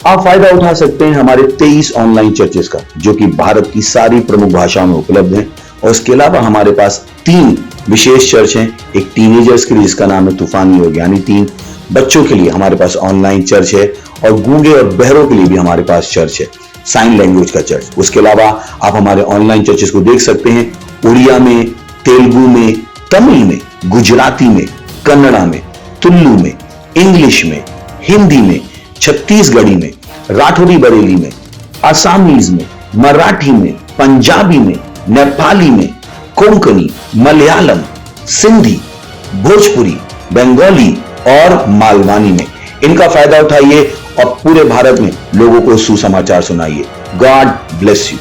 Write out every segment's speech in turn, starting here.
आप फायदा उठा सकते हैं हमारे 23 ऑनलाइन चर्चेस का, जो कि भारत की सारी प्रमुख भाषाओं में उपलब्ध हैं। और इसके अलावा हमारे पास 3 विशेष चर्च हैं। एक टीनेजर्स के लिए जिसका नाम है तूफानी योग यानी 3, बच्चों के लिए हमारे पास ऑनलाइन चर्च है, और गूंगे और बहरों के लिए भी हमारे पास चर्च है, साइन लैंग्वेज का चर्च। उसके अलावा आप हमारे ऑनलाइन चर्चेस को देख सकते हैं उड़िया में, तेलुगु में, तमिल में, गुजराती में, कन्नड़ा में, तुलु में, इंग्लिश में, हिंदी में, छत्तीसगढ़ी में, राठौरी बरेली में, असमीज में, मराठी में, पंजाबी में, नेपाली में, कोंकणी, मलयालम, सिंधी, भोजपुरी, बंगाली और मालवानी में। इनका फायदा उठाइए और पूरे भारत में लोगों को सुसमाचार सुनाइए। God bless you.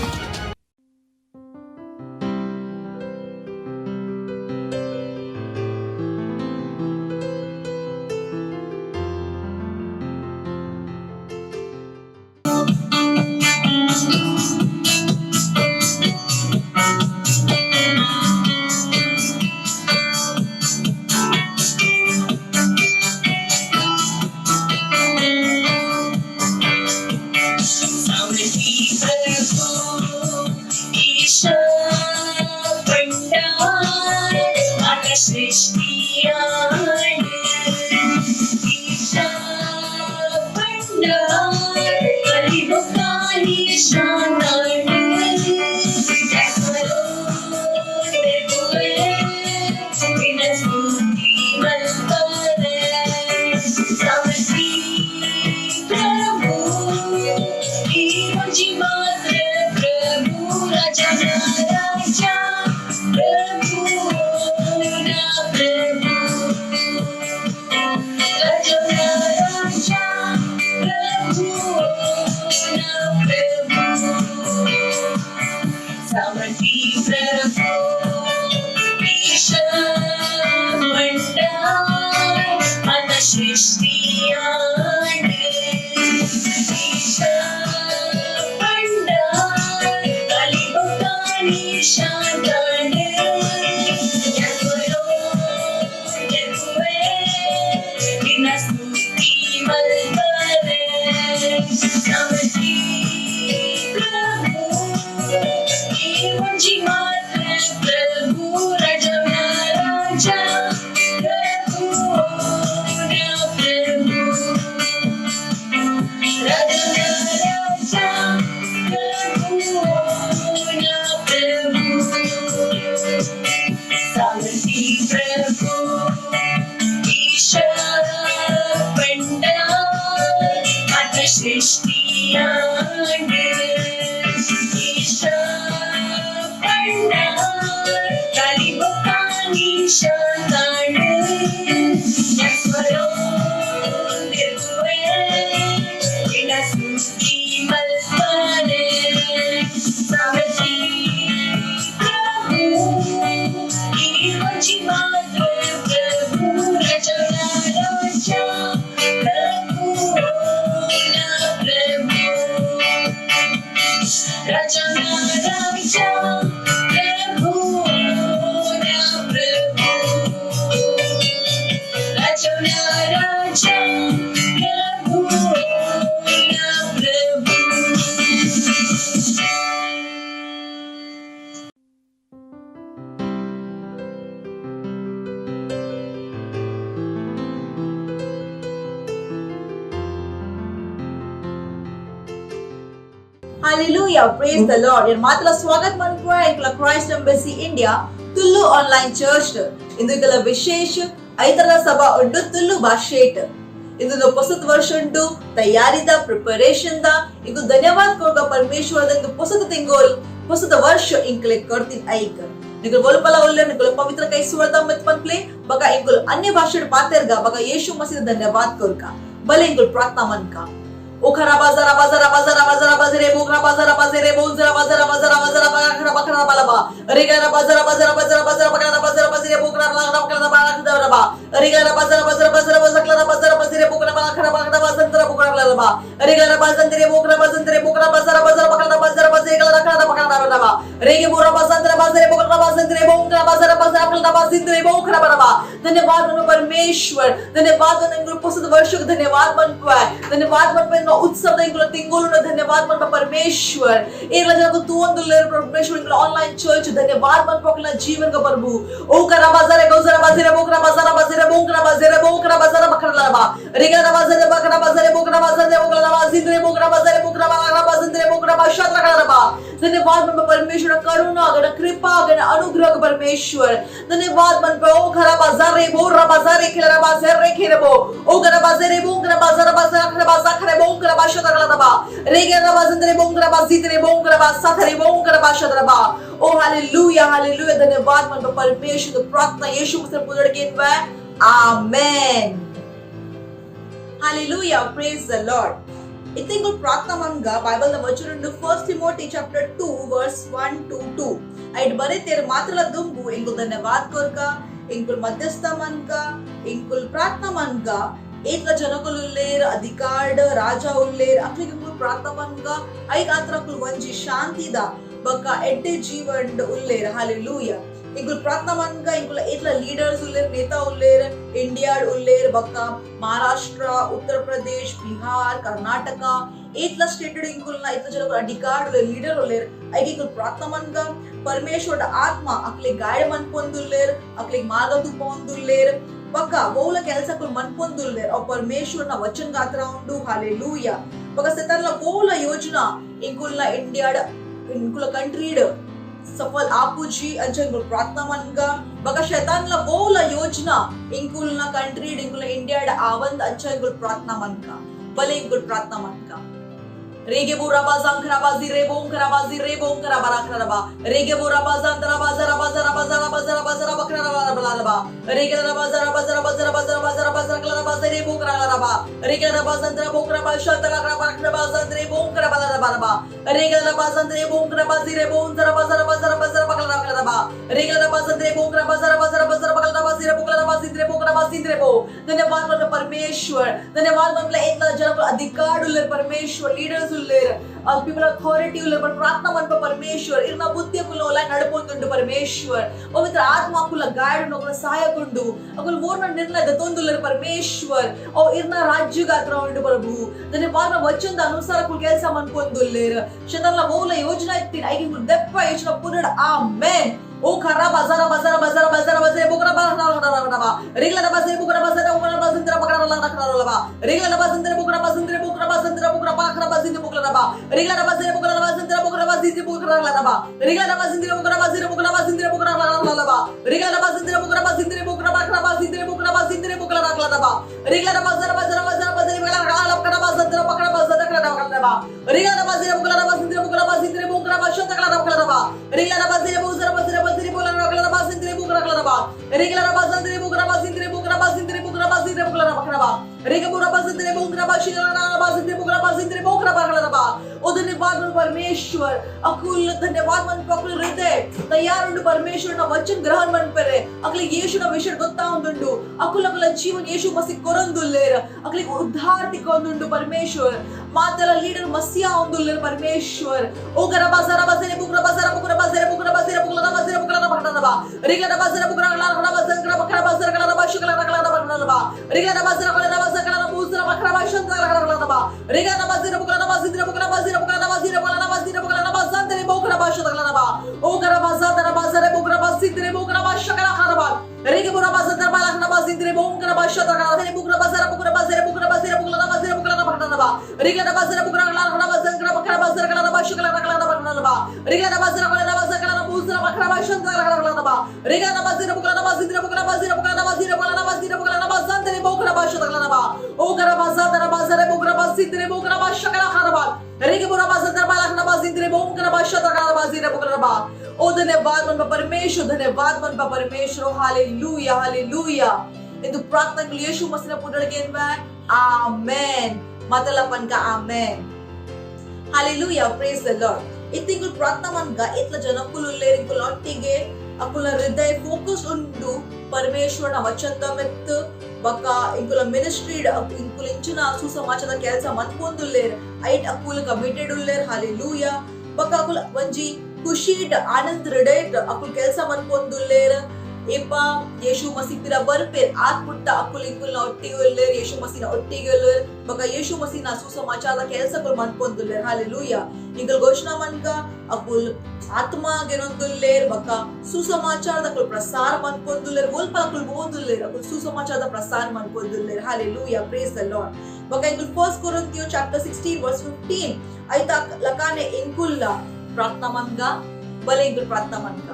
Hallelujah, praise the Lord. Your matla swagat manpura ikla Christ Embassy India Tullu online church. Indu ikala vishesh aitara sabha undu Tullu bhashet. Indu posat varsh undu tayari da preparation da. Iku dhanyavad korga Parmeshwar da indu posat tingol posat varsh inkle kartin aik. Nikul bol pala ulle nikul pavitra kai suwarda mitpan play baka inkul anya bhashet paterga baka Yeshu Masih dhanyavad korka. Bale inkul pratna man ka. Okhara bazara bazara bazara bazara bazare bokhara bazara bazare bonzara bazara bazara bazara bakara bakara balaba rigara bazara bazara bazara bazara bakara bazara bazare bokhara bakara bakara bakara ba rigara bazara bazara bazara bazara bazara bazare bokhara bakara bakara bazara bokhara balaba rigara bazandre bokhara bazara bazara bakara bazara bazare bakara bakara ba rege bora bazandra bazare bokhara bazandre bokhara bazara bazara धन्यवाद मन परमेश्वर धन्यवाद मन इंगुल पुसद वर्ष धन्यवाद मन पाए धन्यवाद मन पे उत्सव इंगुल तिंगुल धन्यवाद मन परमेश्वर एला जब तू अंदुलेर परमेश्वर इंगुल ऑनलाइन चर्च धन्यवाद मन पकला जीवन का प्रभु ओ करा बाजारे गोजरा बाजारे बोकरा बाजारा बाजारे बोकरा बखरा बा रेगा बाजारे बकरा बाजारे बोकरा बाजिंद्रे बोकरा बाजारे बोकरा बाजिंद्रे बोकरा बाशात रखा बा धन्यवाद मन परमेश्वर करुणा गण कृपा गण अनुग्रह परमेश्वर धन्यवाद मन पे ओ खरा बाजारे बोरा बाजारे खिला बाजारे खेरबो ओ करा बाजारे बोकरा बाजारा बाजारा खरा बाजा खरे बोकरा बाशात रखा बा रेगा बाजिंद्रे बोकरा बाजिंद्रे बोकरा बासाथरे बोकरा बाशात रखा ओ हालेलुया हालेलुया धन्यवाद मन पे परमेश्वर प्रार्थना यीशु मसीह पुदड़ के आमेन हालेलुया प्रेज द लॉर्ड इथे इंगुल प्रार्थना मनगा बाइबल ನ ವಚನ 1 Timothy chapter 2 verse 1 to 2 ಐಡ್ ಬರೆतेर ಮಾತ್ರಲ ದುಂಬು ಇಂಗುಲ್ ಧನ್ಯವಾद कोरका इंगुल मध्यस्थ मनका इंगुल प्रार्थना मनगा एक जनकुल उल्लेर अधिकार राजा उल्लेर अक्लिग इंगुल प्रार्थना मनगा ಐ ಆತ್ರಕುಲ್ ವಂಜಿ ಶಾಂತಿದ बका एड्डे जीवन उल्लेर हालेलुया इंगुल प्रार्थना मनगा इंगुल एतला लीडर्स उल्लेर नेता उल्लेर इंडिया उल्लेर बका महाराष्ट्र उत्तर प्रदेश बिहार कर्नाटक एतला स्टेटेड इंगुल ना इतला जन अधिकार उल्लेर लीडर उल्लेर ऐगे इंगुल प्रार्थना मनगा परमेश्वर आत्मा अक्ले गाइड मन पोंदुल्लेर अक्ले मार्ग तुपोंदुल्लेर बका वोला ಕೆಲಸकुल मन पोंदुल्लेर और परमेश्वर ना वचन गात्रा उंडु हालेलुया बका सेतरला वोला योजना इंगुल ना इंडिया इंगुल कंट्री सफल आपुजी अंचे इंगुल प्रार्थना मनगा बका शैतानला वोला योजना इंगुल ना कंट्री इंगुल इंडिया आवंद अंचे इंगुल प्रार्थना मनगा भले इंगुल प्रार्थना मनगा रेगे बोरा बाजां खराबाजी रे बों खराबाजी रे बों खराबारा खराबा रेगे बोरा बाजां तरा बाजारा बाजारा बाजारा बाजारा बाजारा बकरा बला रेगे तरा बाजारा बाजारा बाजारा बाजारा बाजारा बाजारा कला बाजारे रे बों खराबा रेगे तरा बाजां तरा बों खराबा शत तरा बकरा बाजां रे बों खराबा बला रेगे तरा बाजां रे बों खराबाजी रे बों तरा बाजारा बाजारा बाजारा बकला खराबा रेगे तरा बाजां रे बों खराबा बाजारा बाजारा बाजारा बकला बाजी रे बोकला बाजी रे बोकला बाजी रे बो धन्यवाद मन परमेश्वर धन्यवाद मन इतना जन अधिकार उल्लेर परमेश्वर लीडर्स पीपल अथॉरिटी पर प्रार्थना मन परमेश्वर इरना बुद्धि कुला नडपोंदुंडु परमेश्वर पवित्र आत्मा कुला गाइड नोकला सहायक उंडु अकुल मोरना निर्णय दतोंदुल्लेर परमेश्वर और इरना राज्य गात्र उंडु प्रभु धन्यवाद वचन अनुसार कुल ಕೆಲಸ मन पोंदुल्लेर शतनला मौला योजना इत्तिन ಐಗೆ ದೆಪ್ಪ ಯೋಚನೆ ಪುನಡ ಆಮೆನ್ ओ खरा बाजारा बाजारा बाजारा बाजारा बाजारे बोकरा बाजारा बाजारा रेगला बाजारे बोकरा बाजारा बोकरा बाजारा बकरा लगा रेगला बाजारे बोकरा बाजारा बोकरा बाजारा बोकरा पाखरा बाजारे बोकरा बा रेगला बाजारे बोकरा बाजारा बोकरा बाजारे बोकरा लगा रेगला बाजारे बोकरा बाजारे बोकरा बाजारे बोकरा लगा रेगला बाजारे बोकरा बाजारे बोकरा पाखरा बाजारे बोकरा बाजारे बोकरा लगा रेगला बाजारा बाजारा बाजारा बाजारे बोकरा लगा बाजारा पकड़ा बाजारा लगा रेगला बाजारे बोकरा बाजारे बोकरा बाजारे बोकरा बाशा तकला लगा रेगला बाजारे बोकरा बाजारे बाजारे बोकरा लगा बाजारे बोकरा लगा रेगला बाजारे बोकरा बाजारे बोकरा बाजारे बोकरा बाजारे बोकरा लगा रेगे बोरा बाजारे बोकरा बाशिला बाजारे बोकरा बाजारे बोकरा लगा ओ धन्यवाद परमेश्वर अकुल धन्यवाद मन पकल हृदय तैयार उंडु परमेश्वर ना वचन ग्रहण मन परे अकले येशु ना विषय गोत्ता उंडु अकुल अकुल जीवन येशु मसीह कोरंदुल्लेर अकले उद्धार तिकोंदुंडु परमेश्वर मातला लीडर मसीहा उंदुल्लेर परमेश्वर ओ गरा बाजारा बाजारे बोकरा बाजारा बोकरा बाजारे बोकरा बाजारे बोकरा बाजारे बोकरा भटना रेगला बाजारे बोकरा लगा बाजारा बकरा बाजारा कला बाशिकला लगा भटना रेगला बाजारा कला बाजारा कला पूजरा बकरा बाशन लगा रेगला बाजारे बोकरा बाजारे बोकरा बाजारे बोकरा बाजारे बोकरा बाजारे बोकरा बाजारे बोकरा बाशन लगा ओ गरा बाजारा बाजारे बोकरा बाजारे बोकरा बाशकला खरबा रेगे बोरा बाजारा बालकना बाजारे बोकरा बाशा लगा बोकरा बाजारा बोकरा बाजारे बोकरा बाजारे बोकरा बाजारे बोकरा भटना रेगला बाजारे बोकरा लगा बाजारा बकरा बाजारा कला बाशिकला लगा भटना रेगला बाजारा कला बाजारा कला पूजरा बकरा बाशन लगा रेगला बाजारे बोकरा बाजारे बोकरा बाजारे बोकरा बाजारे बोकरा बाजारे बोकरा बाजारे बोकरा बाशा लगा ओ गरा बाजारा बाजारे बोकरा बाजारे बोकरा बाशकला खरबा रेगे बोरा बाजारा बालकना बाजारे बोकरा बाशा लगा बाजारे बोकरा ओ धन्यवाद मन परमेश्वर धन्यवाद मन परमेश्वर हालेलुया हालेलुया इंदु प्रार्थना के लिए यीशु मसीह पुनर गेन में आमेन मतलपन का amen hallelujah praise the Lord इतिकुल प्रार्थना मन गा इतला जनकुल लेरिकुल ऑट्टिगे अकुल हृदय फोकस उंडु परमेश्वर ना वचन तमेत बका इंकुल मिनिस्ट्री इंकुल इंचुना सुसमाचार ಕೆಲಸ ಮನ್ಪೊಂದುಲ್ಲೇರ್ ಐಟ್ ಅಕುಲ್ ಕಮಿಟೆಡ್ ಉಲ್ಲೇರ್ ಹಾಲೆಲೂಯಾ ಬಕ ಅಕುಲ್ ವಂಜಿ ಖುಷಿಡ್ ಆನಂದ ಹೃದಯ ಅಕುಲ್ ಕೆಲಸ ಮನ್ಪೊಂದುಲ್ಲೇರ್ ಏಪ ಯೇಸು ಮಸೀ ಪಿರ ಬರ್ಪೇರ್ ಆತ್ಮುಟ್ಟ ಅಕ್ಕುಲ್ ಇಂಕುಲ್ನ ಒಟ್ಟಿಗೆ ಯೇಸು ಮಸೀನ ಒಟ್ಟಿಗೆ ಬಕ ಯೇಸು ಮಸೀನ ಸುಸಮಾಚಾರದ ಕೆಲಸಗಳು ಮನ್ಪೊಂದುಲ್ಲೇರ್ ಹಾಲೆಲೂಯಾ ಇಂಕಲ್ ಘೋಷಣಾ ಮನ್ಕ ಅಕ್ಕುಲ್ ಆತ್ಮ ಗೆನೊಂದುಲ್ಲೇರ್ ಬಕ ಸುಸಮಾಚಾರದ ಅಕ್ಕುಲ್ ಪ್ರಸಾರ ಮನ್ಪೊಂದುಲ್ಲೇರ್ ಒಲ್ಪ ಅಕ್ಕುಲ್ ಓದುಲ್ಲೇರ್ ಅಕ್ಕುಲ್ ಸುಸಮಾಚಾರದ ಪ್ರಸಾರ ಮನ್ಪೊಂದುಲ್ಲೇರ್ ಹಾಲೆಲೂಯಾ ಪ್ರೇಸ್ ದ ಲಾರ್ಡ್ ಬಕ ಇಂಕುಲ್ 1 ಕೊರಿಂಥಿಯೋ ಚಾಪ್ಟರ್ 16 ವರ್ಸ್ 15 ಐತ ಲಕಾನೆ ಇಂಕುಲ್ಲ ಪ್ರಾರ್ಥನಾ ಮನ್ಗ ಬಲೆ ಇಂಕುಲ್ ಪ್ರಾರ್ಥನಾ ಮನ್ಕ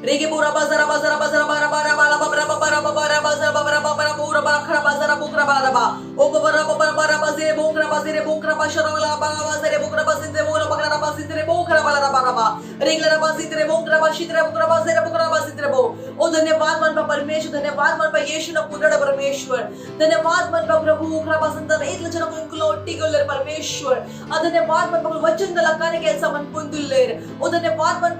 रेगे बोरा बाजारा बाजारा बाजारा बारा बारा बाला बारा बारा बारा बाजारा बारा बारा बोरा बारा खरा बाजारा बोकरा बारा बा ओ बारा बारा बारा बाजे बोकरा बाशरा वाला बारा बाजारे बोकरा बाजिंदे बोरा बारा बाजिंदे बोकरा बारा बारा बा रेगला बाजिंदे बोकरा बाशित्रे बोकरा बाजिंदे बो ओ धन्यवाद मन परमेश्वर धन्यवाद मन यीशु न पुनड़ परमेश्वर धन्यवाद मन प्रभु बोकरा बाजिंदे एक जन को इनको ಒಟ್ಟಿಗೆ परमेश्वर आ धन्यवाद मन वचन लकाने ಕೆಲಸ मन ಪೊಂದುಲ್ಲೇರ್ ओ धन्यवाद मन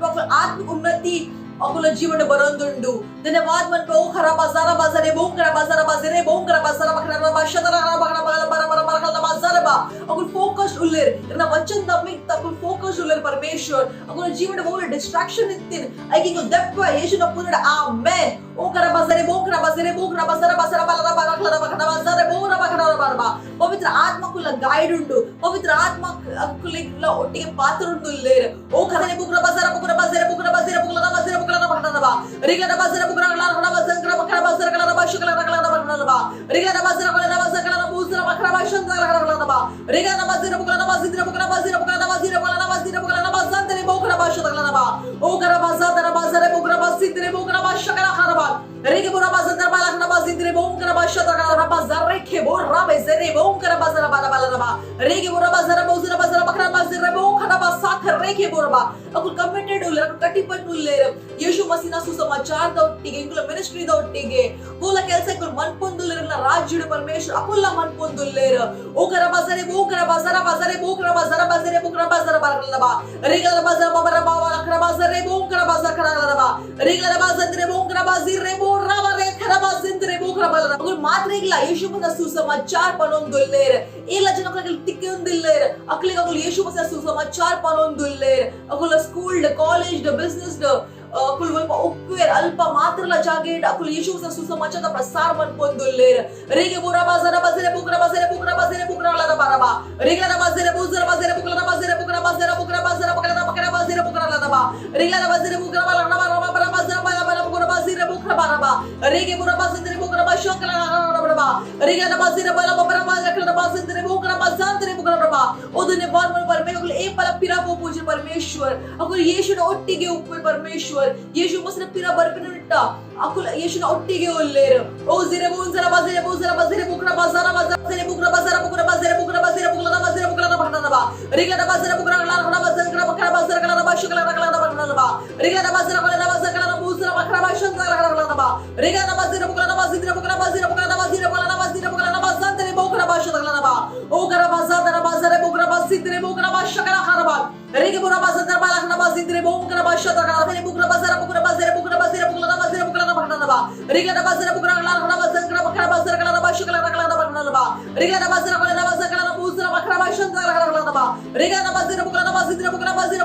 आत्मिक उन्नति अकुल जीवन बरंदुंडु धन्यवाद मन पे ओ खरा बाजारा बाजारे बोंकरा बाजारा बाजारे बोंकरा बाजारा बखरा बाशतरा बखरा बारा बारा बारा बाजारा बा अकुल फोकस उल्लेर इतना वचन दमिक तकुल फोकस उल्लेर परमेश्वर अकुल जीवन बोल डिस्ट्रैक्शन इत्तिन आई को दप्प यीशु न पुनड़ आमेन ओ खरा बाजारे बोंकरा बाजारा बाजारा बारा बारा बखरा बाजारे बोरा बखरा बारा पवित्र आत्मा कुल गाइड उंडु पवित्र आत्मा अकुल ಒಟ್ಟಿಗೆ ಪಾತ್ರ ಉಂಡುಲ್ಲೇರ್ ओ खरा बोकरा बाजारा बोकरा रिगला बाजार बुकरा कला बाजार बखरा बाजार कला बाशकला कला बखरा रिगला बाजार कला बाजार कला बूसरा बखरा बाशन कला रिगला बाजार बुकरा बाजार बोकरा बाशकला ओ करा बाजार बुकरा बाशकला खरबा रेगे बुरा बाजार बाला बाजिंद्रे बोकरा बाशकला बाजार रेखे बोरा बेजरे बोकरा बाजार बाला बाला रेगे बुरा बाजार बखरा बाजार बोकरा बासाखर रेखे बोरबा अकुल कमिटेड उल्लेर कटिपಟ್ಟು ಉಲ್ಲೇರ್ ಯೇಸು ಮಸೀನ ಸುಸಮಾಚಾರ ದೊಟ್ಟಿಗೆ ಇಂಗುಲ ಮಿನಿಸ್ಟ್ರಿ ದೊಟ್ಟಿಗೆ ಪೂಲ ಕೆಲಸಕ್ಕೆ ಮನ್ಪೊಂದುಲ್ಲೇರ್ ರಾಜ್ಯದ ಪರಮೇಶ್ವರ ಅಕುಲ್ಲ ಮನ್ಪೊಂದುಲ್ಲೇರ್ ಓಕರ ಬಾಜರೆ ಬೋಕರ ಬಾಜರ ಬಾಜರೆ ಬೋಕರ ಬಾಜರ ಬಾಜರೆ ಬೋಕರ ಬಾಜರ ಬಾರಲಬಾ ರಿಗಲ ಬಾಜರ ಬಾಬರ ಬಾವ ಅಕರ ಬಾಜರೆ ಬೋಕರ ಬಾಜರ ಕರಲಬಾ ರಿಗಲ ಬಾಜಂದ್ರೆ ಬೋಕರ ಬಾಜಿರೆ ಬೋರ ಬಾರೆ ಖರ ಬಾಜಿಂದ್ರೆ ಬೋಕರ ಬಾಲರ ಅಕುಲ್ ಮಾತ್ರ ಇಲ್ಲ ಯೇಸು ಮಸೀನ ಸುಸಮಾಚಾರ ಪನೊಂದುಲ್ಲೇರ್ ಇಲ್ಲ ಜನಗಳಿಗೆ ತಿಕ್ಕೊಂದಿಲ್ಲೇರ್ ಅಕಲಿಗೆ ಅಕುಲ್ ಯೇಸು ಮಸೀನ ಸುಸಮಾಚಾರ ಪನೊಂದುಲ್ಲೇರ್ ಅಕುಲ್ स्कूल कॉलेज बिजनेस अकुल उक्वेर अल्प मात्रला जागेट अकुल यीशु सुसमाचार प्रसार मन्पोंदुल्लेर रेगे बोरा बाजारा बाजारे बुकरा ला बाराबा रेगला बाजारे बुकरा ला बाजारा बखरा बुकरा ला बा रेगला बाजारे बुकरा ला बारा बाजारा बाला बुकरा बाजारे बुकरा बाराबा रेगे बोरा बाजारे बुकरा बाशकला बाराबा रेगला बाजारे बाला बारा बाजारे बुकरा बाजारे बुकरा बा ओ धन्यवाद मन परमेश्वर ए पल पिरा को पूज्य परमेश्वर अकुल यीशु न ಒಟ್ಟಿಗೆ ಉಪ್ಪೆ परमेश्वर यीशु मसर पिरा बरपिनुट्ಟ अकुल यीशु न ಒಟ್ಟಿಗೆ ಒಲ್ಲೇರ್ ओ जिरे बोंजरा बाजारे बुकरा बाजारा बाजारे बुकरा बाजारा बुकरा बुकरा भटनबा रिगला बाजारे बुकरा ला बाजारा बखरा बाजारा कला बाशकला भटनबा रिगला बाजारा कला बूसरा बखरा बाशन कला रिगला बाजारे बुकरा बाजारे बाजारे बुकरा बाशकला ओ करा बाजारे बुकरा बाशकला खरबा रेगे बुरा बाजार बाला बाजिंद्रे बोकरा बाशकला खरबा बुकरा बाजारा बुकरा भटनबा रिगला बाजारे बुकरा ला बाजारा बखरा बाजारा कला बाशकला भटनबा रिगला बाजारा कला बूसरा बखरा बाशन कला रिगला बाजारे बुकरा बाजिंद्रे बोकरा बाजारे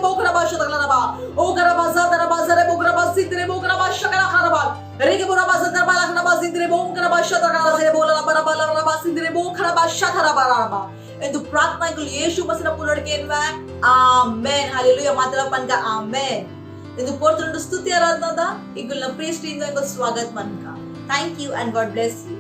बोकरा बाशकला ओ करा बाजारे बुकरा बाशकला खरबा रेगे बुरा बाजार बाला बाजिंद्रे बोकरा बाशकला बोला बारा बाजिंद्रे बोकरा बाशकला बाराबा ಎಂದು ಪ್ರಾರ್ಥನೆಗಳು ಯೇಸು ಮಸೀನ ಪುನರ್ಕೆನ್ವಾ ಆಮೆನ್ ಹalleluya ಮಾತ್ರ ಪನ್ಕ ಆಮೆನ್ ಎಂದು ಪೋರ್ತುಂಡು ಸ್ತುತಿ ಆರಾಧನದ ಇಗುಲ್ನ ಪ್ರೀಸ್ಟ್ ಇಂದ ಇಂಗ ಸ್ವಾಗತ ಮನ್ಕ thank you and God bless you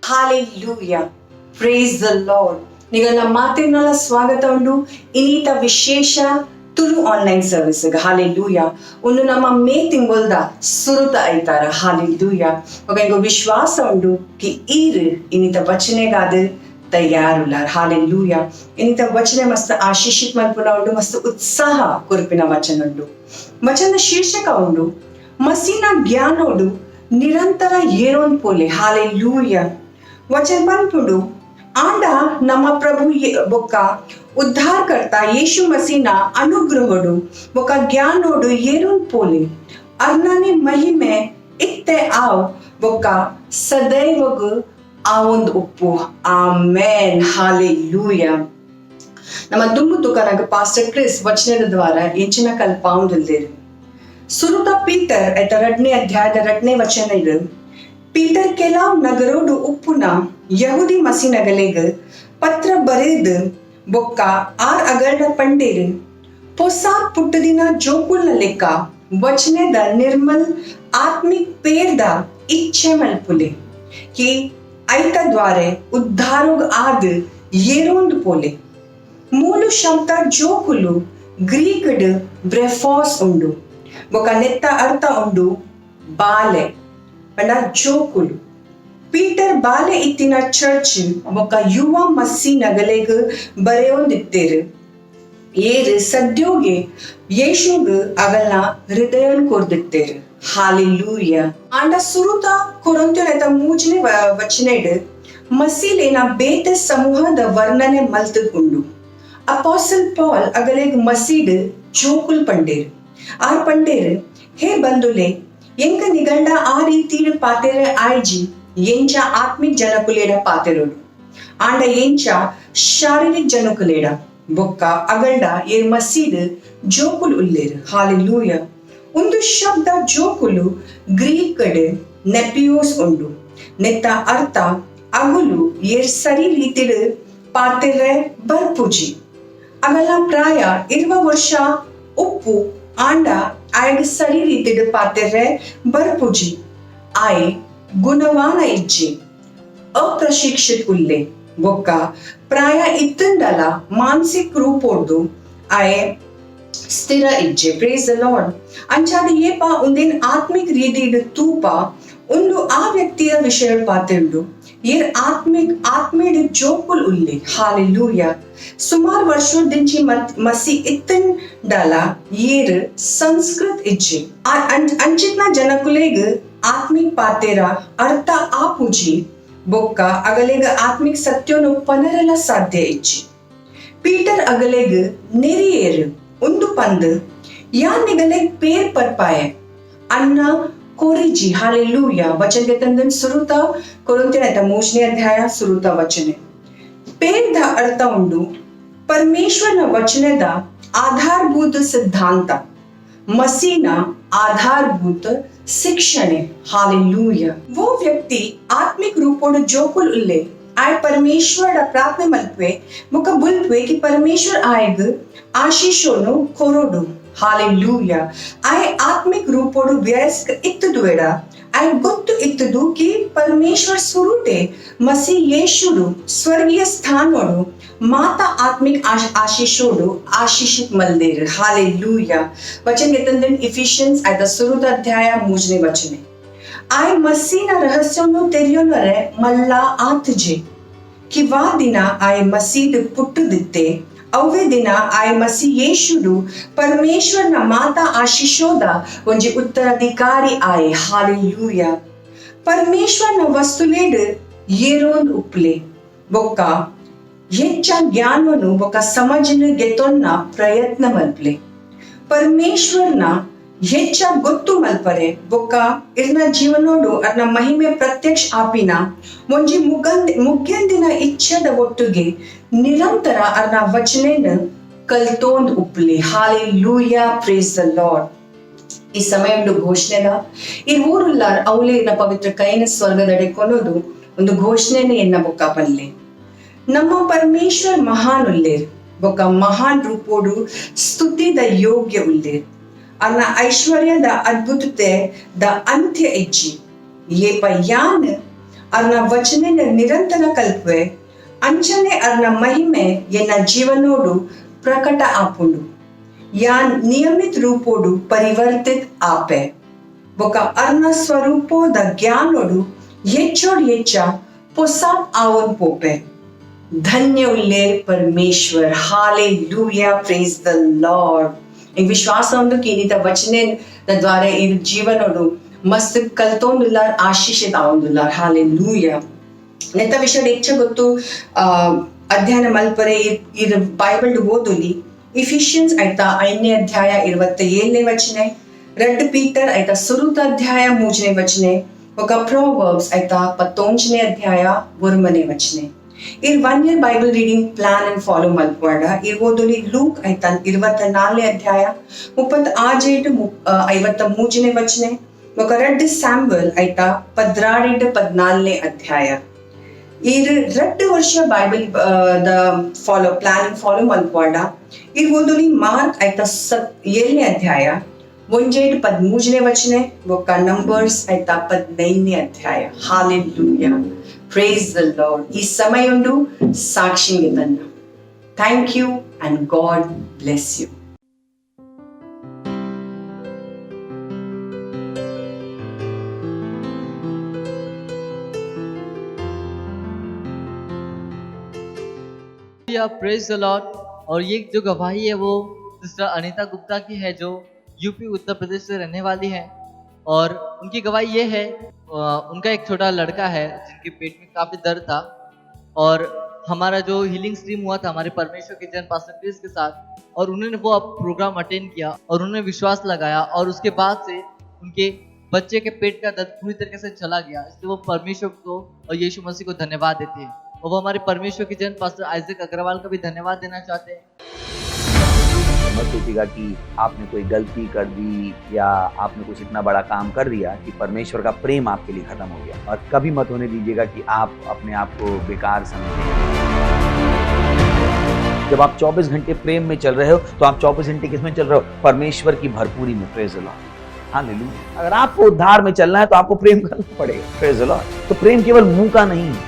Hallelujah. Praise the Lord. ನಿಗಲ ಮಾತಿನಲ್ಲ ಸ್ವಾಗತ ಉಂಡು ಇನ್ನೀತ ವಿಶೇಷ ತುಳು ಆನ್ಲೈನ್ ಸರ್ವಿಸ್ ಹಾಲೆಲೂಯ ಒಂದು ನಮ್ಮ ಮೇ ತಿಂಗೊಲ್ದ ಸುರುತ ಐತಾರ ಹಾಲೆಲೂಯ ಒಗ ವಿಶ್ವಾಸ ಉಂಡು ಕಿ ಈರ್ ಇನ್ನಿತ ವಚನೆಗಾದ ತಯಾರುಲ್ಲ ಹಾಲೆಲೂಯ ಇನ್ನಿತ ವಚನೆ ಮಸ್ತ್ ಆಶೀಷಿತ್ ಮಲ್ಪುನ ಉಂಡು ಮಸ್ತ್ ಉತ್ಸಾಹ ಕುರುಪಿನ ವಚನ ಉಂಡು ವಚನ ಶೀರ್ಷಕ ಉಂಡು ಮಸಿನ ಜ್ಞಾನೋಡು ನಿರಂತರ ಏರೋನ್ ಪೋಲೆ ಹಾಲೆಲೂಯ वचन पनपुंडु आंडा नम्मा प्रभु बೊಕ್ಕ उद्धारकर्ता यीशु मसीना अनुग्रहोडु बೊಕ್ಕ ज्ञानोडु येरुन पोले अर्नाने महिमे इत्ते आव बೊಕ್ಕ सदैवग आवೊಂದು ಉಪ್ಪು आमेन हालेलूया ನಮ್ಮ ದುಮ್ಮು ತುಕನಗ ಪಾಸ್ಟರ್ ಕ್ರಿಸ್ ವಚನದ ದ್ವಾರ ಎಂಚಿನ ಕಲ್ಪಾಂದಿಲ್ಲೇರು ಸುರುತ ಪೀಟರ್ ಎತ 2ನೇ ಅಧ್ಯಾಯದ 2ನೇ ವಚನ ಇದು पीटर केलाव नगरोडु उಪ್ಪುನ यहूदी मसीनगलेग पत्र बरेद बೊಕ್ಕ आर अगर्ड पंडेर पोसाक पुಟ್ಟदिನ ಜೋಕುಲ್ನ ಲೆಕ್ಕ वचनेದ निर्मल आत्मिक पेरद इच्छे मल्पुले कि ऐक द्वारे उद्धारोग आद येरोंद पोले मूलु शब्द ಜೋಕುಲು ಗ್ರೀಕ್ಡ್ ಬ್ರೆಫೋಸ್ ಉಂಡು ಬೊಕ್ಕ ನೆತ್ತ ಅರ್ಥ ಉಂಡು ಬಾಲೆ पंडा ಜೋಕುಲು ಪೀಟರ್ ಬಾಲೆ ಇತ್ತಿನ ಚರ್ಚ್ ಬೊಕ್ಕ ಯುವ ಮಸ್ಸಿ ನಗಲೆಗ್ ಬರೆಯೊಂದಿತ್ತೇರು ಏರು ಸದ್ಯೋಗೆ ಯೇಶುಗ್ ಅಗಲ್ನ ಹೃದಯನ್ ಕೊರ್ದಿತ್ತೇರು ಹಾಲೆಲೂಯ ಆಂಡ ಸುರುತ ಕೊರಿಂಥಿಯದ 3ನೇ ವಚನೆಡ್ ಮಸ್ಸಿಲೇನ ಬೇತೆ ಸಮೂಹದ ವರ್ಣನೆ ಮಲ್ತುಂಡು ಅಪೋಸ್ಟಲ್ ಪಾಲ್ ಅಗಲೆಗ್ ಮಸ್ಸಿಡ್ ಜೋಕುಲ್ पंडेर आर पंडेर हे बंदुले ಎಂಕ ನಿಗಂಡ ಆ ರೀತಿ ಪಾತೆರೆ ಆಯ್ಜಿ ಎಂಚ ಆತ್ಮಿಕ್ ಜನಕುಲೇಡ ಪಾತೆರೋಡು ಆಂಡ ಎಂಚ ಶಾರೀರಿಕ್ ಜನಕುಲೇಡ ಬೊಕ್ಕ ಅಗಲ್ಡ ಏರ್ ಮಸೀದ್ ಜೋಕುಲ್ ಉಲ್ಲೇರು ಹಾಲೆಲೂಯ ಒಂದು ಶಬ್ದ ಜೋಕುಲು ಗ್ರೀಕಡ್ ನೆಪಿಯೋಸ್ ಉಂಡು ನೆತ್ತ ಅರ್ಥ ಅಗುಲು ಏರ್ ಸರಿ ರೀತಿಡ್ ಪಾತೆರೆ ಬರ್ಪುಜಿ ಅಗಲ ಪ್ರಾಯ 20 ವರ್ಷ ಉಪ್ಪು आंडा आयग सरी रीतिड पातेरे बरपुजी आय गुणवान इज्जे अप्रशिक्षित उल्ले बೊಕ್ಕ प्राय इत्तंडला मानसिक रूपोर्दु आय स्थिर इज्जे प्रेज द लॉर्ड अंचाद येपा उंदिन आत्मिक रीतिड तूपा ಒಂದು ಆ ವ್ಯಕ್ತಿಯ ವಿಷಯ ಪಾತೆಂಡು ಏರ್ ಆತ್ಮೀಯ ಜೋಕುಲ್ ಉಲ್ಲೆ ಹಾಲೆಲೂಯ ಸುಮಾರು ವರ್ಷದಿಂಚಿ ಮಸಿ ಇತ್ತನ್ ಡಾಲ ಏರ್ ಸಂಸ್ಕೃತ್ ಇಜ್ಜೆ ಅಂಚಿತ್ನ ಜನಕುಲೆಗ್ ಆತ್ಮಿಕ್ ಪಾತೆರ ಅರ್ಥ ಆಪುಜಿ ಬೊಕ್ಕ ಅಗಲೆಗ ಆತ್ಮಿಕ್ ಸತ್ಯನು ಪನರಲ ಸಾಧ್ಯ ಇಜ್ಜಿ ಪೀಟರ್ ಅಗಲೆಗ್ ನೆರಿಯೇರ್ ಒಂದು ಪಂದ್ ಯಾನ್ ನಿಗಲೆಗ್ ಪೇರ್ ಪರ್ಪಾಯ ಅನ್ನ कोरिजी हालेलुया वचन के तंदन सुरुता कोरिन्थियन ऐता 3ನೇ ಅಧ್ಯಾಯ ಸುರುತ ವಚನೆ ಪೇರ್ದ ಅರ್ಥ ಉಂಡು ಪರಮೇಶ್ವರನ ವಚನದ ಆಧಾರಭೂತ ಸಿದ್ಧಾಂತ ಮಸೀನ ಆಧಾರಭೂತ ಶಿಕ್ಷಣೆ हालेलुया वो व्यक्ति आत्मिक रूपोड जोकुल उल्ले आय परमेश्वर प्रार्थने मल्पे मुका बुल्पे कि परमेश्वर आएग आशीषोनु कोरोडु हालेलुया आय आत्मिक रूपोಡು व्यस्क इत्तुवेಡ आय ಗೊತ್ತು ಇತ್ತದು कि परमेश्वर सुरुटे मसी येशुಡು स्वर्गीय स्थानोಡು माता आत्मिक आशीषोಡು आशीषित मल्देर हालेलुया वचन ಗೆತಂದನ್ ಇಫಿಷಿಯನ್ಸ್ ಆಯ್ತ ಸುರುತ ಅಧ್ಯಾಯ 3ನೇ ವಚನೆ आय मसीना रहस्योनु ತೆರೆಯೋನರೆ ಮಲ್ಲ ಆತ್ಜೆ कि वा दिन आय मसीद पुट्टु दित्ते अवे दिन आय मसी येशुडु परमेश्वर न माता आशीषोद ಒಂಜಿ ಉತ್ತರಾಧಿಕಾರಿ आय हालेलुया परमेश्वर न वस्तुलेड येरोन उपले ಬೊಕ್ಕ ಹೆಚ್ಚ ಜ್ಞಾನವನ್ನು ಬೊಕ್ಕ ಸಮಜನ ಗೆತೊನ್ನ ಪ್ರಯತ್ನ ಮಲ್ಪಲೆ ಪರಮೇಶ್ವರನ ಹೆಚ್ಚ ಗೊತ್ತು ಮಲ್ಪರೆ ಬೊಕ್ಕ ಇರ್ನ ಜೀವನೋಡು ಅರ್ನ ಮಹಿಮೆ ಪ್ರತ್ಯಕ್ಷ ಆಪಿನ ಒಂಜಿ ಮುಗ್ಗಂದಿನ ಇಚ್ಛೆದ ಒಟ್ಟುಗೆ ನಿರಂತರ ಅರ್ನ ವಚನೆನ ಕಲ್ತೋಂದ್ ಉಪ್ಲೆ ಹಾಲೆಲೂಯಾ ಪ್ರೇಸ್ ದ ಲಾರ್ಡ್ ಈ ಸಮಯಂಡು ಘೋಷಣೆದ ಈ ಊರುಲ್ಲಾರ್ ಅವಲೇನ ಪವಿತ್ರ ಕೈನ ಸ್ವರ್ಗದಡೆ ಕೊನೋದು ಒಂದು ಘೋಷಣೆನೆ ಎನ್ನ ಬೊಕ್ಕ ಪಲ್ಲೆ ನಮ್ಮ ಪರಮೇಶ್ವರ್ ಮಹಾನ್ ಉಲ್ಲೇರ್ ಬೊಕ್ಕ ಮಹಾನ್ ರೂಪೋಡು ಸ್ತುತಿದ ಯೋಗ್ಯ ಉಲ್ಲೇರ್ ಅನ್ನ ಐಶ್ವರ್ಯದ ಅದ್ಭುತತೆ ದ ಅಂತ್ಯ ಇಜ್ಜಿ ಏಪ ಯಾನ್ ಅರ್ನ ವಚನೆನ ನಿರಂತರ ಕಲ್ಪೆ ಅಂಚನೆ ಅರ್ನ ಮಹಿಮೆ ಎನ್ನ ಜೀವನೋಡು ಪ್ರಕಟ ಆಪುಂಡು ಯಾನ್ ನಿಯಮಿತ ರೂಪೋಡು ಪರಿವರ್ತಿತ ಆಪೆ ಬೊಕ ಅರ್ನ ಸ್ವರೂಪೋದ ಜ್ಞಾನೋಡು ಹೆಚ್ಚೋಡ್ ಹೆಚ್ಚ ಪೊಸಾತ್ ಆವನ್ ಪೋಪೆ धन्य उल्लेर परमेश्वर हालेलुया प्रेज द लॉर्ड एक विश्वास उंडु कि इनित वचने द्वारा इ जीवनोडु मस्त कल्तोंदुल्लार आशीषित आवुंदुल्लार हालेलुया नेता विषय ಹೆಚ್ಚ ಗೊತ್ತು ಅಧ್ಯಯನ ಮಲ್ಪರೆ ಇರ ಬೈಬಲ್ ಓದೋಲಿ ಇಫಿಷಿಯನ್ಸ್ ಆಯ್ತಾ 5ನೇ ಅಧ್ಯಾಯ 27ನೇ ವಚನೆ 2 ಪೀಟರ್ ಆಯ್ತಾ ಸುರುತ ಅಧ್ಯಾಯ 3ನೇ ವಚನೆ ఒక ಪ್ರೊವರ್ಬ್ಸ್ ಆಯ್ತಾ 15ನೇ ಅಧ್ಯಾಯ 1ನೇ ವಚನೆ ಇರ್ 1 year Bible reading plan and follow ಮಲ್ಪವಾಡ ಇರ್ಬೋದೊಲಿ ಲೂಕ್ ಆಯ್ತಾ 24ನೇ ಅಧ್ಯಾಯ 36 53ನೇ ವಚನೆ ఒక 2 ಸ್ಯಾಮ್ಯುಯಲ್ ಆಯ್ತಾ 16 ಅಧ್ಯಾಯ ಇರ್ 2 ವರ್ಷ ಬೈಬಲ್ ದ ಫಾಲೋ ಪ್ಲಾನ್ ಅಂಡ್ ಫಾಲೋ ಮಲ್ಪವಾಡ ಇರ್ಬೋದೊಲಿ ಮಾರ್ಕ್ ಆಯ್ತಾ 7ನೇ ಅಧ್ಯಾಯ 13ನೇ ವಚನೆ ఒక ನಂಬರ್ಸ್ ಆಯ್ತಾ 15ನೇ ಅಧ್ಯಾಯ ಹಾಲೆಲೂಯಾ Praise the Lord. ಈ ಸಮಯಂಡು ಸಾಕ್ಷಿಗೆ ತನ್ನ. Thank you and God bless you. Praise the Lord. और ये जो गवाही है वो सिस्टर अनीता गुप्ता की है जो यूपी उत्तर प्रदेश से रहने वाली है। और उनकी गवाही ये है, उनका एक छोटा लड़का है जिनके पेट में काफ़ी दर्द था और हमारा जो हीलिंग स्ट्रीम हुआ था हमारे परमेश्वर के जन पास्टर क्रिस के साथ, और उन्होंने वो प्रोग्राम अटेंड किया और उन्होंने विश्वास लगाया और उसके बाद से उनके बच्चे के पेट का दर्द पूरी तरीके से चला गया। इसलिए वो परमेश्वर को और यीशु मसीह को धन्यवाद देते हैं और वो हमारे परमेश्वर के जन पास्टर आइजक अग्रवाल का भी धन्यवाद देना चाहते हैं। मत सोचिएगा कि आपने कोई गलती कर दी या आपने कुछ इतना बड़ा काम कर दिया कि परमेश्वर का प्रेम आपके लिए खत्म हो गया, और कभी मत होने दीजिएगा कि आप अपने आप को बेकार समझें। जब आप 24 घंटे प्रेम में चल रहे हो तो आप 24 घंटे किस में चल रहे हो? परमेश्वर की भरपूरी में। Praise the Lord, hallelujah. अगर आपको उद्धार में चलना है तो आपको प्रेम करना पड़ेगा। Praise the Lord. तो प्रेम केवल मुंह का नहीं है,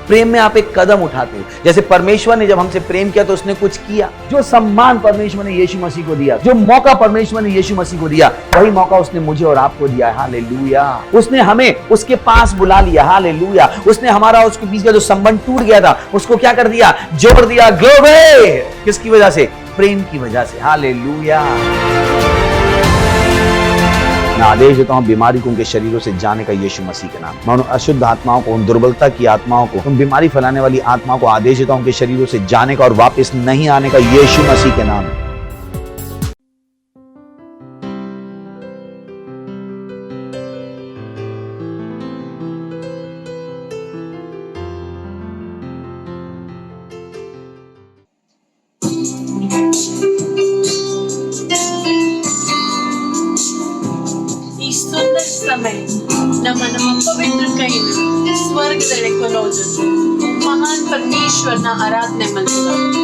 प्रेम में आप एक कदम उठाते हो। जैसे परमेश्वर ने जब हमसे प्रेम किया तो उसने कुछ किया। जो सम्मान परमेश्वर ने यीशु मसीह को दिया, जो मौका परमेश्वर ने यीशु मसीह को दिया, वही मौका उसने मुझे और आपको दिया। हालेलुया। उसने हमें उसके पास बुला लिया। हालेलुया। उसने हमारा उसके बीच का जो संबंध टूट गया था उसको क्या कर दिया? जोड़ दिया। ग्लोरी। किसकी वजह से? प्रेम की वजह से। हालेलुया। मैं आदेश देता हूं बीमारी को उनके शरीरों से जाने का यीशु मसीह के नाम। मैं उन अशुद्ध आत्माओं को, उन दुर्बलता की आत्माओं को, उन बीमारी फैलाने वाली आत्माओं को आदेश देता हूं उनके शरीरों से जाने का और वापस नहीं आने का यीशु मसीह के नाम। ಈ ಸುಂದರ ಸಮಯ ನಮ್ಮ ಪವಿತ್ರ ಕೈನ ಸ್ವರ್ಗದಲ್ಲಿ ಕೊಡೋದು ಮಹಾನ್ ಪರಮೇಶ್ವರನ ಆರಾಧನೆ ಮಾಡ್ತಾರೆ.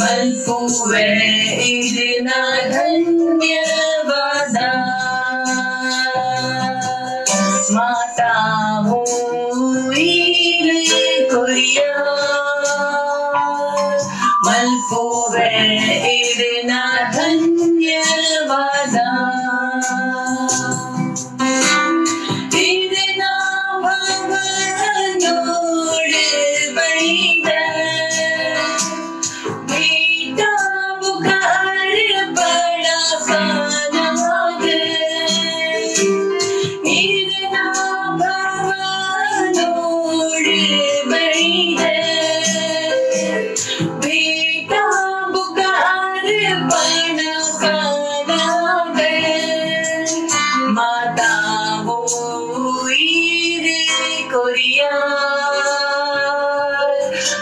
ಮಲ್ಪುವೆ ಇದನ ಧನ್ಯವಾದ ಮಾತಾವು ಕೊಯ್ಯ ಮಲ್ಪುವೆ ಇದನ ಧನ್ಯವಾದ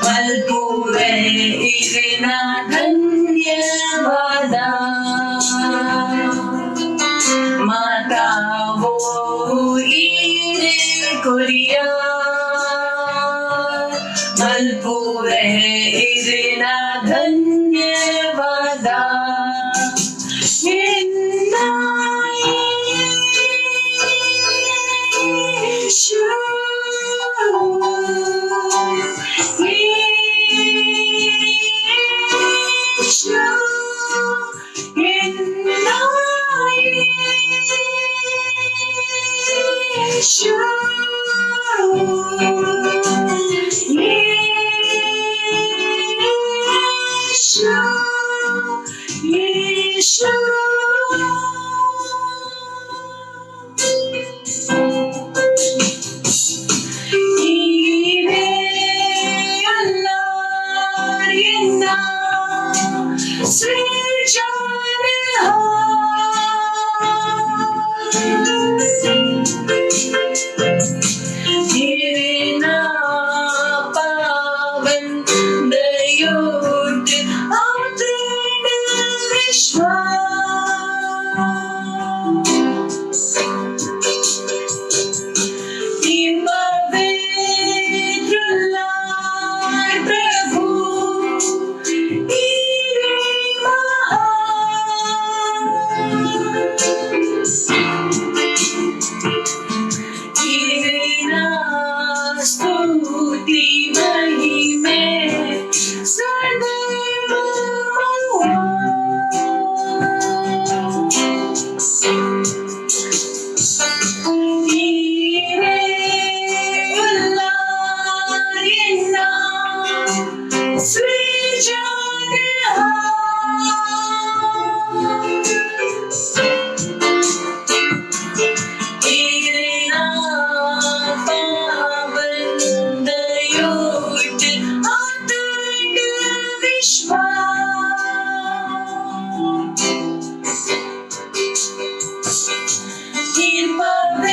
ಮಲ್ಪುವೆ ಇದನ ಧನ್ಯವಾದ ಮಾತಾವೋ ಈರೆ ಕೊರಿಯ ಮಲ್ಪುವೆ ಇದನ ಧನ್ಯವಾದ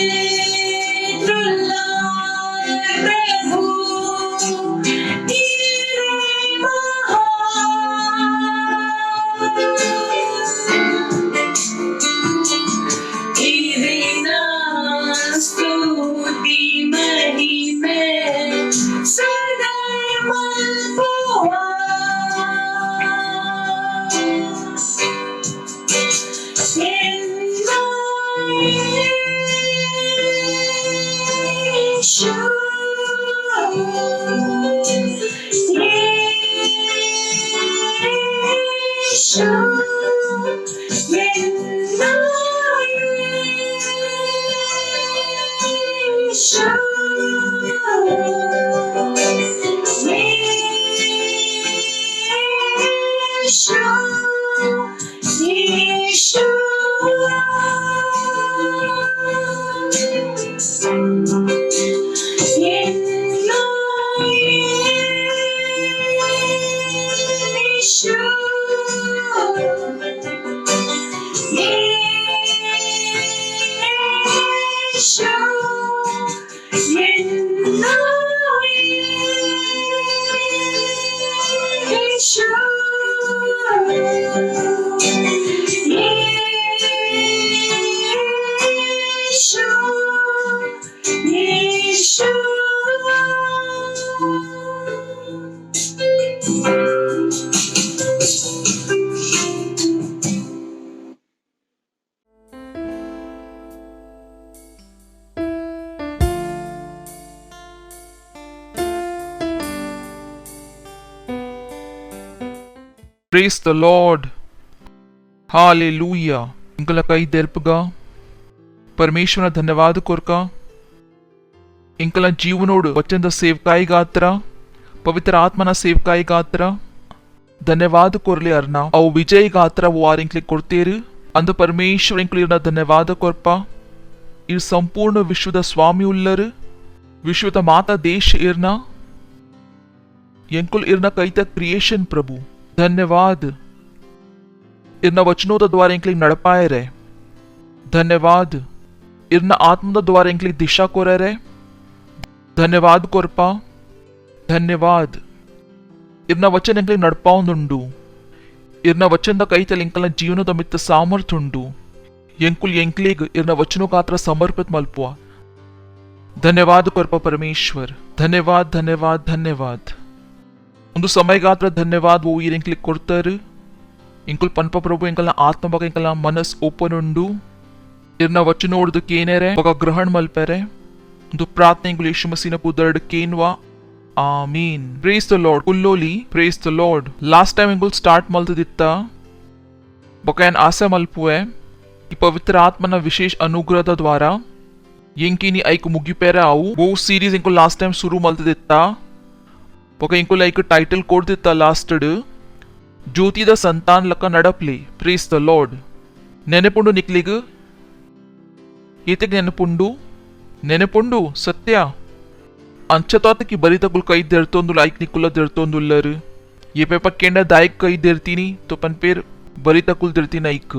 पवित्रुल्ला प्रभु तेरे इरेना स्तुति महिमे सदा malpua Praise the Lord. Hallelujah. ಇಂಕಲ ಕೈ ದೆರ್ಪಗ ಪರಮೇಶ್ವರ ಧನ್ಯವಾದ ಕೊರ್ಕ ಇಂಕಲ ಜೀವನೋಡು ವಚನದ ಸೇವಕಾಯಿ ಗಾತ್ರ ಪವಿತ್ರ ಆತ್ಮನ ಸೇವಕಾಯಿ ಗಾತ್ರ ಧನ್ಯವಾದ ಕೊರ್ಲಿ ಅರ್ನ ಅವು ವಿಜಯ ಗಾತ್ರ ವಾರ ಇಂಕ್ಲಿ ಕೊಡ್ತೇರು ಅಂದು ಪರಮೇಶ್ವರ ಇಂಕ್ಲಿರ್ನ ಧನ್ಯವಾದ ಕೊರ್ಪ ಇರ್ ಸಂಪೂರ್ಣ ವಿಶ್ವದ ಸ್ವಾಮಿ ಉಲ್ಲರು ವಿಶ್ವದ ಮಾತಾ ದೇಶ ಇರ್ನ ಎಂಕುಲ್ ಇರ್ನ ಕೈತ ಕ್ರಿಯೇಷನ್ ಪ್ರಭು धन्यवाद इरना वचनों द्वारा इंकली नड़पाए रहे धन्यवाद इरना आत्मा द्वारा इंकली दिशा को रहे धन्यवाद कोरपा धन्यवाद इरना वचन इंकली नड़पाउंदुंडु इरना वचन कई तल इंकल जीवन मित्त सामर्थ्य उंडु ಎಂಕುಲ್ ಎಂಕ್ಲಿಗ್ ಇರ್ನ ವಚನ ಗಾತ್ರ ಸಮರ್ಪಿತ ಮಲ್ಪುವ ಧನ್ಯವಾದ ಕೊರ್ಪ ಪರಮೇಶ್ವರ್ ಧನ್ಯವಾದ ಧನ್ಯವಾದ ಧನ್ಯವಾದ ಒಂದು ಸಮಯ ಗಾತ್ರ ಧನ್ಯವಾದ ಓ ಈರ್ ಎಂಕ್ಲಿಗ್ ಕೊಡ್ತಾರು ಇಂಕುಲ್ ಪನ್ಪ ಪ್ರಭು ಎಂಕಲ್ನ ಆತ್ಮ ಬಗ ಎಂಕಲ್ನ ಮನಸ್ ಓಪನ್ ಉಂಡು ಇರ್ನ ವಚನ ಓಡ್ದು ಕೇನೆರೆ ಬಗ ಗ್ರಹಣ ಮಲ್ಪೆರೆ ಒಂದು ಪ್ರಾರ್ಥನೆ ಇಂಕುಲ್ ಯೇಸು ಮಸೀನ ಪುದರ್ಡ್ ಕೇನ್ವಾ ಆಮೀನ್ ಪ್ರೇಸ್ ದ ಲಾರ್ಡ್ ಕುಲ್ಲೋಲಿ praise the Lord last time ಇಂಕುಲ್ ಸ್ಟಾರ್ಟ್ ಮಲ್ತದಿತ್ತ ಬಕ ಏನ್ ಆಸೆ ಮಲ್ಪುವೆ ಈ ಪವಿತ್ರ ಆತ್ಮನ ವಿಶೇಷ ಅನುಗ್ರಹದ ದ್ವಾರ ಎಂಕಿನಿ ಐಕ್ ಮುಗಿಪೇರೆ ಅವು वो सीरीज इंको लास्ट टाइम शुरू मल्त दिता बका इंको लाइक टाइटल कोड दिता लास्टड ज्योति द संतान लका नडप्ले प्रेस द लॉर्ड ನೆನೆಪುಂಡು ನಿಕ್ಲಿಗ ಈತೆಗೆ ನೆನೆಪುಂಡು ಸತ್ಯ ಅಂಚತಾತಕಿ ಬರಿತಕುಲ್ ಕೈ ದೆರ್ತೊಂದು ಲೈಕ್ ನಿಕ್ಕುಲ ದೆರ್ತೊಂದುಲ್ಲರು ये पे पक्केंड दायक कई देरतीनी तो पन पेर बरितकुल देरती Naik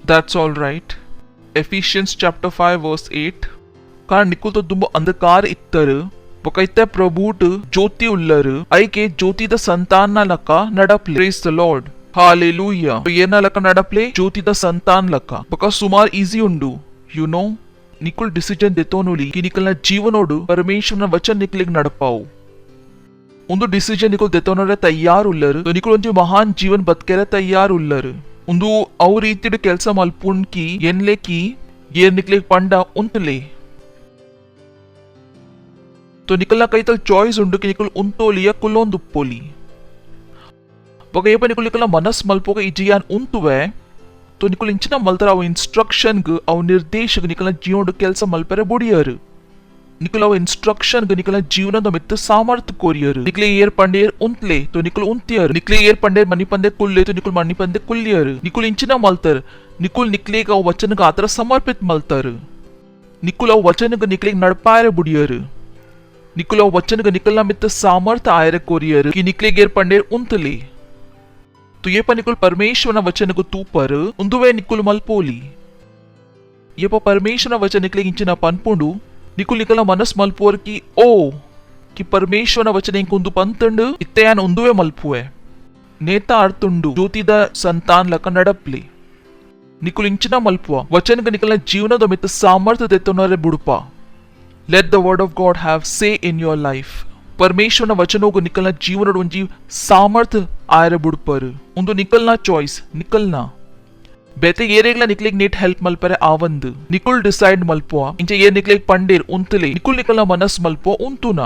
That's all right. Ephesians chapter 5 verse 8. कारण निकुल तो दुम्बो अंधकार इत्तर बकैते प्रभुट ज्योति उल्लर ऐके ज्योति द संतान ना लका नडप्ले Praise the Lord. Hallelujah. तो ये ना लका नडप्ले ज्योति द संतान लका बका सुमार easy उंडु you know निकुल डिसीजन देतोनुली कि निकलना जीवनोडु परमेश्वरನ वचन निकलिग नडपाओ ಒಂದು ಡಿಸಿಷನ್ ನಿಕುಲ್ ದೇತೋನರೆ ತಯಾರು ಉಲ್ಲರು तो निकुल ಒಂದು ಮಹಾನ್ ಜೀವನ್ ಬದುಕೆರೆ ತಯಾರು ಉಲ್ಲರು ಒಂದು ಅವ ರೀತಿಯ ಕೆಲಸ ಮಲ್ಪುಣ್ಕಿ ಎನ್ಲೆಕಿ ಏರ್ ನಿಕ್ಲಿಕ್ ಪಂಡ ಉಂತಲೆ तो निकलना कई चॉइस उंडु कि निकुल उंतोलिया कुलोंद उप्पोली बग ये निकुल निकलना मनस मल्पोग इजियान उंतुवे तो निकुल इंचिना मल्तर अव इंस्ट्रक्शन ग अव निर्देश ग निकलना जीवोड ಕೆಲಸ ಮಲ್ಪರೆ ಬುಡಿಯರು निकुल अव इंस्ट्रक्शन ग निकलना जीवनದ ಮಿತ್ತ ಸಾಮರ್ಥ್ಯ ಕೋರಿಯರು निकले ಏರ್ पंडेर उंतले तो निकुल उंतियर निकले ಏರ್ पंडेर मनी पंदे कुल्ले तो निकुल मनी पंदे कुल्लियर निकुल इंचिना मल्तर निकुल निकले अव वचन ग आतर समर्पित मल्तर निकुल अव वचन ग निकले नडपायरे बुडियर निकुल अव वचन ग निकलना ಮಿತ್ತ ಸಾಮರ್ಥ್ಯ आयरे कोरियर कि निकले ಏರ್ पंडेर उंतले तो ये पर निकुल परमेश्वरನ वचन ग तूपर उंदुवे निकुल मल्पोली ये परमेश्वर वचन निकले इंचिन पनपुंडु निकुल निकल मनस मल्पुवर की ओ कि परमेश्वर वचन इंकुंदु पंतंडु इत्तेयान उंदुवे मल्पुवे नेता अर्थुंडु ज्योतिद संतान लक नडप्ली निकुल इंचिन मल्पुव वचन ग निकल जीवनद मित सामर्थ्य तेतुनरे बुडुप let the word of God have say in your life परमेश्वर वचनोगु निकलना जीवन ಒಂಜಿ ಸಾಮರ್ಥ್ಯ ಆಯರ ಬುಡ್ಪರು ಒಂದು ನಿಕಲ್ನ ಚಾಯ್ಸ್ ನಿಕಲ್ನ ಬೇತೆ ಏರೆಗ್ಲ ನಿಕ್ಲಿಗ್ ನೀಟ್ ಹೆಲ್ಪ್ ಮಲ್ಪರೆ ಆವಂದು ನಿಕುಲ್ ಡಿಸೈಡ್ ಮಲ್ಪುವ ಇಂಚೆ ಏರ್ ನಿಕ್ಲಿಗ್ ಪಂಡೇರ್ ಉಂತಲೆ ನಿಕುಲ್ ನಿಕಲ್ನ ಮನಸ್ ಮಲ್ಪುವ ಉಂತುನ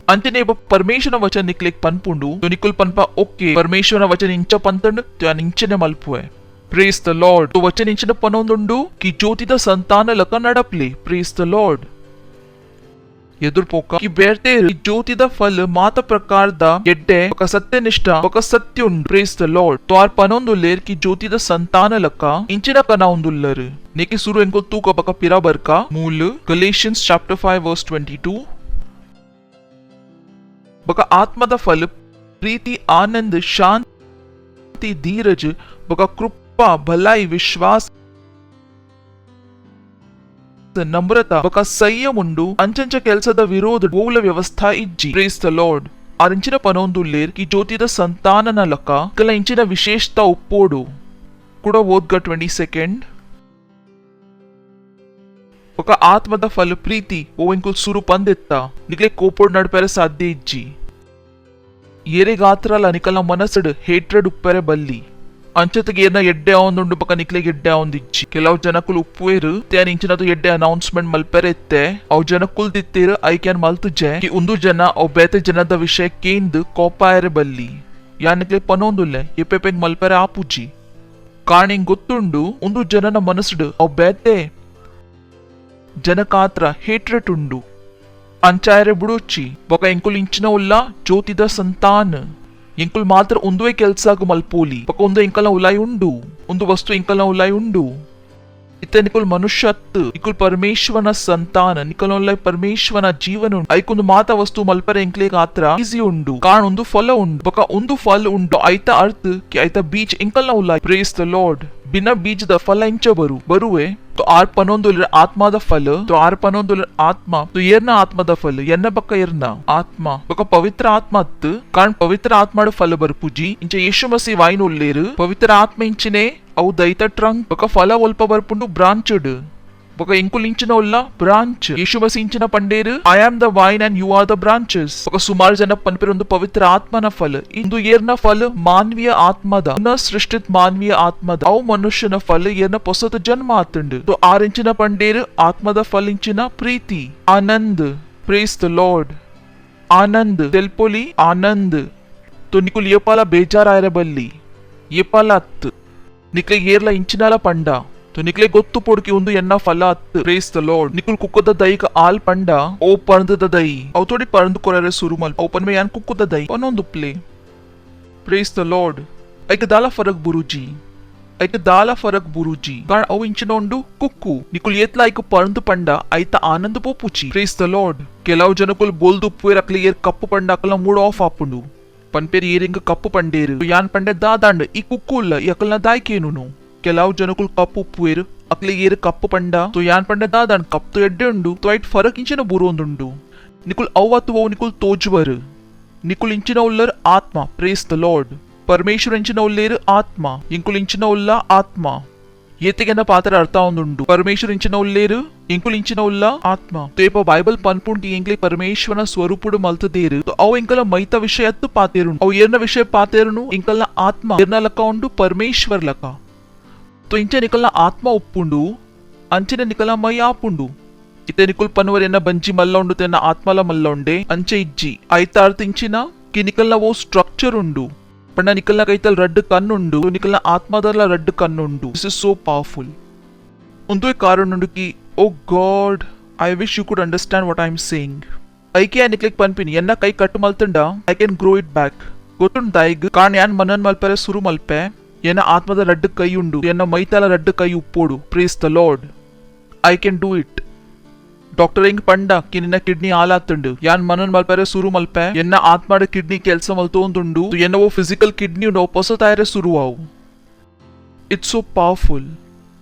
ಅಂಚನೆ ಪರಮೇಶ್ವರ ವಚನ ನಿಕ್ಲಿಗ್ ಪನ್ಪುಂಡು ನಿಕುಲ್ ಪನ್ಪ ಓಕೆ ಪರಮೇಶ್ವರ ವಚನ ಇಂಚ ಪಂತಂಡು ತ್ಯಾನ್ ಇಂಚನೆ ಮಲ್ಪುವೆ ಪ್ರೇಸ್ ದ ಲಾರ್ಡ್ तो वचन इंचन पनोंदुंडु कि ज्योतिद संतान लक नडप्ले प्रेस द लॉर्ड ಎದುರ್ಪೋಕ ಕಿ ಬೇರ್ತೆರು ಜ್ಯೋತಿದ ಫಲ ಮಾತ ಪ್ರಕಾರದ ಎಡ್ಡೆ ఒక ಸತ್ಯನಿಷ್ಠ ఒక ಸತ್ಯುಂಡ್ ಪ್ರೇಸ್ ದ ಲಾರ್ಡ್ ತ್ವಾರ್ ಪನೊಂದುಲ್ಲೇರ್ ಕಿ ಜ್ಯೋತಿದ ಸಂತಾನ ಲಕ ಇಂಚಿನ ಕನೌಂದುಲ್ಲರು नेकी शुरू इनको तू का बका पिरा बरका मूल गलेशियंस चैप्टर 5 वर्स 22 बका आत्मा दा फल प्रीति आनंद शांति धीरज बका कृपा भलाई विश्वास नम्रता बका संयमुंडु अंचंच ಕೆಲಸದ ವಿರೋಧ ಬೋಲ ವ್ಯವಸ್ಥಾ ಇಜ್ಜಿ ಪ್ರೇಸ್ ದ ಲಾರ್ಡ್ ಆರಿಂಚಿನ ಪನೊಂದುಲ್ಲೇರ್ ಕಿ ಜ್ಯೋತಿದ ಸಂತಾನನ ಲಕ ಕಲ ಇಂಚಿನ ವಿಶೇಷತಾ ಉಪ್ಪೋಡು ಕೂಡ ಓದ್ಗ 22 ఒక ఆత్మದ ఫల ప్రీతి ఓ ఇంకుల్ సురు పందెత్త నికలే కోపోడ్ నడపెర సాధ్య ఇజ్జి ಏರೆ ಗಾತ್ರಲ ನಿಕಲ ಮನಸಡ್ ಹೇಟ್ರೆಡ್ ಉಪ್ಪೆರೆ ಬಲ್ಲಿ ಅಂಚತಗೆ ಏನ ಎಡ್ಡೆ ಆವಂದುಂಡು ಬಕ ನಿಕ್ಲೆಗೆ ಎಡ್ಡೆ ಆವಂದಿಜ್ಜಿ ಕೆಲವು ಜನಕುಲು ಉಪ್ಪುವೇರು ತ್ಯಾನ್ ಇಂಚಿನದು ಎಡ್ಡೆ ಅನೌನ್ಸ್ಮೆಂಟ್ ಮಲ್ಪೆರೆ ಎತ್ತೆ ಅವು ಜನಕುಲ್ ದಿತ್ತೇರು ಐ ಕ್ಯಾನ್ ಮಲ್ತುಜೆ ಕಿ ಉಂದು ಜನ ಅವು ಬೇತೆ ಜನದ ವಿಷಯ ಕೇಂದ್ ಕೋಪಾಯರೆ ಬಲ್ಲಿ ಯಾನ್ ನಿಕ್ಲೆ ಪನೊಂದುಲ್ಲೆ ಎಪ್ಪೆಪೆಂಗ್ ಮಲ್ಪೆರೆ ಆಪುಜಿ ಕಾಣಿಂಗ್ ಗೊತ್ತುಂಡು ಉಂದು ಜನನ ಮನಸಡ್ ಅವು ಬೇತೆ ಜನಕಾತ್ರ ಹೇಟ್ರೆಟ್ ಉಂಡು ಅಂಚಾಯರೆ ಬುಡುಚ್ಚಿ ಬೊಕ ಎಂಕುಲ್ ಇಂಚಿನ ಉಲ್ಲ ಜ್ಯೋತಿದ ಸಂತಾನ ಎಂಕುಲ್ ಮಾತ್ರ ಒಂದುವೆ ಕೆಲ್ಸಾಗು ಮಲ್ಪೋಲಿ ಬೊಕ ಒಂದು ಎಂಕಲ್ನ ಉಲಾಯಿ ಉಂಡು ಒಂದು ವಸ್ತು ಎಂಕಲ್ನ ಉಲಾಯಿ ಉಂಡು ಇತ್ತೆ ನಿಕುಲ್ ಮನುಷ್ಯತ್ ನಿಕುಲ್ ಪರಮೇಶ್ವರನ ಸಂತಾನ ನಿಕಲ್ ಉಲ್ಲಾಯಿ ಪರಮೇಶ್ವರನ ಜೀವನ ಉಂಡು ಐಕೊಂದು ಮಾತ ವಸ್ತು ಮಲ್ಪರೆ ಎಂಕ್ಲೆಗ್ ಆತ್ರ ಈಸಿ ಉಂಡು ಕಾರಣ ಒಂದು ಫಲ ಉಂಡು ಬೊಕ ಒಂದು ಫಲ ಉಂಡು ಐತ ಅರ್ಥ ಕಿ ಐತ ಬೀಜ ಎಂಕಲ್ನ ಉಲ್ಲಾಯಿ ಪ್ರೇಸ್ ದ ಲಾರ್ಡ್ ಬಿನ ಬೀಜದ ಫಲ ಇಂಚ ಬರುವೆ तो आर पनोंदुलर आत्मा द फल तो आर पनोंदुलर आत्मा तो येर्ना आत्मा द फल येन्न बक्क येर्ना आत्मा बक्क पवित्र आत्मा अत्त कारण पवित्र आत्मा फल बरपुजी इंच येशु मसी वाइन उल्लेर पवित्र आत्मा इंचिने अವು ದೈತ ಟ್ರಂಕ್ ಬಕ ಫಲ ಒಲ್ಪ ಬರ್ಪುಂಡು ಬ್ರಾಂಚ್ಡ್ ಬಕ ಎಂಕುಲ್ ಇಂಚಿನ ಉಲ್ಲ ಬ್ರಾಂಚ್ ಯೇಶು ಮಸಿ ಇಂಚಿನ ಪಂಡೇರು I am the vine and you are the branches ಬಕ ಸುಮಾರು ಜನ ಪನ್ಪೆರ ಒಂದು ಪವಿತ್ರ ಆತ್ಮನ ಫಲ ಇಂದು ಏರ್ನ ಫಲ ಮಾನವೀಯ ಆತ್ಮದ ಪುನಃ ಸೃಷ್ಟಿತ್ ಮಾನವೀಯ ಆತ್ಮದ ಅವು ಮನುಷ್ಯನ ಫಲ ಏರ್ನ ಹೊಸತು ಜನ್ಮ ಆತಂಡು तो ಆರ್ ಇಂಚಿನ ಪಂಡೇರು ಆತ್ಮದ ಫಲ ಇಂಚಿನ ಪ್ರೀತಿ ಆನಂದ್ ಪ್ರೇಸ್ ದ ಲಾರ್ಡ್ ಆನಂದ್ ತೆಲ್ಪೊಲಿ ಆನಂದ್ तो ನಿಕುಲ್ ಏಪಾಲ ಬೇಜಾರಾಯರ ಬಲ್ಲಿ ಏಪಾಲ ಅತ್ ನಿಕ್ಲೆ ಏರ್ಲ ಇಂಚಿನಾಲ ಪಂಡ तो निकले ಗೊತ್ತು ಪೊಡ್ಕಿ ಒಂದು ಎನ್ನ ಫಲ ಅತ್ ಪ್ರೇಸ್ ದ ಲಾರ್ಡ್ ನಿಕುಲ್ ಕುಕ್ಕದ ದೈಕ ಆಲ್ ಪಂಡ ಓ ಪರ್ಂದದ ದೈ ಅವು ತೋಡಿ ಪರ್ಂದು ಕೊರರೆ ಸುರುಮಲ್ ಓಪನ್ ಮೇ ಯಾನ್ ಕುಕ್ಕದ ದೈ ಒನೊಂದು ಪ್ಲೇ ಪ್ರೇಸ್ ದ ಲಾರ್ಡ್ ಐಕ ದಾಲ ಫರಕ್ ಬುರುಜಿ ಕಾರಣ ಅವು ಇಂಚಿನೊಂಡು ಕುಕ್ಕು ನಿಕುಲ್ ಏತ್ಲ ಐಕ ಪರ್ಂದು ಪಂಡ ಐತ ಆನಂದ ಪೋಪುಚಿ ಪ್ರೇಸ್ ದ ಲಾರ್ಡ್ ಕೆಲವು ಜನಕುಲ್ ಬೋಲ್ದು ಉಪ್ಪುವೇರ್ ಅಕ್ಲಿ ಏರ್ ಕಪ್ಪು ಪಂಡ ಅಕಲ್ನ ಮೂಡ್ ಆಫ್ ಆಪುಂಡು ಪನ್ಪೇರ್ ಏರಿಂಗ ಕಪ್ಪು ಪಂಡೇರು ಯಾನ್ ಪಂಡೆ ದಾದಾಂಡ್ ಈ ಕುಕ್ಕುಲ್ಲ ಈ ಅಕಲ್ನ ದಾಯ್ಕೇನುನು ಕೆಲವು ಜನಕುಲ್ ಕಪ್ಪು ಉಪ್ಪುವೇರು ಅಕ್ಲಿ ಏರು ಕಪ್ಪು ಪಂಡ तो ಯಾನ್ ಪಂಡೆ ದಾದಾಂಡ್ ಕಪ್ಪು ಎಡ್ಡೆ ಉಂಡು तो ಐಟ್ ಫರಕ್ ಇಂಚಿನ ಬುರೊಂದುಂಡು ನಿಕುಲ್ ಅವತ್ತು ಅವು ನಿಕುಲ್ ತೋಜುವರು ನಿಕುಲ್ ಇಂಚಿನ ಉಲ್ಲರ್ ಆತ್ಮ ಪ್ರೇಸ್ ದ ಲಾರ್ಡ್ ಪರಮೇಶ್ವರ ಇಂಚಿನ ಉಲ್ಲೇರು ಆತ್ಮ ಇಂಕುಲ್ ಇಂಚಿನ ಉಲ್ಲ ಆತ್ಮ ಏತೆಗೆನ ಪಾತ್ರ ಅರ್ಥ ಒಂದುಂಡು ಪರಮೇಶ್ವರ ಇಂಚಿನ ಉಲ್ಲೇರು ಇಂಕುಲ್ ಇಂಚಿನ ಉಲ್ಲ ಆತ್ಮ ತೇಪ ಬೈಬಲ್ ಪನ್ಪುಂಟಿ ಎಂಕ್ಲೆ ಪರಮೇಶ್ವರನ ಸ್ವರೂಪುಡು ಮಲ್ತದೇರು ಅವು ಇಂಕಲ ಮೈತ ವಿಷಯತ್ತು ಪಾತೇರುಂಡು ಅವು ಏರ್ನ ವಿಷಯ ಪಾತೇರುನು ಇಂಕಲ್ನ ಆತ್ಮ ಏರ್ನ ಲಕ ಉಂಡು ಪರಮೇಶ್ವರ ಲಕ तो इंचे निकलना आत्मा उप्पुंडु अंचिने निकलना मई आपुंडु इते निकुल पनवर एन्न बंजी मल्ल उंडु तेन्न आत्मला मल्ल उंडे अंचे इज्जी ಐತ ಅರ್ಥ ಇಂಚಿನ कि निकलना वो स्ट्रक्चर उंडु पण्ण निकलना कैतल रड्ड कन्नुंडु तो निकलना आत्मदला रड्ड कन्नुंडु दिस इज सो पावरफुल उंदु कारण उंडु कि oh God I wish you could understand what I am saying ಐಕೆ ಆ ನಿಕ್ಲೆಗ್ ಪನ್ಪಿನಿ ಎನ್ನ ಕೈ ಕಟ್ಟು ಮಲ್ತಂಡ I can grow it back ಗೊತ್ತುಂಡು ದೈಗ್ ಕಾರಣ ಯಾನ್ ಮನನ್ ಮಲ್ಪರೆ ಸುರು ಮಲ್ಪೆ ಎನ್ನ ಆತ್ಮದ ರಡ್ಡು ಕೈ ಉಂಡು ಎನ್ನ ಮೈತಾಲ ರಡ್ಡು ಕೈ ಉಪ್ಪೋಡು praise the Lord I can do it doctor ಹೆಂಗ್ ಪಂಡ ಕಿ ನಿನ್ನ ಕಿಡ್ನಿ ಹಾಲಾತುಂಡು ಯಾನ್ ಮನನ್ ಮಲ್ಪರೆ ಸುರು ಮಲ್ಪೆ ಎನ್ನ ಆತ್ಮದ ಕಿಡ್ನಿ ಕೆಲಸ ಮಲ್ತೊಂದುಂಡು ಎನ್ನ ಓ ಫಿಸಿಕಲ್ ಕಿಡ್ನಿ ಉಂಡು ಹೊಸ ತಾಯರೆ ಸುರು ಆವು it's so powerful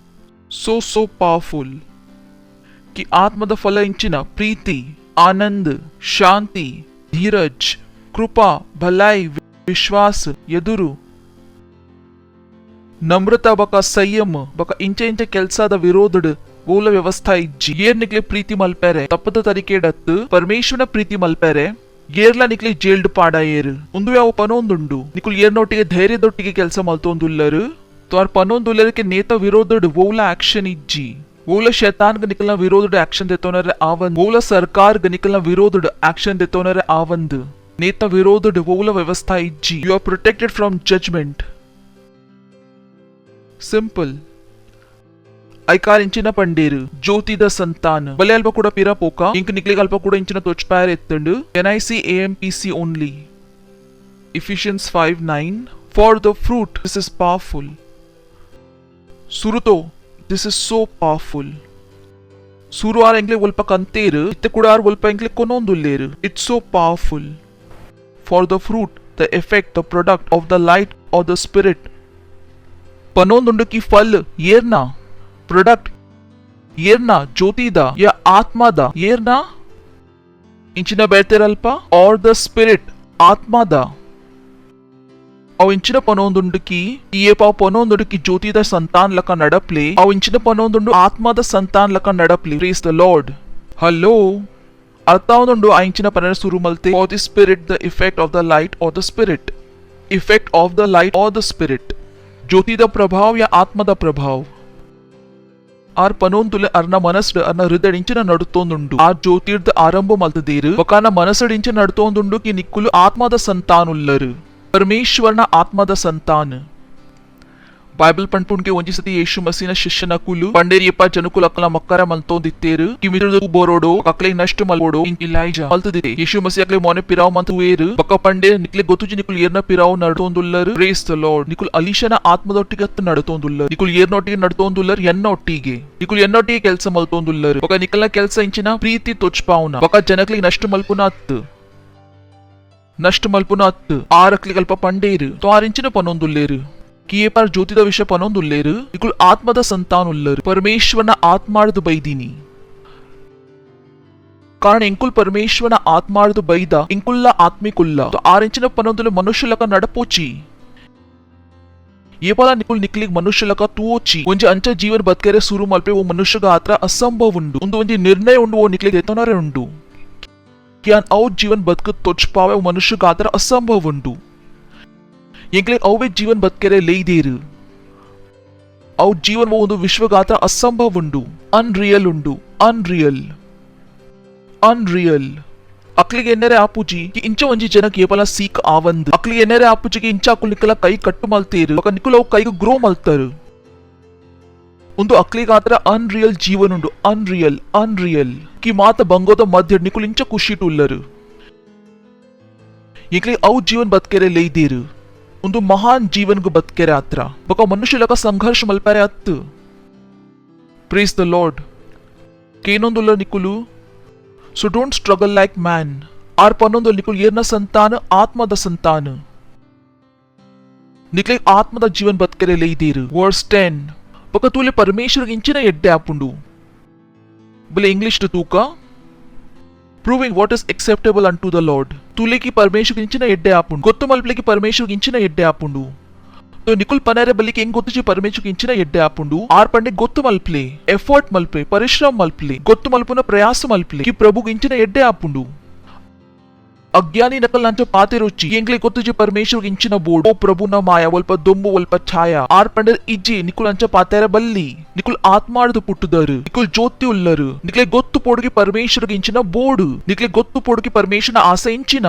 so powerful कि ಆತ್ಮದ ಫಲ ಇಂಚಿನ ಪ್ರೀತಿ आनंद शांति धीरज कृपा भलाई विश्वास ಎದುರು नम्रता बका संयम बका इंचे इंचे ಕೆಲಸದ ವಿರೋಧಡ್ ಓಲ ವ್ಯವಸ್ಥಾ ಇಜ್ಜಿ ಏರ್ ನಿಕ್ಲೆ ಪ್ರೀತಿ ಮಲ್ಪೆರೆ ತಪ್ಪದ ತರಿಕೆಡತ್ತು ಪರಮೇಶ್ವರನ ಪ್ರೀತಿ ಮಲ್ಪೆರೆ ಏರ್ಲ ನಿಕ್ಲೆ ಜೇಲ್ಡ್ ಪಾಡ ಏರು ಒಂದು ಯಾವ ಪನೊಂದುಂಡು ನಿಕುಲ್ ಏರ್ನೊಟ್ಟಿಗೆ ಧೈರ್ಯದೊಟ್ಟಿಗೆ ಕೆಲಸ ಮಲ್ತೊಂದುಲ್ಲರು ತೋರ್ ಪನೊಂದುಲ್ಲರಕ್ಕೆ ನೇತ ವಿರೋಧಡ್ ಓಲ ಆಕ್ಷನ್ ಇಜ್ಜಿ ओला शैतान का निकलना विरोध एक्शन देते आवंद ओला सरकार का निकलना विरोध एक्शन देते आवंद नेता विरोध ओला व्यवस्था इज्जी you are protected from judgement simple ಐಕಾರ್ ಇಂಚಿನ ಪಂಡೇರು ಜ್ಯೋತಿದ ಸಂತಾನ ಬಲೆ ಅಲ್ಪ ಕೂಡ ಪಿರ ಪೋಕ ಇಂಕ್ ನಿಕ್ಲಿಗೆ ಅಲ್ಪ ಕೂಡ ಇಂಚಿನ ತೊಚ್ಪಾಯರ್ ಎತ್ತಂಡು NIC AMPC only Ephesians 5:9 for the fruit this is powerful ಸುರುತೋ this is so powerful suru ar engle volpa kanteru itte kuda ar volpa engle konondulleru it's so powerful for the fruit the effect the product of the light or the spirit panondundu ki fal yerna product yerna jyoti da ya atma da yerna inchina berteralpa or the spirit atma da ಅವು ಇಂಚಿನ ಪನೊಂದುಂಡುಕಿ ಏಪಾವ್ ಪನೊಂದುಂಡುಕಿ ಜ್ಯೋತಿದ ಸಂತಾನ್ ಲಕ ನಡಪ್ಲಿ ಅವು ಇಂಚಿನ ಪನೊಂದುಂಡು ಆತ್ಮದ ಸಂತಾನ್ ಲಕ ನಡಪ್ಲಿ praise the Lord hello ಅರ್ಥಾವೊಂದುಂಡು ಆ ಇಂಚಿನ ಪನರ ಸುರು ಮಲ್ತೆ for the spirit the effect of the light or the spirit effect of the light or the spirit ಜ್ಯೋತಿದ ಪ್ರಭಾವ ಯಾ ಆತ್ಮದ ಪ್ರಭಾವ ಆರ್ ಪನೊಂದುಲೆ ಅರ್ನ ಮನಸ್ಸು ಅರ್ನ ಹೃದಯ ಇಂಚಿನ ನಡುತ್ತೊಂದುಂಡು ಆ ಜ್ಯೋತಿರ್ದ ಆರಂಭ ಮಲ್ತದೇರು ಒಕಾನ ಮನಸ್ಸು ಇಂಚಿನ ನಡುತ್ತೊಂದುಂಡು ಕಿ ನಿಕ್ಕುಲು ಆತ್ಮದ ಸಂತಾನುಲ್ಲರು परमेश्वरನ ಆತ್ಮದ ಸಂತಾನ ಬೈಬಲ್ ಪಂಡ್ಪುಂಡ್ಗೆ ಒಂಜಿ ಸತಿ ಯೇಸು ಮಸೀನ ಶಿಷ್ಯನ ಕುಲು ಪಂಡೇರಿಯಪ್ಪ ಜನಕುಲ ಅಕ್ಕಲ ಮಕ್ಕರ ಮಲ್ತೋಂದಿತ್ತೇರು ಕಿಮಿದು ಬೋರೋಡೋ ಅಕ್ಲೆ ನಷ್ಟ ಮಲ್ಬೋಡೋ ಇಂಕ್ ಇಲೈಜಾ ಮಲ್ತದಿದೆ ಯೇಸು ಮಸಿ ಅಕ್ಲೆ ಮೊನೆ ಪಿರಾವ್ ಮಂತು ವೇರು ಬಕ್ಕ ಪಂಡೆ ನಿಕ್ಲೆ ಗೊತ್ತುಜಿ ನಿಕುಲ್ ಏರ್ನ ಪಿರಾವ್ ನಡತೋಂದುಲ್ಲರು ಪ್ರೇಸ್ ದ ಲಾರ್ಡ್ ನಿಕುಲ್ ಅಲಿಶನ ಆತ್ಮದೊಟ್ಟಿಗೆ ನಡತೋಂದುಲ್ಲರು ನಿಕುಲ್ ಏರ್ನೊಟ್ಟಿಗೆ ನಡತೋಂದುಲ್ಲರು ಎನ್ನೊಟ್ಟಿಗೆ ನಿಕುಲ್ ಎನ್ನೊಟ್ಟಿಗೆ ಕೆಲಸ ಮಲ್ತೋಂದುಲ್ಲರು ಬಕ್ಕ ನಿಕಲ್ನ ಕೆಲಸ ಇಂಚಿನ ಪ್ರೀತಿ ತೊಚ್ಪಾವ್ನ ಬಕ್ಕ ಜನಕ್ಲಿಗೆ ನಷ್ಟ ಮಲ್ಪುನ ಅತ್ತು ನಷ್ಟ ಮಲ್ಪುನ ಅತ್ತು ಆರಕ್ಲಿಗೆ ಅಲ್ಪ ಪಂಡೇರು ತೋ ಆರಿಂಚಿನ ಪನೊಂದುಲ್ಲೇರು ಕಿಯೇ ಪಾರ್ ಜ್ಯೋತಿದ ವಿಷಯ ಪನೊಂದುಲ್ಲೇರು ನಿಕುಲ್ ಆತ್ಮದ ಸಂತಾನುಲ್ಲರು ಪರಮೇಶ್ವರನ ಆತ್ಮಾರ್ದು ಬೈದೀನಿ ಕಾರಣ ಇಂಕುಲ್ ಪರಮೇಶ್ವರನ ಆತ್ಮಾರ್ದು ಬೈದ ಇಂಕುಲ್ಲ ಆತ್ಮಿಕುಲ್ಲ ತೋ ಆರಿಂಚಿನ ಪನೊಂದುಲೆ ಮನುಷ್ಯಲಕ ನಡಪೋಚಿ ಏಪಾಲ ನಿಕುಲ್ ನಿಕ್ಲಿಗೆ ಮನುಷ್ಯಲಕ ತೂಚಿ ಒಂಜಿ ಅಂಚ ಜೀವನ ಬದುಕೆರೆ ಸುರು ಮಲ್ಪೆ ಓ ಮನುಷ್ಯಗ ಆತ್ರ ಅಸಂಭವ ಉಂಡು ಒಂಜಿ ನಿರ್ಣಯ ಉಂಡು ಓ ನಿಕ್ಲಿಗೆ ಎತ್ತನರೆ ಉಂಡು ज्ञान औ जीवन बदक तोच पावे मनुष्य गातर असंभव उंडु ಎಂಕ್ಲೆ ಅವೇ ಜೀವನ್ ಬದುಕೆರೆ ಲೇಯ್ದೇರು ಅವು ಜೀವನ್ ಒಂದು ವಿಶ್ವಗಾತ್ರ ಅಸಂಭವ ಉಂಡು ಅನ್ರಿಯಲ್ ಉಂಡು ಅನ್ರಿಯಲ್ ಅಕ್ಲಿಗೆ ಎನ್ನರೆ ಆಪುಜಿ ಇಂಚ ಒಂಜಿ ಜನಕ್ಕೆ ಏಪಲ ಸೀಕ್ ಆವಂದ್ ಅಕ್ಲಿಗೆ ಎನ್ನರೆ ಆಪುಜಿಗೆ ಇಂಚ ಅಕ್ಕುಲಿಕ್ಕಲ ಕೈ ಕಟ್ಟು ಮಲ್ತೇರು ಅಕ್ಕ ನಿಕುಲ ಅವು ಕೈಗೆ ಗ್ರೋ ಮಲ್ತಾರು ಒಂದು ಅಕ್ಲಿಗಾತ್ರ ಅನ್ರಿಯಲ್ ಜೀವನ್ ಉಂಡು ಅನ್ರಿಯಲ್ ಕಿ ಮಾತ ಬಂಗೋದ ಮಧ್ಯ ನಿಕುಲ್ ಇಂಚ ಖುಷಿಟುಲ್ಲರು ಎಂಕ್ಲೆ ಅವು ಜೀವನ್ ಬದುಕೆರೆ ಲೇಯ್ದೇರು ಒಂದು ಮಹಾನ್ ಜೀವನ್ಗು ಬದುಕೆರೆ ಆತ್ರ ಬಕ ಮನುಷ್ಯಲಕ ಸಂಘರ್ಷ ಮಲ್ಪರೆ ಅತ್ತು ಪ್ರೇಸ್ ದ ಲಾರ್ಡ್ ಕೇನೊಂದುಲ್ಲ ನಿಕುಲು so don't struggle like man ಆರ್ ಪನ್ನೊಂದು ನಿಕುಲ್ ಏರ್ನ ಸಂತಾನ ಆತ್ಮದ ಸಂತಾನ ನಿಕ್ಲೆ ಆತ್ಮದ ಜೀವನ್ ಬದುಕೆರೆ ಲೇಯ್ದೇರು ವರ್ಸ್ 10 ಬಕ ತೂಲೆ ಪರಮೇಶ್ವರ ಇಂಚಿನ ಎಡ್ಡೆ ಆಪುಂಡು ಬಲೆ ಇಂಗ್ಲಿಷ್ ತೂಕ proving what is acceptable unto the Lord ತೂಲೆಕಿ ಪರಮೇಶ್ವರ ಇಂಚಿನ ಎಡ್ಡೆ ಆಪುಂಡು ಗೊತ್ತು ಮಲ್ಪಲೆಕಿ ಪರಮೇಶ್ವರ ಇಂಚಿನ ಎಡ್ಡೆ ಆಪುಂಡು तो निकुल पनेरे बल्लिके ಹೆಂಗ್ ಗೊತ್ತುಜಿ ಪರಮೇಶ್ವರ ಇಂಚಿನ ಎಡ್ಡೆ ಆಪುಂಡು ಆರ್ ಪಂಡೆ ಗೊತ್ತು ಮಲ್ಪಲೆ ಎಫರ್ಟ್ ಮಲ್ಪೆ ಪರಿಶ್ರಮ ಮಲ್ಪಲೆ ಗೊತ್ತು ಮಲ್ಪುನ ಪ್ರಯಾಸ ಮಲ್ಪಲೆ ಕಿ ಪ್ರಭು ಇಂಚಿನ ಎಡ್ಡೆ ಆಪುಂಡು ಅಜ್ಞಾನಿ ನಕಲ್ ನಂಚ ಪಾತೆ ರುಚಿ ಎಂಗ್ಲೆ ಗೊತ್ತುಜಿ ಪರಮೇಶ್ವರ ಇಂಚಿನ ಬೋರ್ಡ್ ಓ ಪ್ರಭುನ ಮಾಯ ಒಲ್ಪ ದೊಂಬು ಒಲ್ಪ ಛಾಯ ಆರ್ ಪಂಡೆ ಇಜ್ಜಿ ನಿಕುಲ್ ಅಂಚ ಪಾತೆರ ಬಲ್ಲಿ ನಿಕುಲ್ ಆತ್ಮಾರ್ದು ಪುಟ್ಟುದರು ನಿಕುಲ್ ಜ್ಯೋತಿ ಉಲ್ಲರು ನಿಕ್ಲೆ ಗೊತ್ತು ಪೋಡುಗೆ ಪರಮೇಶ್ವರ ಇಂಚಿನ ಬೋರ್ಡ್ ನಿಕ್ಲೆ ಗೊತ್ತು ಪೋಡುಗೆ ಪರಮೇಶ್ವರನ ಆಸೆ ಇಂಚಿನ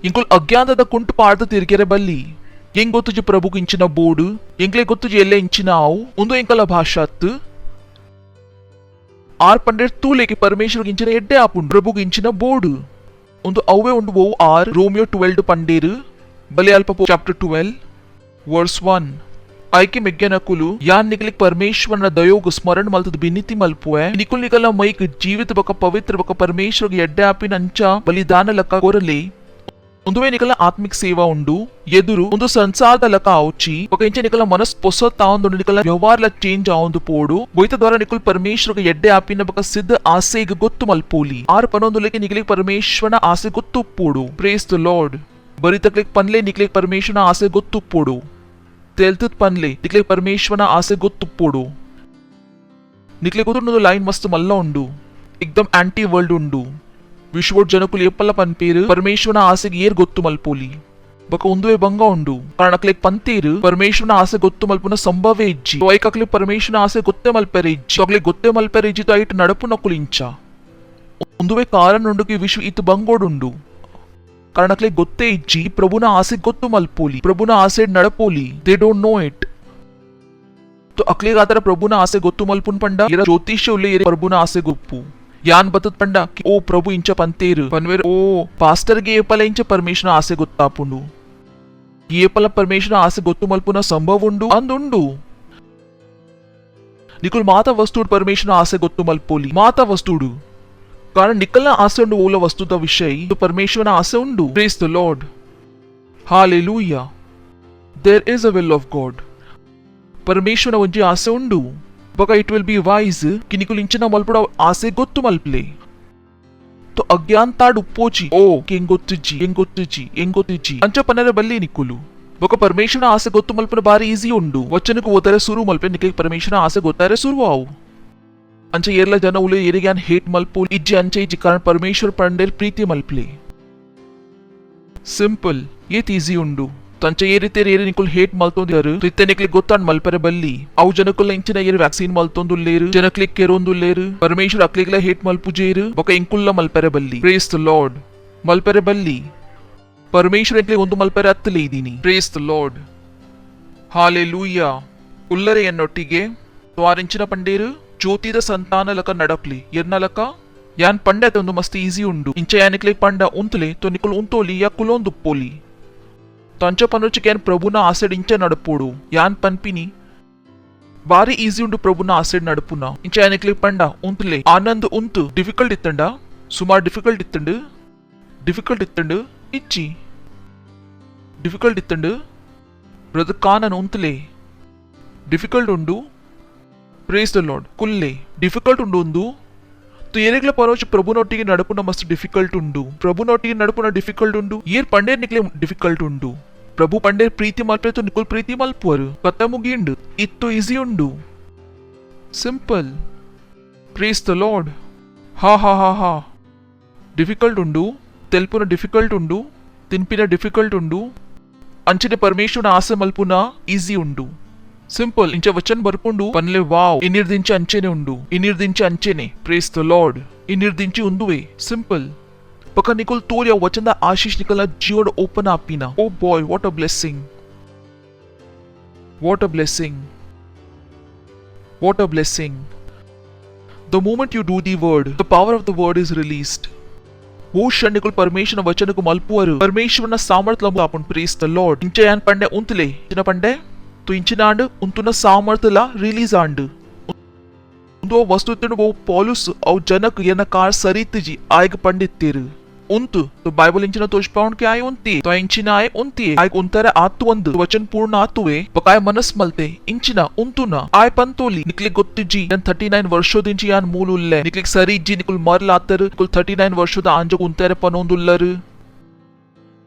ಇಂಕುಲ್ ಅಜ್ಞಾನದ ಕುಂಟು ಪಾಡ್ದ ತಿರ್ಗೆರೆ ಬಲ್ಲಿ ಹೆಂಗ್ ಗೊತ್ತುಜಿ ಪ್ರಭುಗೆ ಇಂಚಿನ ಬೋರ್ಡ್ ಎಂಗ್ಲೆ ಗೊತ್ತುಜಿ ಎಲ್ಲೆ ಇಂಚಿನ ಆವು ಒಂದು ಎಂಕಲ ಭಾಷಾತ್ ಆರ್ ಪಂಡೆಡ್ ತೂಲೆಗೆ ಪರಮೇಶ್ವರ ಇಂಚಿನ ಎಡ್ಡೆ ಆಪುಂಡು ಪ್ರಭುಗೆ ಇಂಚಿನ ಬೋರ್ಡ್ ಒಂದು ಅವೇ ಉಂಡು ಓ ಆರ್ ರೋಮಿಯೋ 12 ಪಂಡೇರು ಬಲೆ ಅಲ್ಪ ಚಾಪ್ಟರ್ 12 ವರ್ಸ್ 1 ಆಯ್ಕೆ ಮೆಗ್ಗೆನಕುಲು ಯಾನ್ ನಿಕಲಿಕ್ ಪರಮೇಶ್ವರನ ದಯೋಗ ಸ್ಮರಣ ಮಲ್ತದ ಬಿನಿತಿ ಮಲ್ಪುವೆ ನಿಕುಲ್ ನಿಕಲ ಮೈಕ್ ಜೀವಿತ ಬಕ ಪವಿತ್ರ ಬಕ ಪರಮೇಶ್ವರಗೆ ಎಡ್ಡೆ ಆಪಿನ ಅಂಚ ಬಲಿದಾನ ಲಕ್ಕ ಕೋರಲಿ ಒಂದುವೆ ನಿಕಲ ಆತ್ಮಿಕ ಸೇವಾ ಉಂಡು ಎದುರು ಒಂದು ಸಂಸಾರದ ಲಕ ಆವುಚಿ ఒక ఇంచే నికల మనస్ పొసతా ఉండు నికల వ్యవహార్ల చేంజ్ ఆవుందు పోడు బోయిత ద్వారా నికుల్ పరమేశ్వర ఎడ్ಡೆ ఆపిన బక సిద్ధ ఆసేగ ಗೊತ್ತು ಮಲ್ಪೋಲಿ ಆರು ಪನೊಂದುಲೆಗೆ ನಿಕಲಿಗೆ ಪರಮೇಶ್ವರನ ಆಸೆ ಗೊತ್ತು ಪೋಡು ಪ್ರೇಸ್ ದ ಲಾರ್ಡ್ ಬರಿತಕ್ಲಿಗೆ ಪನ್ಲೆ ನಿಕಲಿಗೆ ಪರಮೇಶ್ವರನ ಆಸೆ ಗೊತ್ತು ಪೋಡು ತೆಲ್ತದ್ ಪನ್ಲೆ ನಿಕಲಿಗೆ ಪರಮೇಶ್ವರನ ಆಸೆ ಗೊತ್ತು ಪೋಡು ನಿಕಲಿಗೆ ಗೊತ್ತು ಲೈನ್ ಮಸ್ತ್ ಮಲ್ಲ ಉಂಡು एकदम ಆಂಟಿ ವರ್ಲ್ಡ್ ಉಂಡು ವಿಶ್ವೋಡ್ ಜನಕುಲು ಎಪ್ಪಲ್ಲ ಪನ್ಪೇರು ಪರಮೇಶ್ವರನ ಆಸೆಗೆ ಏರ್ ಗೊತ್ತು ಮಲ್ಪೋಲಿ ಬಕ ಒಂದುವೆ ಬಂಗ ಉಂಡು ಕಾರಣ ಅಕ್ಲೆಗ್ ಪಂತೇರು ಪರಮೇಶ್ವರನ ಆಸೆ ಗೊತ್ತು ಮಲ್ಪುನ ಸಂಭವೇ ಇಜ್ಜಿ ಐಕಕ್ಲೆ ಪರಮೇಶ್ವರನ ಆಸೆ ಗೊತ್ತೇ ಮಲ್ಪೆರೆ ಇಜ್ಜಿ ಅಕ್ಲೆ ಗೊತ್ತೇ ಮಲ್ಪೆರೆ ಇಜ್ಜಿ ಐಟ್ ನಡಪು ನಕುಲಿಂಚ ಒಂದುವೆ ಕಾರಣ ಉಂಡುಗೆ ವಿಶ್ವ ಇತ್ತು ಬಂಗೋಡುಂಡು ಕಾರಣ ಅಕ್ಲೆ ಗೊತ್ತೇ ಇಜ್ಜಿ ಪ್ರಭುನ ಆಸೆ ಗೊತ್ತು ಮಲ್ಪೋಲಿ ಪ್ರಭುನ ಆಸೆ ನಡಪೋಲಿ ದೇ ಡೋಂಟ್ ನೋ ಇಟ್ तो अकलेग आतर प्रभुना आसे गोत्तु मल्पुन पंडा येरा ज्योतिष्य उल्ले येरे प्रभुना आसे गोप्पु यान बतत पंडा कि ओ प्रभु इंच पंतेरु पनवेर ओ पास्टर गे येपल इंच परमेश्वर आसे गोत्तापुंडु येपल परमेश्वर आसे गोत्तु मल्पुन संभव उंडु अंदुंडु निकुल माता वस्तुड परमेश्वर आसे गोत्तु मल्पोली माता वस्तुडु कारण निकलना आसे उंडु ओला वस्तुದ विषय तो परमेश्वर आसे उंडु praise the Lord hallelujah there is a will of God परमेश्वर ಒಂಜಿ ಆಸೆ ಉಂಡು ಬಕ ಇಟ್ ವಿಲ್ ಬಿ ವೈಸ್ ಕಿ ನಿಕುಲು ಇಂಚಿನ ಮಲ್ಪುಡ ಆಸೆ ಗೊತ್ತು ಮಲ್ಪಲೆ तो अज्ञानताड ಉಪ್ಪೋಚಿ ಓ ಎಂಗೊತ್ತಿಜ್ಜಿ ಅಂಚ ಪನರೆ ಬಲ್ಲಿ ನಿಕುಲು ಬಕ ಪರಮೇಶ್ವರನ ಆಸೆ ಗೊತ್ತು ಮಲ್ಪನ ಬಾರಿ ಈಸಿ ಉಂಡು ವಚನಕ್ಕೆ ಓತಾರೆ ಶುರು ಮಲ್ಪೆ ನಿಕಲಿಗೆ ಪರಮೇಶ್ವರನ ಆಸೆ ಗೊತ್ತಾರೆ ಶುರು ಆವು ಅಂಚ ಏರ್ಲ ಜನ ಉಲೆ ಏರಿಗ್ಯಾನ್ ಹೇಟ್ ಮಲ್ಪು ಇಜ್ಜಿ ಅಂಚ ಇಜ್ಜಿ ಕಾರಣ ಪರಮೇಶ್ವರ ಪಂಡೇರ್ ಪ್ರೀತಿ ಮಲ್ಪಲೆ ಸಿಂಪಲ್ ಏತ್ ಈಸಿ ಉಂಡು ತಂಚ ಏರಿತೇರಿ ಏರಿ ನಿಕುಲ್ ಹೇಟ್ ಮಲ್ತೊಂದಿರು ರಿತ್ತೆ ನಿಕ್ಲಿಗೆ ಗೊತ್ತಾಂಡ್ ಮಲ್ಪರೆ ಬಲ್ಲಿ ಅವು ಜನಕುಲ್ಲ ಇಂಚಿನ ಏರಿ ವ್ಯಾಕ್ಸಿನ್ ಮಲ್ತೊಂದುಲ್ಲೇರು ಜನಕ್ಲಿಗೆ ಕೆರೊಂದುಲ್ಲೇರು ಪರಮೇಶ್ವರ ಅಕ್ಲಿಗ್ಲ ಹೇಟ್ ಮಲ್ಪುಜೇರು ಬೊಕ ಇಂಕುಲ್ಲ ಮಲ್ಪರೆ ಬಲ್ಲಿ ಪ್ರೇಸ್ ದ ಲಾರ್ಡ್ ಮಲ್ಪರೆ ಬಲ್ಲಿ ಪರಮೇಶ್ವರ ಎಂಕ್ಲಿಗೆ ಒಂದು ಮಲ್ಪರೆ ಹತ್ತಲೇ ಇದೀನಿ ಪ್ರೇಸ್ ದ ಲಾರ್ಡ್ ಹಾಲೆಲೂಯಾ ಉಲ್ಲರೆ ಎನ್ನೊಟ್ಟಿಗೆ ತ್ವಾರಿಂಚಿನ ಪಂಡೇರು ಜ್ಯೋತಿದ ಸಂತಾನ ಲಕ ನಡಪ್ಲಿ ಎರ್ನಲಕ ಯಾನ್ ಪಂಡೆ ಒಂದು ಮಸ್ತ್ ಈಸಿ ಉಂಡು ಇಂಚ ಯಾನಿಕ್ಲಿಗೆ ಪಂಡ ಉಂತಲೆ ತೊ ನಿಕುಲ್ ಉಂತೋಲಿ ಯಾ ಕುಲೊಂದುಪ್ಪೋಲಿ ತಂಚ ಪನುಚ ಕ್ಯಾನ್ ಪ್ರಭುನ ಆಸೆಡ್ ಇಂಚ ನಡಪೋಡು ಯಾನ್ ಪನ್ಪಿನಿ ಬಾರಿ ಈಸಿ ಉಂಡು ಪ್ರಭುನ ಆಸೆಡ್ ನಡಪುನ ಇಂಚ ಯಾನಿಕ್ಲಿ ಪಂಡ ಉಂತಲೆ ಆನಂದ್ ಉಂತು ಡಿಫಿಕಲ್ಟ್ ಇತ್ತಂಡ ಸುಮಾರು ಡಿಫಿಕಲ್ಟ್ ಇತ್ತಂಡು ಇಚ್ಚಿ ಡಿಫಿಕಲ್ಟ್ ಇತ್ತಂಡು ಬ್ರದರ್ ಕಾನನ್ ಉಂತಲೆ ಡಿಫಿಕಲ್ಟ್ ಉಂಡು ಪ್ರೇಸ್ ದ ಲಾರ್ಡ್ ಕುಲ್ಲೆ ಡಿಫಿಕಲ್ಟ್ ಉಂಡು ಒಂದು तो ಏರೆಗ್ಲ ಪರೋಚ ಪ್ರಭುನೊಟ್ಟಿಗೆ ನಡಪುನ ಮಸ್ತ್ ಡಿಫಿಕಲ್ಟ್ ಉಂಡು ಪ್ರಭುನೊಟ್ಟಿಗೆ ನಡಪುನ ಡಿಫಿಕಲ್ಟ್ ಉಂಡು ಏರ್ ಪಂಡೇರ್ ನಿಕ್ಲೆ ಡಿಫಿಕಲ್ಟ್ ಉಂಡು ಪ್ರಭು ಪಂಡೇರ್ ಪ್ರೀತಿ ಮಲ್ಪೆ तो ನಿಕುಲ್ ಪ್ರೀತಿ ಮಲ್ಪುವರು ಕತ್ತ ಮುಗಿಂಡು ಇತ್ತು ಈಸಿ ಉಂಡು ಸಿಂಪಲ್ ಪ್ರೇಸ್ ದ ಲಾರ್ಡ್ ಹಾ ಡಿಫಿಕಲ್ಟ್ ಉಂಡು ತೆಲ್ಪುನ ಡಿಫಿಕಲ್ಟ್ ಉಂಡು ತಿನ್ಪಿನ ಡಿಫಿಕಲ್ಟ್ ಉಂಡು ಅಂಚನೆ ಪರಮೇಶ್ವರನ ಆಸೆ ಮಲ್ಪುನ ಈಸಿ ಉಂಡು ಸಿಂಪಲ್ ಇಂಚ ವಚನ್ ಬರ್ಕೊಂಡು ಪನ್ಲೆ ವಾವ್ ಇನ್ನಿರ್ದಿಂಚೆ ಅಂಚೆನೆ ಪ್ರೇಸ್ ದ ಲಾರ್ಡ್ ಇನ್ನಿರ್ದಿಂಚಿ ಉಂದುವೆ ಸಿಂಪಲ್ ಪಕ್ಕ ನಿಕುಲ್ ತೋರಿ ಆ ವಚನದ ಆಶೀಶ್ ನಿಕಲ್ನ ಜೀವನ ಓಪನ್ ಆಪಿನ oh boy what a blessing the moment you do the word the power of the word is released oh ಷಣ್ಣಿಕುಲ್ ಪರಮೇಶ್ವರನ ವಚನಕ್ಕೂ ಮಲ್ಪುವರು ಪರಮೇಶ್ವರನ ಸಾಮರ್ಥ್ಯ ಆಪನ್ ಪ್ರೇಸ್ ದ ಲಾರ್ಡ್ ಇಂಚ ಯಾನ್ ಪಂಡೆ ಉಂತಲೆ ಚಿನ ಪಂಡೆ तो इंचिनांड उंतुन सामर्थ्यला रिलीज आंड उंदो वस्तु तिन वो पॉलुस औ जनक येना कार सरितजी आयग पंडितेरु उंतु तो बाइबल इंचिना तोष्पाउंड के आय उंती तो इंचिना आय उंती आयग उंतरे आतु ಒಂದು ವಚನ ಪೂರ್ಣ ಆತುವೆ ಬಕಾಯ ಮನಸ್ ಮಲ್ತೆ ಇಂಚಿನ ಉಂತುನ ಆಯ್ ಪಂತೋಲಿ ನಿಕ್ಲಿ ಗೊತ್ತಿಜಿ ಯನ್ 39 ವರ್ಷದಿಂಚಿ ಯಾನ್ ಮೂಲುಲ್ಲೆ ನಿಕ್ಲಿ ಸರಿಜಿ ನಿಕುಲ್ ಮರ್ಲ ಆತರು ನಿಕುಲ್ 39 ವರ್ಷದ ಅಂಜ ಉಂತರೆ ಪನೊಂದುಲ್ಲರು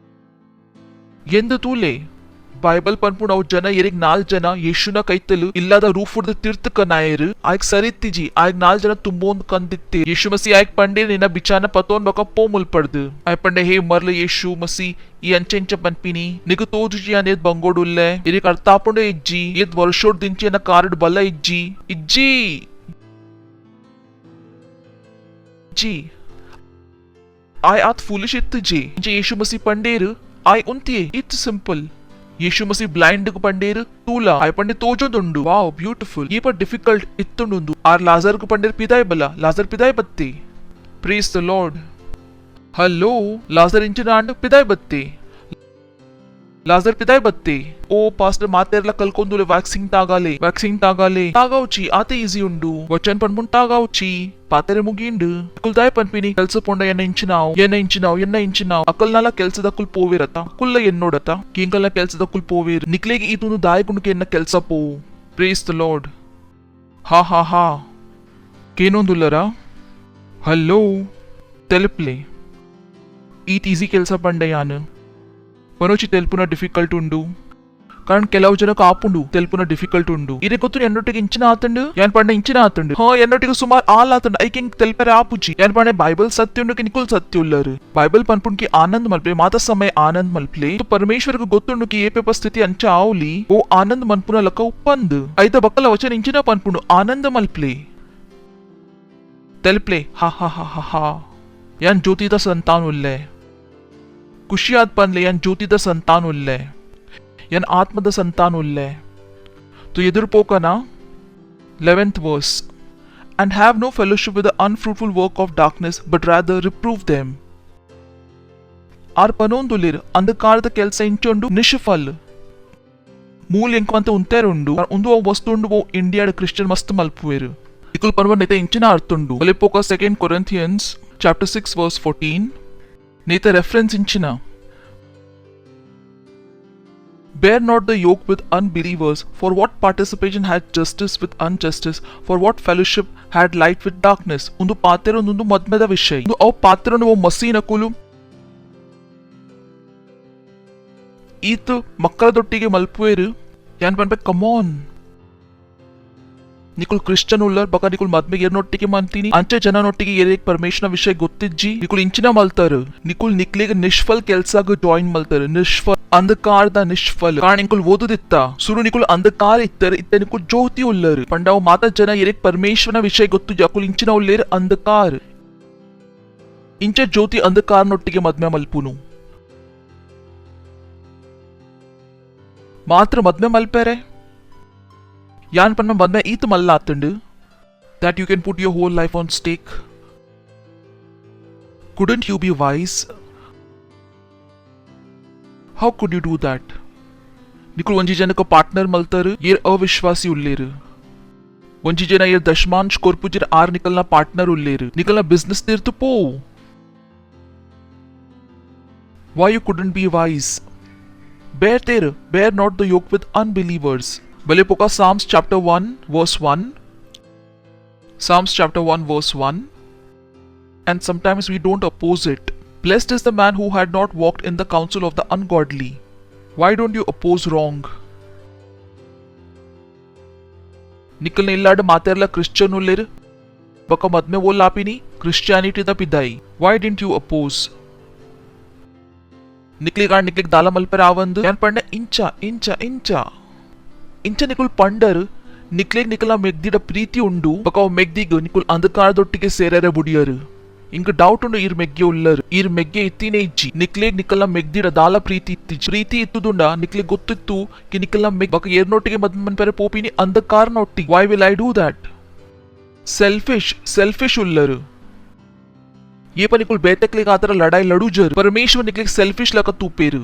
ಎಂದು ತೂಲೆ बाइबल पनपुण अव जन एरिग 4 जन येशुना ಕೈತಲು ಇಲ್ಲದ ರೂಫುರ್ದ ತೀರ್ಥಕನಾಯರು ಆಯ್ಕ್ ಸರಿತ್ತಿಜಿ ಆಯ್ಕ್ 4 ಜನ ತುಂಬೋಂದ್ ಕಂದಿತ್ತೆ ಯೇಶು ಮಸಿ ಆಯ್ಕ್ ಪಂಡೆ ನಿನ ಬಿಚಾನ ಪತೋನ್ ಬಕ ಪೋಮುಲ್ ಪಡ್ದು ಆಯ್ ಪಂಡೆ ಹೇ ಮರ್ಲ ಯೇಶು ಮಸಿ ಈ ಅಂಚೆಂಚ ಪನ್ಪಿನಿ ನಿಗು ತೋಜುಜಿ ಅನೇದ್ ಬಂಗೋಡುಲ್ಲೆ ಇರಿಕ್ ಅರ್ಥಾಪುಂಡೆ ಇಜ್ಜಿ ಎದ್ ವರ್ಷೋಡ್ ದಿಂಚಿ ಅನ್ನ ಕಾರ್ಡ್ ಬಲ್ಲ ಇಜ್ಜಿ ಆಯ್ ಆತ್ ಫೂಲಿಶ್ ಇತ್ತುಜಿ ಇಂಚೆ ಯೇಶು ಮಸಿ ಪಂಡೇರು ಆಯ್ ಉಂತಿಯೇ ಇತ್ ಸಿಂಪಲ್ यीशु मसीह ब्लाइंड को पंडेर तूला आय पंडे तोजोंदुंडु वाव ब्यूटीफुल ये पर डिफिकल्ट इत्तुंडुंडु आर लाजर को पंडेर पिदाय बला लाजर पिदाय बत्ते प्रेज द लॉर्ड हेलो लाजर इंचिनांड पिदाय बत्ते लाजर पिताय बत्ते ओ पास्टर मातेरला कल्कोंदुले वैक्सीन तागाले तागावची आते ఈజీ ఉండు వచ్చన్ పన్పున్ తాగావచ్చి పాతెರೆ ముగిండు కుల్దాయ పన్పిని ಕೆಲ್ಸ ಪೊಂಡ ಎನ್ನ ಇಂಚಿನಾವ್ ಅಕಲ್ನಾಲ ಕೆಲ್ಸದಕ್ಕುಲ್ ಪೋವಿರತ ಕುಲ್ಲ ಎನ್ನೋಡತ ಕಿಂಕಲ್ನ ಕೆಲ್ಸದಕ್ಕುಲ್ ಪೋವಿರ್ ನಿಕ್ಲೆಗೆ ಈತುನು ದಾಯಕುಂಡುಕೆ ಎನ್ನ ಕೆಲ್ಸ ಪೋ ಪ್ರೇಸ್ ದ ಲಾರ್ಡ್ ಹಾ ಕೇನೊಂದುಲ್ಲರ ಹಲೋ తెలుపులే ఈత్ ఈజీ ಕೆಲ್ಸ ಪಂಡೆ ಯಾನು ಪನೋಚಿ ತೆಲ್ಪುನ ಡಿಫಿಕಲ್ಟ್ ಉಂಡು कारण ಕೆಲವು ಜನಕ್ಕೆ ಆಪುಂಡು ತೆಲ್ಪುನ ಡಿಫಿಕಲ್ಟ್ ಉಂಡು ಇರೆ ಗೊತ್ತು ಎನ್ನೊಟ್ಟಿಗೆ ಇಂಚಿನ ಆತಂಡು ಯಾನ್ ಪಂಡ ಇಂಚಿನ ಆತಂಡು ಎನ್ನೊಟ್ಟಿಗೆ ಸುಮಾರು ಆಲ್ ಆತಂಡು ಐಕಿಂಗ್ ತೆಲ್ಪರೆ ಆಪುಜಿ ಯಾನ್ ಪಂಡೆ ಬೈಬಲ್ ಸತ್ಯ ಉಂಡು ನಿಕುಲ್ ಸತ್ಯ ಉಲ್ಲರು ಬೈಬಲ್ ಪನ್ಪುಂಡ್కి आनंद मल्पले माता समय आनंद मल्पले तो परमेश्वर को ಗೊತ್ತುಂಡು की ಏಪೆ ಪರಿಸ್ಥಿತಿ ಅಂಚ ಆವ್ಲಿ ಓ ಆನಂದ್ ಮನ್ಪುನ ಲಕ ಉಪ್ಪಂದು ಐತ ಬಕ್ಕಲ ವಚನ ಇಂಚಿನ ಪನ್ಪುಂಡು ಆನಂದ ಮಲ್ಪಲೆ ತೆಲ್ಪಲೆ ಹಾ यान ज्योति दा संतान उल्ले खुशियात पनले यान ज्योति दा संतान उल्ले यान आत्म दा संतान उल्ले तो एदुर पोकना 11th verse and have no fellowship with the unfruitful work of darkness but rather reprove them आर पनोंदुलिर अंधकारद केल्स इंचोंडु निष्फल मूल ಎಂಕಂತ ಉಂತೆರುಂಡು ಒಂದು ವಸ್ತುಂಡು ಓ ಇಂಡಿಯಾದ ಕ್ರಿಶ್ಚಿಯನ್ ಮಸ್ತ್ ಮಲ್ಪುವೆರು ಇಕುಲ್ ಪರ್ವ ನೆತೆ ಇಂಚಿನ ಅರ್ಥುಂಡು ಒಲಿಪೋಕ 2 Corinthians chapter 6 verse 14 नेता reference इंचिना bear not the yoke with unbelievers for what participation had justice with injustice for what fellowship had light with darkness undu paatero undu madmeda vishay undu aw paatero nu masina kulu ಈತು ಮಕ್ಕಳದೊಟ್ಟಿಗೆ ಮಲ್ಪುವೆರು ಯಾನ್ ಪನ್ಪೆ ಕಮಾನ್ ನಿಕುಲ್ Christian huller ಬಕ ನಿಕುಲ್ ಮದ್ಮೆಗೆ ಎರ್ನೊಟ್ಟಿಗೆ ಮಂತೀನಿ ಅಂಚೆ ಜನನೊಟ್ಟಿಗೆ ಎರೇಕ್ ಪರಮೇಶ್ವರನ ವಿಷಯ ಗೊತ್ತಿಜ್ಜಿ ನಿಕುಲ್ ಇಂಚಿನ ಮಲ್ತಾರು ನಿಕುಲ್ ನಿಕ್ಲೆಗೆ ನಿಷ್ಫಲ್ ಕೆಲ್ಸಾಗ join ಮಲ್ತಾರು ನಿಷ್ಫಲ್ ಅಂಧಕಾರದ ನಿಷ್ಫಲ್ ಕಾರಣ ನಿಕುಲ್ ಓದುದಿತ್ತ ಸುರು ನಿಕುಲ್ ಅಂಧಕಾರ ಇತ್ತರು ಇತ್ತ ನಿಕುಲ್ ಜ್ಯೋತಿ ಉಲ್ಲರು ಪಂಡಾವ್ ಮಾತಾ ಜನ ಎರೇಕ್ ಪರಮೇಶ್ವರನ ವಿಷಯ ಗೊತ್ತು ಜಕುಲ್ ಇಂಚಿನ ಉಲ್ಲೇರು ಅಂಧಕಾರ ಇಂಚೆ ಜ್ಯೋತಿ ಅಂಧಕಾರನೊಟ್ಟಿಗೆ ಮದ್ಮೆ ಮಲ್ಪುನು ಮಾತ್ರ ಮದ್ಮೆ ಮಲ್ಪೇರೆ यान पन में बंदा ईत मल्ला आतंड that you can put your whole life on stake couldn't you be wise how could you do that Nikul वंजी जन को पार्टनर मलतर ये अविश्वासी उल्लेर वंजी जना ये दशमांश कोरपुजर आर निकलना पार्टनर उल्लेर निकलना बिजनेस देर तो पो why you couldn't be wise bear not the yoke with unbelievers Balepoka Psalms chapter 1 verse 1 Psalms chapter 1 verse 1 and sometimes we don't oppose it. Blessed is the man who had not walked in the counsel of the ungodly. Why don't you oppose wrong? निकलने इल्लाड मातेरला Christian उल्लेर बका मदमे वो लापिनी Christianity द पिदाई. Why didn't you oppose? निकले दाला मल पर आवंद यान पढ़ने इंचा ಇಂಚ ನಿಕುಲ್ ಪಂಡರ್ ನಿಕ್ಲೆಗ್ ನಿಕಲ ಮೆಗ್ದಿಡ ಪ್ರೀತಿ ಉಂಡು ಬಕಾವ್ ಮೆಗ್ದಿಗ್ ನಿಕುಲ್ ಅಂಧಕಾರದೊಟ್ಟಿಗೆ ಸೇರರೆ ಬುಡಿಯರು ಇಂಕ ಡೌಟ್ ಉಂಡು ಈರ್ ಮೆಗ್ಗೆ ಉಲ್ಲರು ಈರ್ ಮೆಗ್ಗೆ ಇತ್ತಿನೇ ಇಜ್ಜಿ ನಿಕ್ಲೆಗ್ ನಿಕಲ ಮೆಗ್ದಿಡ ದಾಲ ಪ್ರೀತಿ ಇತ್ತಿಜ್ಜಿ ಪ್ರೀತಿ ಇತ್ತುದುಂಡ ನಿಕ್ಲೆಗ್ ಗೊತ್ತಿತ್ತು ಕಿ ನಿಕಲ ಮೆಗ್ ಬಕ ಏರ್ನೊಟ್ಟಿಗೆ ಮದ್ಮನ್ ಪೆರೆ ಪೋಪಿನಿ ಅಂಧಕಾರನೊಟ್ಟಿಗೆ why will I do that selfish ಉಲ್ಲರು ये पर निकल बेतकले का तरह लड़ाई लड़ू जर परमेश्वर निकले सेल्फिश लका तू पेर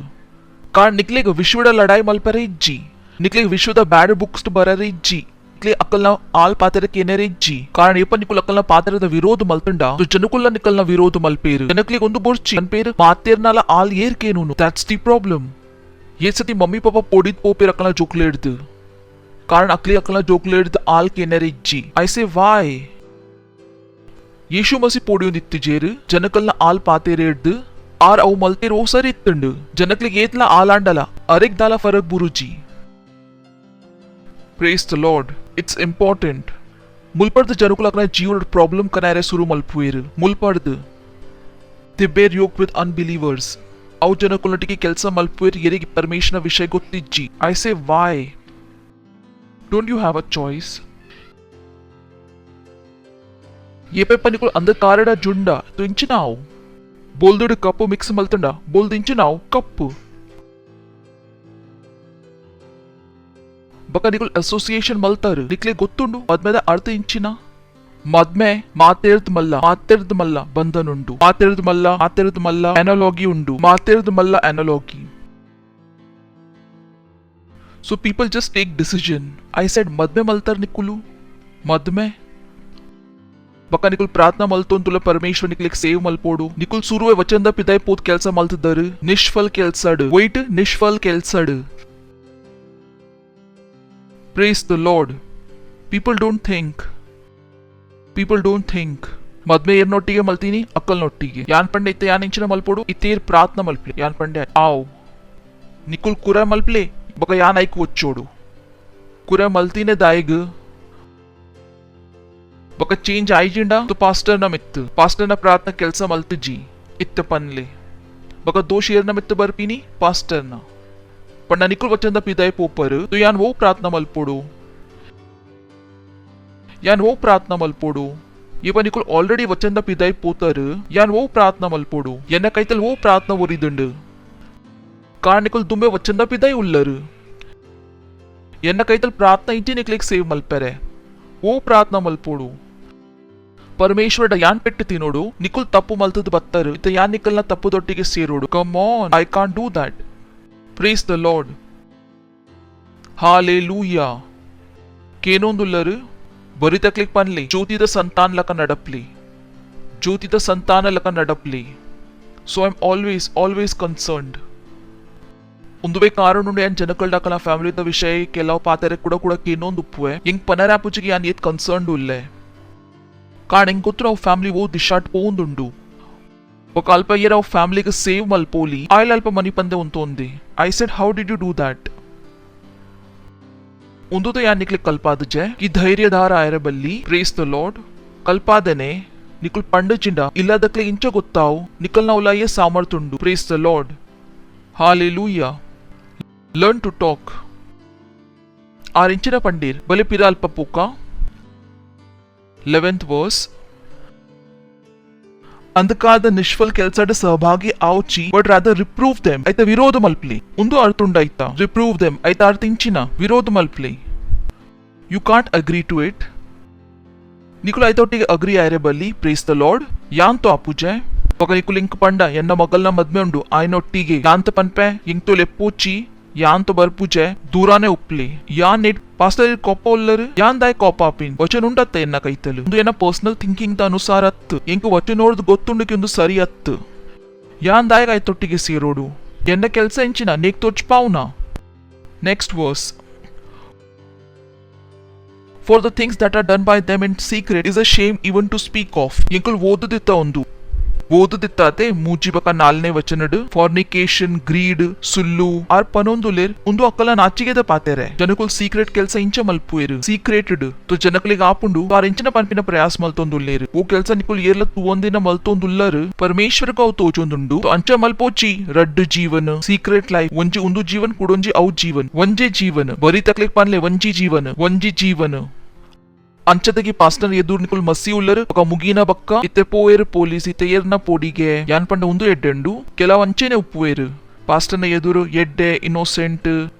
कारण निकले विश्व लड़ाई मल पर इज्जी निकले विश्व द बैड बुक्स टू बररे इज्जी निकले अकलना आल पात्र केनेरे इज्जी कारण ये पर निकल अकलना पात्र द विरोध मलतंडा तो जनकुल निकलना विरोध मल पेर जनकले ಒಂದು ಬೊರ್ಚಿ ಅನ್ ಪೇರ್ ಮಾತೇರ್ನಾಲ ಆಲ್ ಏರ್ ಕೇನುನು ದಟ್ಸ್ ದಿ ಪ್ರಾಬ್ಲಮ್ ये सती मम्मी पापा पोडित पोपेर अकलना जोकलेड कारण अकली अकलना जोकलेड आल केनेरे इज्जी आई से वाई ಯೇಸು ಮಸಿ ಪೋಡಿಯೊಂದಿತ್ತಿಜೇರು ಜನಕಲ್ನ ಆಲ್ ಪಾತೆರೇಡ್ದು ಆರ್ ಅವು ಮಲ್ತೇರು ಓ ಸರಿ ಇತ್ತಂಡು ಜನಕ್ಲಿಗೆ ಏತ್ಲ ಆಲಾಂಡಲ ಅರೆಗ್ ದಾಲ ಫರಕ್ ಬುರುಜಿ praise the Lord it's important ಮುಲ್ಪಡ್ದು ಜನಕುಲಕನ ಜೀವನ ಪ್ರಾಬ್ಲಮ್ ಕನಾರೆ ಸುರು ಮಲ್ಪುವೇರು ಮುಲ್ಪಡ್ದು the bear yoke with unbelievers ಅವು ಜನಕುಲಟಿಗೆ ಕೆಲಸ ಮಲ್ಪುವೇರು ಎರಿಗೆ ಪರಮೇಶ್ವರನ ವಿಷಯ ಗೊತ್ತಿಜ್ಜಿ I say why don't you have a choice ये पे पनिकुल अंधकारडा जुंडा तो इंचिनाव बोल्दुड कप्पु मिक्स मल्तंडा बोल्द इंचिनाव कप्पु बका निकुल एसोसिएशन मल्तार निकले ಗೊತ್ತುಂಡು ಮದ್ಮೆದ ಅರ್ಥ ಇಂಚಿನ ಮದ್ಮೆ ಮಾತೆರ್ದ್ ಮಲ್ಲ ಬಂಧನುಂಡು ಮಾತೆರ್ದ್ ಮಲ್ಲ ಅನಾಲಜಿ ಉಂಡು ಮಾತೆರ್ದ್ ಮಲ್ಲ analogy So people just take decision. I said मध में मलतर निकुलू, मध में बका निकुल प्रार्थना मलतो तुला परमेश्वर निकले सेव मलपोडू निकुल सुरुवे वचंद पिदाय पोत केल्स मल्तदर निष्फल केल्सड वेट निष्फल केल्सड. Praise the Lord. People don't think. ಮದ್ में ಏರ್ ನೊಟ್ಟಿಗೆ ಮಲ್ತೀನಿ ಅಕ್ಕಲ್ ನೊಟ್ಟಿಗೆ ಯಾನ್ ಪಂಡೆ ಇತ್ತೆ ಯಾನ್ ಇಂಚಿನ ಮಲ್ಪೋಡು ಇತ್ತೇರ್ ಪ್ರಾರ್ಥನಾ ಮಲ್ಪ್ಲೆ ಯಾನ್ ಪಂಡೆ ಆವ್ ನಿಕುಲ್ ಕುರ ಮಲ್ಪ್ಲೆ ಬಕ ಯಾನ್ ಐಕ್ ಒಚ್ಚೋಡು ಕುರ ಮಲ್ತಿನೆ ದಾಯಿಗ್ ಬಕ ಚೇಂಜ್ ಆಯ್ಜಿಂಡ तो पास्टर न प्रार्थना ಕೆಲಸ ಮಲ್ತಿಜಿ ಇತ್ತ ಪನ್ಲೆ ಬಕ ದೋಷ ಏರ್ ನ ಮಿತ್ತ ಬರ್ಪಿನಿ पास्टर न पण निकुल वचन द पिदाय पोपर तो यान वो प्रार्थना मलपोडू ये पण निकुल ऑलरेडी वचन द पिदाय पोतर यान वो प्रार्थना मलपोडू येना कैतल वो प्रार्थना वरिदंड कारण निकुल तुम्बे वचन द पिदाय उल्लर येना कैतल प्रार्थना इंची निकलेक सेव मलपेरे वो प्रार्थना मलपोडू परमेश्वर यान पेट्ट तिनोडू निकुल तप्पु मल्तद बत्तर इत यान निकलना तप्पु दೊಟ್ಟಿಗೆ ಸೇರೋಡು come on I can't do that. Praise the Lord. Hallelujah. ಕೇನೊಂದುಲ್ಲರು ಬರಿತಕ್ಲಿಕ್ ಪನ್ಲಿ ಜ್ಯೋತಿದ ಸಂತಾನ ಲಕ ನಡಪ್ಲಿ so I am always concerned ಒಂದುವೆ ಕಾರಣ ಉಂಡು ಯಾನ್ ಜನಕಲ್ಡಾಕಲ ಫ್ಯಾಮಿಲಿದ ವಿಷಯ ಕೆಲವು ಪಾತೆರೆ ಕೂಡ ಕೇನೊಂದು ಉಪ್ಪುವೆ ಇಂಗ್ ಪನರಾಪುಜಿಗೆ ಯಾನ್ ಏತ್ ಕನ್ಸರ್ನ್ಡ್ ಉಲ್ಲೆ ಕಾರಣ ಇಂಗ್ ಗೊತ್ತು ಅವು ಫ್ಯಾಮಿಲಿ ಓ ದಿಶಾಟ್ ಪೋಂದುಂಡು ఒక అల్ప ఇయర్ ఆఫ్ ఫ్యామిలీకి సేవ్ మల్పోలి ఆయిల్ అల్ప మనీ పందే ఉంటోంది. I said how did you do that ಉಂದುತ ಯಾನ್ ನಿಕ್ಲಿಕ್ ಕಲ್ಪಾದಜೆ ಈ ಧೈರ್ಯಧಾರ ಆಯರ ಬಲ್ಲಿ ಪ್ರೇಸ್ ದ ಲಾರ್ಡ್ ಕಲ್ಪಾದನೆ ನಿಕುಲ್ ಪಂಡಚಿಂಡ ಇಲ್ಲದಕ್ಲೆ ಇಂಚ ಗೊತ್ತಾವು ನಿಕಲ್ನ ಉಲಾಯ ಸಾಮರ್ಥ್ಯುಂಡು praise the Lord. Hallelujah. Learn to talk ಆರಿಂಚಿನ ಪಂಡೀರ್ ಬಲೆ ಪಿರ ಅಲ್ಪ ಪೂಕ 11th verse ಅಂಧಕಾರದ ನಿಷ್ಫಲ ಕೆಲಸದ ಸಹಭಾಗಿ ಆವುಚಿ ಬಟ್ ರಾದರ್ ರಿಪ್ರೂವ್ ದೆಮ್ ಐತ ವಿರೋಧ ಮಲ್ಪ್ಲಿ ಒಂದು ಅರ್ಥುಂಡ ಐತ ರಿಪ್ರೂವ್ ದೆಮ್ ಐತ ಅರ್ಥ ಇಂಚಿನ ವಿರೋಧ ಮಲ್ಪ್ಲಿ you can't agree to it ನಿಕುಲ ಐತೊಟ್ಟಿಗೆ ಅಗ್ರಿ ಆಯ್ರೆ ಬಲ್ಲಿ ಪ್ರೇಸ್ ದ ಲಾರ್ಡ್ ಯಾಂತೋ ಅಪುಜೆ ఒక నికులు ఇంక పండ ఎన్న మొగల్న మధ్య ఉండు ఆయనొట్టిಗೆ యాంత పన్పే ఇంతో లెప్పోచి యాంతో బర్పుజೆ ದೂರಾನೆ ಉಪ್ಲಿ ಯಾನ್ ನೆಟ್ ಪಾಸ್ಟರ್ ಕೋಪ ಉಲ್ಲರು ಯಾನ್ ದಾಯ್ ಕೋಪ ಆಪಿನ್ ವಚನ ಉಂಡತ್ತ ಎನ್ನ ಕೈತಲು ಒಂದು ಎನ್ನ ಪರ್ಸನಲ್ ಥಿಂಕಿಂಗ್ ದ ಅನುಸಾರ ಅತ್ತು ಇಂಕ ವಚನ ನೋಡ್ದು ಗೊತ್ತುಂಡಕ್ಕೆ ಒಂದು ಸರಿ ಅತ್ತು ಯಾನ್ ದಾಯ್ ಐತೊಟ್ಟಿಗೆ ಸೇರೋಡು ಎನ್ನ ಕೆಲಸ ಇಂಚಿನ ನೇಕ್ ತೋಚ್ ಪಾವ್ನಾ. Next verse For the things that are done by them in secret is a shame even to speak of. Ilkal ಓದುದಿತ್ತ ಒಂದು ಓದುದಿತ್ತಾತೆ ಮೂಜಿಬಕ 4ನೇ ವಚನಡು ಫಾರ್ನಿಕೇಶನ್ ಗ್ರೀಡ್ ಸುಳ್ಳು ಆರ್ ಪನೊಂದುಲೇರ್ ಒಂದು ಅಕ್ಕಲ ನಾಚಿಗೆದ ಪಾತೆರೆ ಜನಕುಲ್ ಸೀಕ್ರೆಟ್ ಕೆಲಸ ಇಂಚ ಮಲ್ಪುವೇರು ಸೀಕ್ರೆಟೆಡ್ तो ಜನಕಲಿಗೆ ಆಪುಂಡು ಆರ್ ಇಂಚಿನ ಪನ್ಪಿನ ಪ್ರಯಾಸ ಮಲ್ತೊಂದುಲ್ಲೇರು ಓ ಕೆಲಸ ನಿಕುಲ್ ಏರ್ಲ ತುವಂದಿನ ಮಲ್ತೊಂದುಲ್ಲರು ಪರಮೇಶ್ವರಕ ಅವು ತೋಚೊಂದುಂಡು ಅಂಚ ಮಲ್ಪೋಚಿ ರಡ್ಡು ಜೀವನ ಸೀಕ್ರೆಟ್ ಲೈಫ್ ಒಂಜಿ ಒಂದು ಜೀವನ್ ಕುಡೊಂಜಿ ಅವು ಜೀವನ್ ಒಂಜೆ ಜೀವನ ಬರಿ ತಕ್ಲಿಕ್ ಪನ್ಲೆ ಒಂಜಿ ಜೀವನ ಅಂಚದಗಿ ಪಾಸ್ಟರ್ ಎದುರು ನಿಕುಲ್ ಮಸ್ಸಿ ಉಲ್ಲರು ఒక ಮುಗಿನ ಬಕ್ಕ ಇತ್ತೆ ಪೋಯರು ಪೊಲೀಸ್ ಇತ್ತೆ ಏರ್ನ ಪೋಡಿಗೆ ಯಾನ್ ಪಂಡ ಒಂದು ಎಡ್ಡೆಂಡು ಕೆಲವು ಅಂಚೆನೆ ಉಪ್ಪುವೇರು ಪಾಸ್ಟರ್ನ ಎದುರು ಎಡ್ಡೆ ಇನ್ನೋಸೆಂಟ್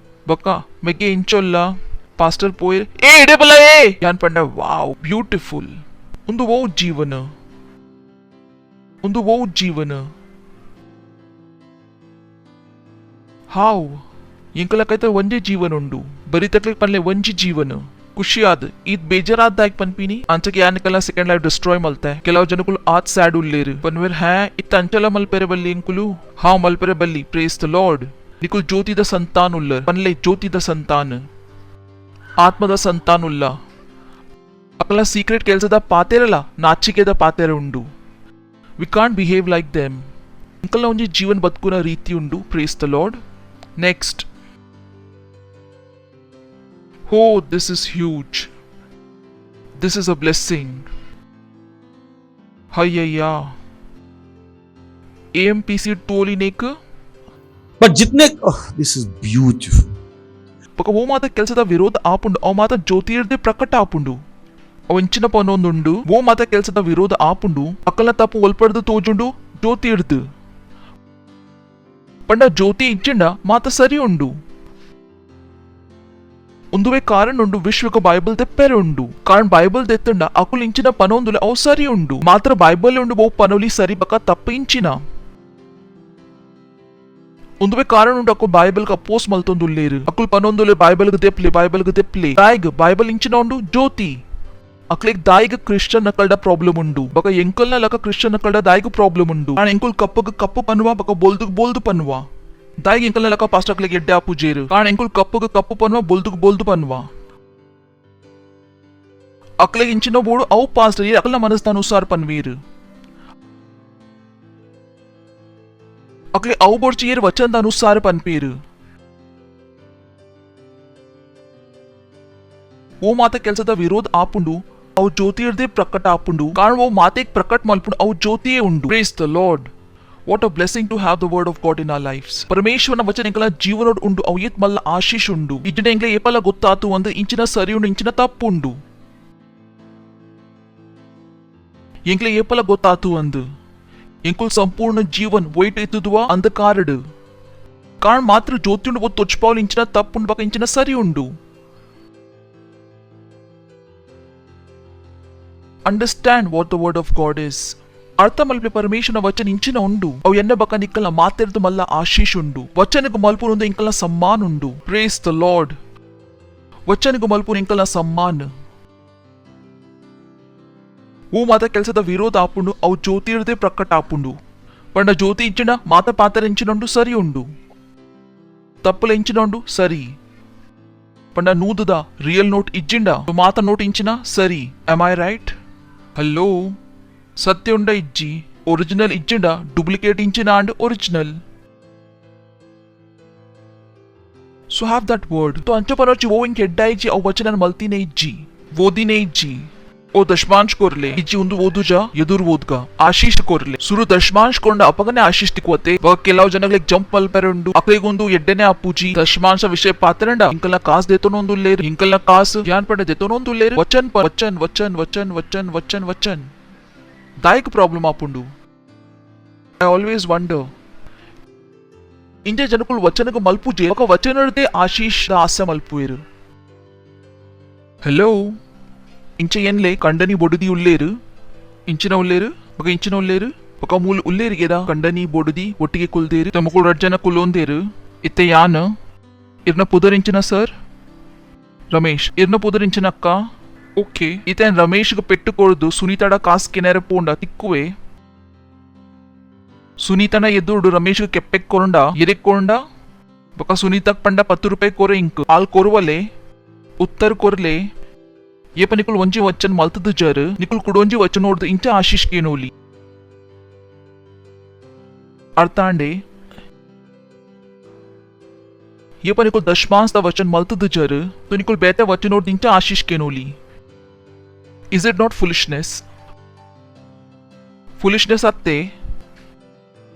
ಬಕ್ಕ ಮೆಗ್ಗೆ ಇಂಚೊಲ್ಲ ಪಾಸ್ಟರ್ ಪೋಯರು ಏ ಎಡೆಬಲ ಏ ಯಾನ್ ಪಂಡ ವಾವ್ ಬ್ಯೂಟಿಫುಲ್ ಒಂದು ವೋ ಜೀವನ ಹಾವ್ ಇಂಕಲಕೈತ ಒಂಜೆ ಜೀವನ ಉಂಡು ಬರಿ ತಕ್ಲಿಕ್ ಪನ್ಲೆ ಒಂಜಿ ಜೀವನ ಖುಷಿಯಾದ ಈದ್ ಬೇಜಾರಾದ ದಾಯಕ್ ಪನ್ಪಿನಿ ಅಂಚಕ್ಕೆ ಯಾನಕಲ್ಲ ಸೆಕೆಂಡ್ ಲೈಫ್ ಡಿಸ್ಟ್ರಾಯ್ ಮಲ್ತೆ ಕೆಲವು ಜನಕುಲು ಆತ್ ಸ್ಯಾಡ್ ಉಲ್ಲೇರು ಪನ್ವೇರ್ ಹ್ಯಾ ಇತ್ತ ಅಂಚಲ ಮಲ್ಪೆರೆ ಬಲ್ಲಿ ಇಂಕುಲು ಹಾವ್ ಮಲ್ಪೆರೆ ಬಲ್ಲಿ ಪ್ರೇಸ್ ದ ಲಾರ್ಡ್ ನಿಕುಲ್ ಜ್ಯೋತಿದ ಸಂತಾನ ಉಲ್ಲರ್ ಪನ್ಲೆ ಜ್ಯೋತಿದ ಸಂತಾನ ಆತ್ಮದ ಸಂತಾನ ಉಲ್ಲ ಅಕಲ ಸೀಕ್ರೆಟ್ ಕೆಲಸದ ಪಾತೆರಲ್ಲ ನಾಚಿಕೆದ ಪಾತೆರೆ ಉಂಡು we can't behave like them ಇಂಕಲ್ನ ಒಂಜಿ ಜೀವನ್ ಬದುಕುನ ರೀತಿ ಉಂಡು praise the Lord. Next Oh, this is huge. This is a blessing. Hayya. AMPC Toli neck But जितने this is beautiful. ಪಕ ಓ ಮಾತ ಕೆಲಸದ ವಿರೋಧ ಆಪುಂಡು ಅವ ಮಾತ ಜ್ಯೋತಿರ್ದೆ ಪ್ರಕಟ ಆಪುಂಡು ಅವಂಚಿನ ಪನೊಂದುಂಡು ಓ ಮಾತ ಕೆಲಸದ ವಿರೋಧ ಆಪುಂಡು ಅಕ್ಕಲ ತಪ್ಪು ಒಲ್ಪಡ್ದು ತೋಜುಂಡು ಜ್ಯೋತಿರ್ದು ಪಂಡ ಜ್ಯೋತಿ ಇಚ್ಚಿಂಡ ಮಾತ ಸರಿ ಉಂಡು ಒಂದುವೆ ಕಾರಣ ಉಂಡು ವಿಶ್ವಕ ಬೈಬಲ್ ತೆಪ್ಪೆರೆ ಉಂಡು ಕಾರಣ ಬೈಬಲ್ ತೆತ್ತಂಡ ಅಕುಲ್ ಇಂಚಿನ ಪನೊಂದುಲೆ ಅವು ಸರಿ ಉಂಡು ಮಾತ್ರ ಬೈಬಲ್ ಉಂಡು ಬಹು ಪನೊಲಿ ಸರಿ ಬಕ ತಪ್ಪ ಇಂಚಿನ ಉಂದುವೆ ಕಾರಣ ಉಂಡು ಅಕ್ಕು ಬೈಬಲ್ ಗ ಅಪೋಸ್ ಮಲ್ತೊಂದುಲ್ಲೇರು ಅಕ್ಕುಲ್ ಪನೊಂದುಲೆ ಬೈಬಲ್ ಗ ದೆಪ್ಲೆ ದಾಯಿಗ್ ಬೈಬಲ್ ಇಂಚಿನ ಉಂಡು ಜ್ಯೋತಿ ಅಕ್ಲಿಗ್ ದಾಯಿಗ ಕ್ರಿಶ್ಚಿಯನ್ ನಕಲ್ಡ ಪ್ರಾಬ್ಲಮ್ ಉಂಡು ಬಕ ಎಂಕಲ್ನ ಲಕ ಕ್ರಿಶ್ಚಿಯನ್ ನಕಲ್ಡ ದಾಯಿಗ ಪ್ರಾಬ್ಲಮ್ ಉಂಡು ಕಾರಣ ಎಂಕುಲ್ ಕಪ್ಪು ಪನ್ನುವ ಬಕ ಬೋಲ್ದು ಪನ್ನುವ ದಾಯಿಗ ಎಂಕಲ್ನ ಲಕ ಪಾಸ್ಟ್ ಅಕ್ಲಿಗ್ ಎಡ್ಡೆ ಆಪುಜೇರು ಕಾರಣ ಎಂಕುಲ್ ಕಪ್ಪು ಪನ್ನುವ ಬೋಲ್ದು ಪನ್ನುವ ಅಕ್ಲಿಗ್ ಇಂಚಿನ ಬೋಡು ಅವು ಪಾಸ್ಟ್ ಅಕಲ್ನ ಮನಸ್ತಾನುಸಾರ ಪನ್ವೀರು अकले अव बोर्ची येर वचन अनुसार पनपीर वो माते ಕೆಲಸದ ವಿರೋಧ ಆಪುಂಡು ಅವು ಜ್ಯೋತಿಯರ್ದೇ ಪ್ರಕಟ ಆಪುಂಡು ಕಾರಣ वो ಮಾತೆ ಪ್ರಕಟ ಮಲ್ಪುಂಡು ಅವು ಜ್ಯೋತಿಯೇ ಉಂಡು praise the lord what a blessing to have the word of God in our lifes ಪರಮೇಶ್ವರನ ವಚನ ಎಂಕಲ ಜೀವನೋಡ್ ಉಂಡು ಅವು ಏತ್ ಮಲ್ಲ ಆಶೀಷ್ ಉಂಡು ಇಜ್ಜನೆ ಎಂಕಲೆ ಏಪಲ ಗೊತ್ತಾತು ಒಂದು ಇಂಚಿನ ಸರಿ ಉಂಡು ಇಂಚಿನ ತಪ್ಪುಂಡು ಎಂಕಲೆ ಏಪಲ ಗೊತ್ತಾತು ಒಂದು ಎಂಕುಲ್ ಸಂಪೂर्ण जीवन वैट इतुदुवा अंधकारड कारण मात्र ज्योति उंडु वो तुच्छपावल इंचिना तप्पु उंडु बक इंचिना सरी उंडु understand what the word of God is अर्थ मल्पे परमेश्वरನ वचन इंचिನ ಉಂಡು ಅವು ಎನ್ನ ಬಕ ನಿಕ್ಕಲ ಮಾತೆರ್ದು ಮಲ್ಲ ಆಶೀಷ್ ಉಂಡು ವಚನಗು ಮಲ್ಪು ಉಂಡು ಇಂಕಲ ಸಮ್ಮಾನ ಉಂಡು ಪ್ರೇಸ್ ದ ಲಾರ್ಡ್ ವಚನಗು ಮಲ್ಪು ಇಂಕಲ ಸಮ್ಮಾನ वो माता ಕೆಲಸದ ವಿರೋಧ ಆಪುಂಡು ಅವು ಜ್ಯೋತಿಯರ್ದೇ ಪ್ರಕಟ ಆಪುಂಡು ಪಂಡ ಜ್ಯೋತಿ ಇಂಚಿನ ಮಾತ ಪಾತ್ರ ಇಂಚಿನೊಂಡು ಸರಿ ಉಂಡು ತಪ್ಪಲ ಇಂಚಿನೊಂಡು ಸರಿ ಪಂಡ ನೂದುದ ರಿಯಲ್ ನೋಟ್ ಇಜ್ಜಿಂಡ ಮಾತ ನೋಟ್ ಇಂಚಿನ ಸರಿ am I right ಹಲೋ ಸತ್ಯ ಉಂಡ ಇಜ್ಜಿ ಒರಿಜಿನಲ್ ಇಜ್ಜಿಂಡ ಡೂಪ್ಲಿಕೇಟ್ ಇಂಚಿನ and original so have that word तो अंचपनोची वो इंक हेड्डा इज्जी अव वचन मल्तीने इज्जी वोदिने इज्जी ओ दशमांश कोरले इज्जी उंदु ओदुजा ಎದುರು ಓದ್ಗ ಆಶೀಷ್ ಕೊರ್ಲೆ ಸುರು ದಶಮಾಂಶ ಕೊಂಡ ಅಪಗನೆ ಆಶೀಷ್ ತಿಕ್ವತೆ ವ ಕೆಲವು ಜನಗಳಿಗೆ ಜಂಪ್ ಮಲ್ಪೆರಂಡು ಅಕ್ಲಿಗೊಂದು ಎಡ್ಡೆನೆ ಅಪ್ಪುಜಿ ದಶಮಾಂಶ ವಿಷಯ ಪಾತ್ರಂಡ ಇಂಕಲ್ನ ಕಾಸ್ ದೇತೋನೊಂದುಲ್ಲೇರು ಇಂಕಲ್ನ ಕಾಸ್ ಜಾನ್ ಪಡೆ ದೇತೋನೊಂದುಲ್ಲೇರು ವಚನ್ ದಾಯಿಕ ಪ್ರಾಬ್ಲಮ್ ಆಪುಂಡು ಐ ಆಲ್ವೇಸ್ ವಂಡರ್ ಇಂಜೆ ಜನಕುಲ್ ವಚನಗ ಮಲ್ಪುಜೆ ఒక ವಚನರ್ದೆ ಆಶೀಷ್ ಆಸ ಮಲ್ಪುವೆರು ಹೆಲೋ ಇಂಚ ಎನ್ಲೆ ಕಂಡನಿ ಬೊಡುದಿ ಉಲ್ಲೇರು ಇಂಚಿನ ಉಲ್ಲೇರು ಬಕ ಇಂಚಿನ ಉಲ್ಲೇರು ಬಕ ಮೂಲ ಉಲ್ಲೇರಿಗೆದ ಕಂಡನಿ ಬೊಡುದಿ ಒಟ್ಟಿಗೆ ಕುಲ್ದೇರು ತಮಕುಳು ರಡ್ಜನ ಕುಲೊಂದೇರು ಇತ್ತೆ ಯಾನ ಇರ್ನ ಪುದರಿಂಚಿನ ಸರ್ ರಮೇಶ್ ಇರ್ನ ಪುದರಿಂಚಿನ ಅಕ್ಕ ಓಕೆ ಇತ್ತೆ ರಮೇಶ್ಗೆ ಪೆಟ್ಟು ಕೊಡ್ದು ಸುನೀತಡ ಕಾಸ್ ಕೆನೆರ ಪೋಂಡ ತಿಕ್ಕುವೆ ಸುನೀತನ ಎದುರು ರಮೇಶ್ಗೆ ಕೆಪ್ಪೆಕ್ ಕೊರಂಡ ಎರೆಕ್ ಕೊರಂಡ ಬಕ ಸುನೀತಕ್ ಪಂಡ 10 ರೂಪಾಯಿ ಕೊರೆ ಇಂಕ್ ಆಲ್ ಕೊರುವಲೆ ಉತ್ತರ ಕೊರ್ಲೆ ये पण निकुल वंजी वचन मल्तद जर निकुल कुडोंजी वचन ओर्द इंच आशीष केनोली अर्थांडे ये पण निकुल दशमांश दा वचन मल्तद जर तो निकुल बेते वचन ओर्द इंच आशीष केनोली इज इट नॉट फुलिशनेस अत्ते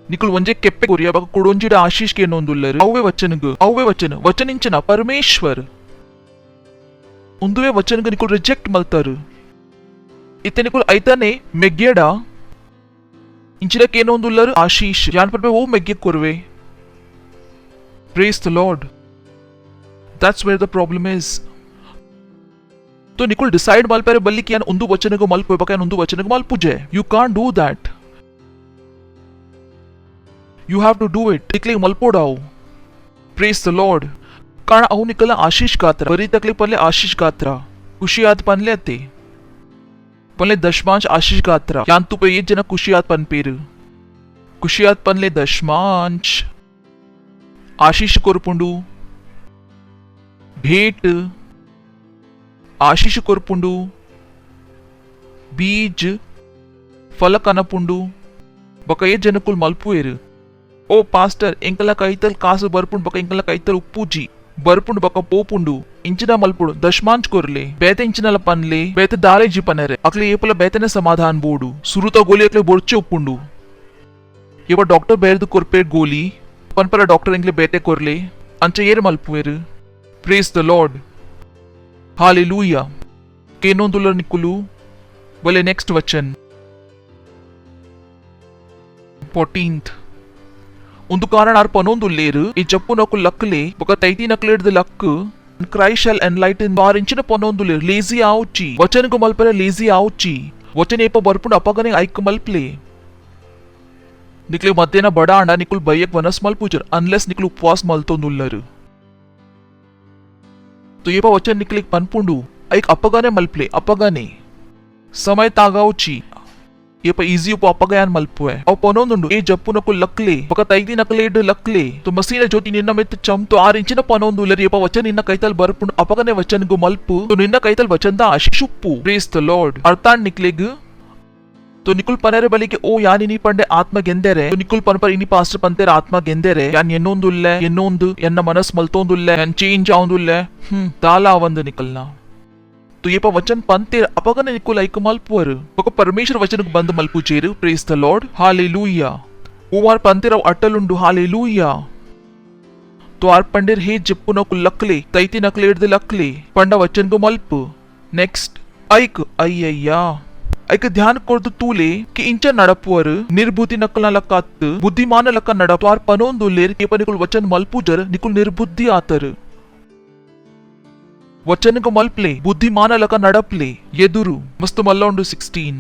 निकुल वंजे केप्पे कोरिया बक कुडोंजी दा आशीष केनोंदुल्लर अव्वे वचन इंचना परमेश्वर उंदुवे वचन निकुल रिजेक्ट मल्तार इते निकुल ऐताने मेग्गेडा इंचिना केनोंदुल्लर आशीष जान पर वो मेग्गे कोरवे praise the Lord that's where the problem is तो निकुल डिसाइड मल्पेरे बल्ली कि यान उंदु वचन को मल्पे बका उंदु वचन को मल्पुजे you can't do that you have to do it निकले मल्पोडाओ प्रेज द लॉर्ड कारण अहो निकला आशीष गात्रा बरी तकलीफ पनले आशीष गात्रा खुशियात पनले ते पनले दशमांश आशीष गात्रा यान तू पे ये जना खुशियात पनपेर खुशियात पनले दशमांश आशीष कोरपुंडू भेट आशीष कोरपुंडू बीज फलक अनपुंडू बका ये जनकुल मल्पुएर ओ पास्टर इंकला कईतल कासु बरपुंड बका इंकला कईतल उप्पूजी बरपुंड बका पोपुंडु इंचिना मल्पुಡು दशमांश कोरले बेते इंचिनला पनले बेते दालेजी पनरे अकले ಏಪಲ बेतेने समाधान बोडु सुरुता गोली अकले बोर्चे उप्पुंडु येव डॉक्टर बेरदु कोरपे गोली पनपर डॉक्टर इंकले बेते कोरले अंचे येर मल्पुवेर प्रेज द लॉर्ड हालेलुया केनोंदुलर निकुलु बोले नेक्स्ट वचन 14th ಒಂದು ಕಾರಣ ಆರ್ ಪನೊಂದುಲ್ಲೇರು ಈ ಜಪ್ಪು ನಕು ಲಕ್ಕಲೆ ಬೊಕ ತೈತಿ ನಕ್ಲೆಡ್ದ ಲಕ್ಕು ಕ್ರೈಸ್ಟ್ ಶಾಲ್ ಎನ್ಲೈಟನ್ ಬಾರಿಂಚಿನ ಪನೊಂದುಲ್ಲೇರು ಲೇಜಿ ಆವುಚಿ ವಚನಕು ಮಲ್ಪರೆ ಲೇಜಿ ಆವುಚಿ ವಚನ ಏಪ ಬರ್ಪುಂಡು ಅಪಗನೆ ಐಕ್ ಮಲ್ಪ್ಲೆ निकले मध्याना बड़ा अंडा निकुल बयक वनस मल पूजर अनलेस निकल उपवास मलतो नुल्लर तो ये वचन निकले पनपुंडू एक अपगाने मल्पले अपगाने समय तागावची ये ಈಸಿ ಉಪ ಅಪಗಯಾನ್ ಮಲ್ಪುವೆ ಅವು ಪನೊಂದುಂಡು ಏ ಜಪ್ಪುನಕು ಲಕ್ಲೆ ಬಕ ತೈದಿ ನಕಲೇಡ್ ಲಕ್ಲೆ तो ಮಸೀನ ಜ್ಯೋತಿ ನಿನ್ನ ಮೆತ್ ಚಮ್ತು 6 ಇಂಚಿನ ಪನೊಂದು ಲರಿ ಯಪ ವಚನ ನಿನ್ನ ಕೈತಲ್ ಬರ್ಪುಂಡು ಅಪಗನೆ ವಚನಗು ಮಲ್ಪು तो ನಿನ್ನ ಕೈತಲ್ ವಚನದ ಆಶಿಶುಪ್ಪು ಪ್ರೇಸ್ ದ ಲಾರ್ಡ್ ಅರ್ಥಾನ್ ನಿಕ್ಲೆಗ್ तो निकुल पनेरे बली के ओ यान इनी पंडे आत्मा ಗೆಂದೆರೆ तो निकुल पन पर इनी पास्टर पंतेर आत्मा ಗೆಂದೆರೆ यान ಎನ್ನೊಂದುಲ್ಲೆ ಎನ್ನೊಂದು ಎನ್ನ ಮನಸ್ ಮಲ್ತೊಂದುಲ್ಲೆ यान चेंज आउंदुल्ले ताला अवंद निकलना तो ये वचन पंतेर अपगने निकुल ऐक मल्पुवर ఒక परमेश्वर वचन बंद मल्पु चेरु प्रेज द लॉर्ड हालेलुया ओवार पंतेर अट्टलुंडु हालेलुया तो आर पंडेर हे जप्पुनकु लक्ले तैति नकलेड लक्ले पंड वचन गु मल्पु नेक्स्ट ऐक अय्यಯ್ಯ ऐक ध्यान कोर्दु तूले कि इंच नडपुवर निर्बुद्धि नकलना लक्कात बुद्धिमान लक्क नडप आर पनोंदु लेर के निकुल वचन मल्पुजर निकुल निर्बुद्धि आतर वचन को मल्पले बुद्धिमान लक नडपले ಎದುರು मस्त मल्लोंडु 16